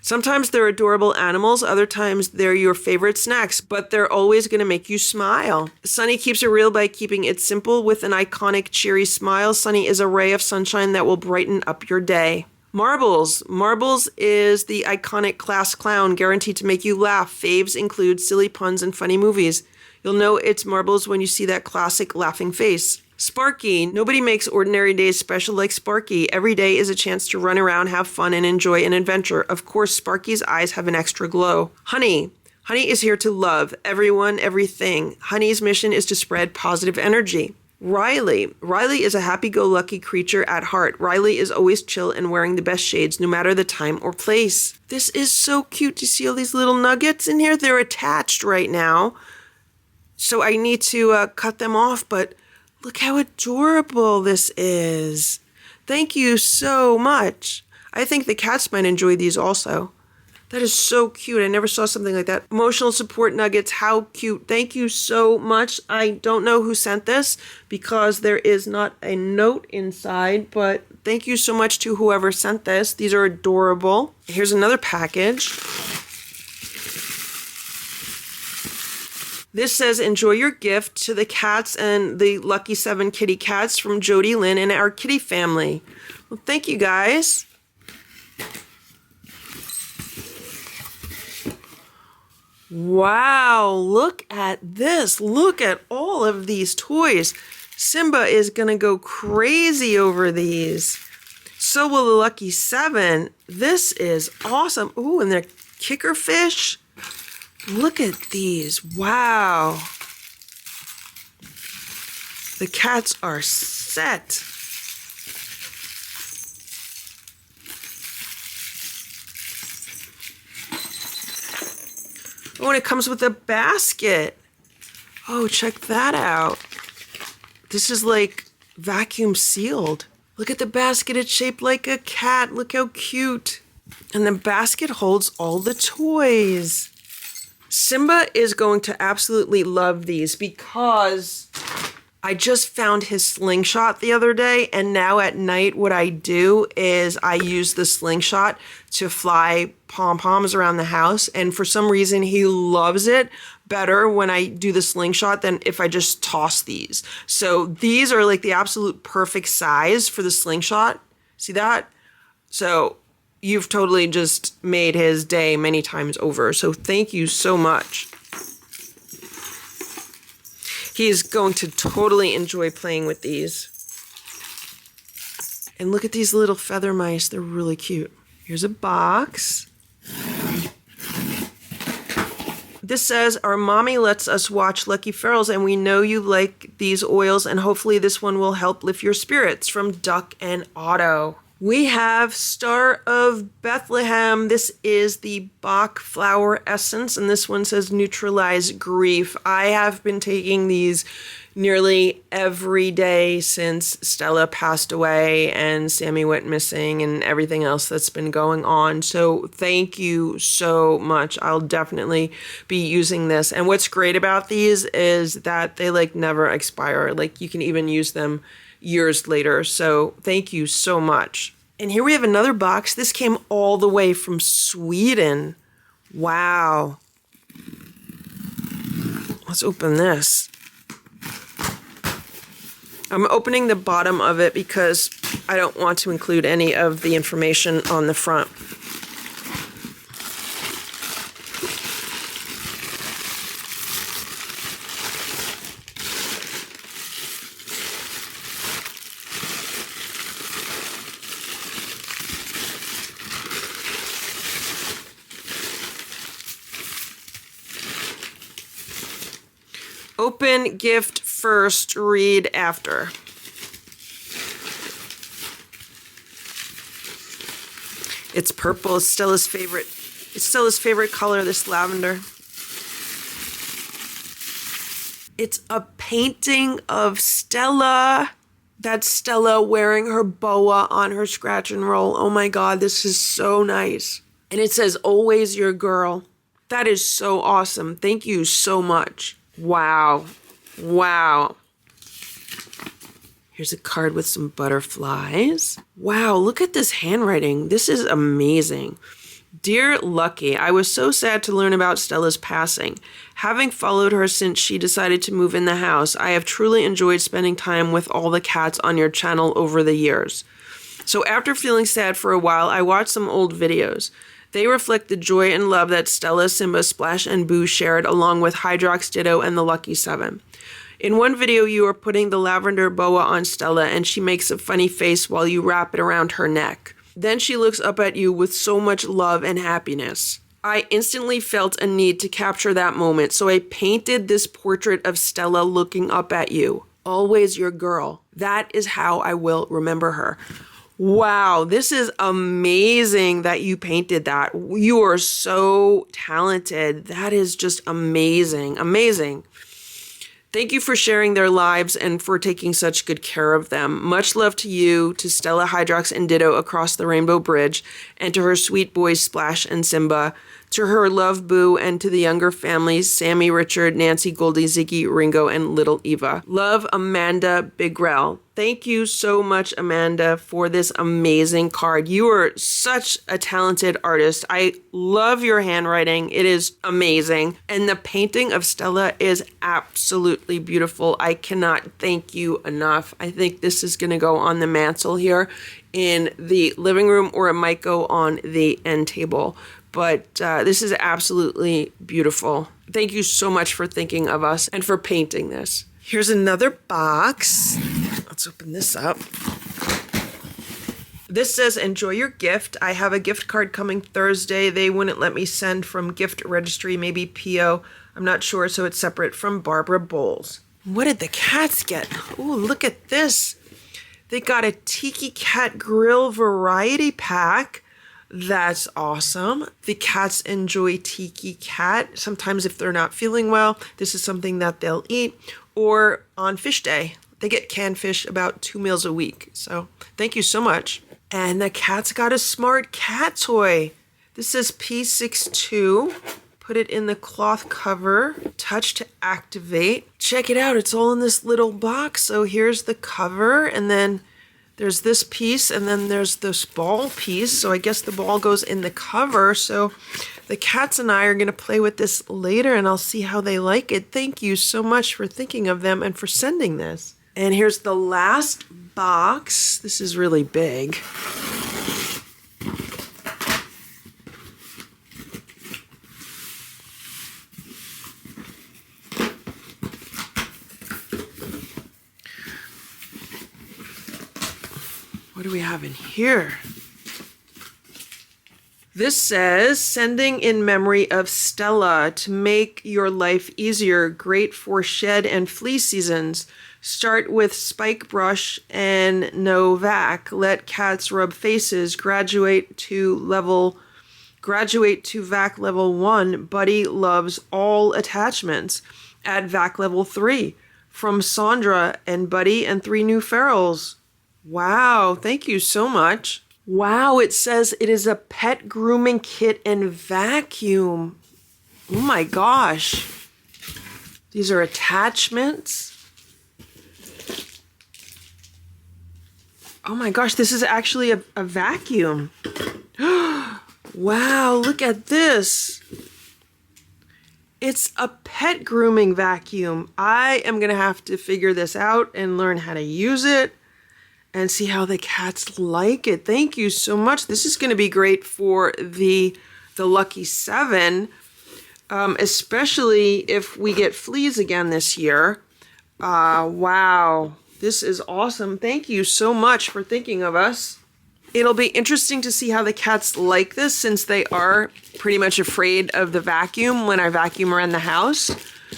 Sometimes they're adorable animals, other times they're your favorite snacks, but they're always going to make you smile. Sunny keeps it real by keeping it simple with an iconic cheery smile. Sunny is a ray of sunshine that will brighten up your day. Marbles. Marbles is the iconic class clown, guaranteed to make you laugh. Faves include silly puns and funny movies. You'll know it's Marbles when you see that classic laughing face. Sparky. Nobody makes ordinary days special like Sparky. Every day is a chance to run around, have fun, and enjoy an adventure. Of course, Sparky's eyes have an extra glow. Honey. Honey is here to love everyone, everything. Honey's mission is to spread positive energy. Riley. Riley is a happy-go-lucky creature at heart. Riley is always chill and wearing the best shades, no matter the time or place. This is so cute. Do you see all these little nuggets in here? They're attached right now, so I need to cut them off, but look how adorable this is. Thank you so much. I think the cats might enjoy these also. That is so cute. I never saw something like that. Emotional support nuggets. How cute. Thank you so much. I don't know who sent this because there is not a note inside, but thank you so much to whoever sent this. These are adorable. Here's another package. This says, enjoy your gift to the cats and the lucky 7 kitty cats from Jody, Lynn, and our kitty family. Well, thank you guys. Wow, look at this. Look at all of these toys. Simba is going to go crazy over these. So will the lucky 7. This is awesome. Ooh, and they're kicker fish. Look at these. Wow. The cats are set. Oh, and it comes with a basket. Oh, check that out. This is like vacuum sealed. Look at the basket. It's shaped like a cat. Look how cute. And the basket holds all the toys. Simba is going to absolutely love these because I just found his slingshot the other day, and now at night what I do is I use the slingshot to fly pom-poms around the house, and for some reason he loves it better when I do the slingshot than if I just toss these. So these are like the absolute perfect size for the slingshot. See that? So you've totally just made his day many times over. So thank you so much. He's going to totally enjoy playing with these. And look at these little feather mice. They're really cute. Here's a box. This says, our mommy lets us watch Lucky Ferals and we know you like these oils and hopefully this one will help lift your spirits, from Duck and Otto. We have Star of Bethlehem. This is the Bach Flower Essence, and this one says neutralize grief. I have been taking these nearly every day since Stella passed away and Sammy went missing and everything else that's been going on. So thank you so much. I'll definitely be using this. And what's great about these is that they like never expire. Like you can even use them years later. So thank you so much. And here we have another box. This came all the way from Sweden. Wow. Let's open this. I'm opening the bottom of it because I don't want to include any of the information on the front. Open gift first, read after. It's purple. It's Stella's favorite. It's Stella's favorite color, this lavender. It's a painting of Stella. That's Stella wearing her boa on her scratch and roll. Oh my God, this is so nice. And it says, always your girl. That is so awesome. Thank you so much. Wow. Wow. Here's a card with some butterflies. Wow, look at this handwriting. This is amazing. Dear Lucky, I was so sad to learn about Stella's passing. Having followed her since she decided to move in the house, I have truly enjoyed spending time with all the cats on your channel over the years. So after feeling sad for a while, I watched some old videos. They reflect the joy and love that Stella, Simba, Splash, and Boo shared along with Hydrox, Ditto, and the Lucky Seven. In one video, you are putting the lavender boa on Stella and she makes a funny face while you wrap it around her neck. Then she looks up at you with so much love and happiness. I instantly felt a need to capture that moment, so I painted this portrait of Stella looking up at you. Always your girl. That is how I will remember her. Wow, this is amazing that you painted that. You are so talented. That is just amazing, amazing. Thank you for sharing their lives and for taking such good care of them. Much love to you, to Stella, Hydrox, and Ditto across the Rainbow Bridge, and to her sweet boys Splash and Simba, to her love Boo, and to the younger families Sammy, Richard, Nancy, Goldie, Ziggy, Ringo, and little Eva. Love, Amanda Bigrell. Thank you so much, Amanda, for this amazing card. You are such a talented artist. I love your handwriting. It is amazing. And the painting of Stella is absolutely beautiful. I cannot thank you enough. I think this is going to go on the mantle here in the living room, or it might go on the end table. But this is absolutely beautiful. Thank you so much for thinking of us and for painting this. Here's another box. Let's open this up. This says, enjoy your gift. I have a gift card coming Thursday. They wouldn't let me send from gift registry, maybe PO. I'm not sure, so it's separate, from Barbara Bowles. What did the cats get? Oh, look at this. They got a Tiki Cat Grill variety pack. That's awesome. The cats enjoy Tiki Cat. Sometimes if they're not feeling well, this is something that they'll eat. Or on fish day, they get canned fish about 2 meals a week. So thank you so much. And the cat's got a smart cat toy. This says P62. Put it in the cloth cover. Touch to activate. Check it out. It's all in this little box. So here's the cover, and then there's this piece, and then there's this ball piece. So I guess the ball goes in the cover. So the cats and I are going to play with this later, and I'll see how they like it. Thank you so much for thinking of them and for sending this. And here's the last box. This is really big. What do we have in here? This says, sending in memory of Stella to make your life easier, great for shed and flea seasons. Start with spike brush and no vac. Let cats rub faces. Graduate to vac level 1. Buddy loves all attachments. Add vac level 3. From Sandra and Buddy and 3 new ferals. Wow, thank you so much. Wow, it says it is a pet grooming kit and vacuum. Oh my gosh. These are attachments. Oh my gosh, this is actually a vacuum. Wow, look at this. It's a pet grooming vacuum. I am going to have to figure this out and learn how to use it and see how the cats like it. Thank you so much. This is going to be great for the Lucky 7, especially if we get fleas again this year. Wow, this is awesome. Thank you so much for thinking of us. It'll be interesting to see how the cats like this, since they are pretty much afraid of the vacuum when I vacuum around the house.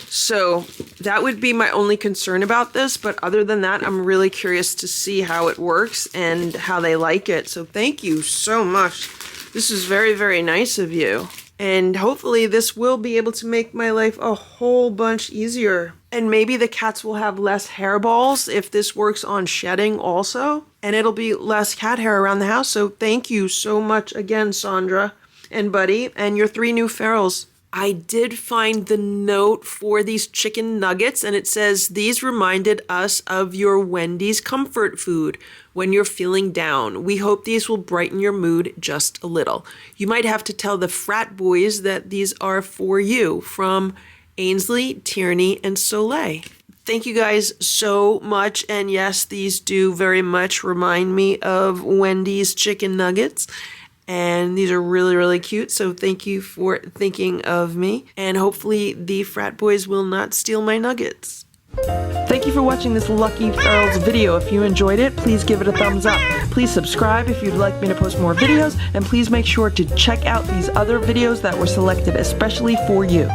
So that would be my only concern about this. But other than that, I'm really curious to see how it works and how they like it. So thank you so much. This is very, very nice of you. And hopefully this will be able to make my life a whole bunch easier. And maybe the cats will have less hairballs if this works on shedding also. And it'll be less cat hair around the house. So thank you so much again, Sandra and Buddy, and your 3 new ferals. I did find the note for these chicken nuggets, and it says, these reminded us of your Wendy's comfort food when you're feeling down. We hope these will brighten your mood just a little. You might have to tell the frat boys that these are for you. From Ainsley, Tierney, and Soleil. Thank you guys so much. And yes, these do very much remind me of Wendy's chicken nuggets. And these are really, really cute. So thank you for thinking of me. And hopefully the frat boys will not steal my nuggets. Thank you for watching this Lucky Ferals video. If you enjoyed it, please give it a thumbs up. Please subscribe if you'd like me to post more videos. And please make sure to check out these other videos that were selected especially for you.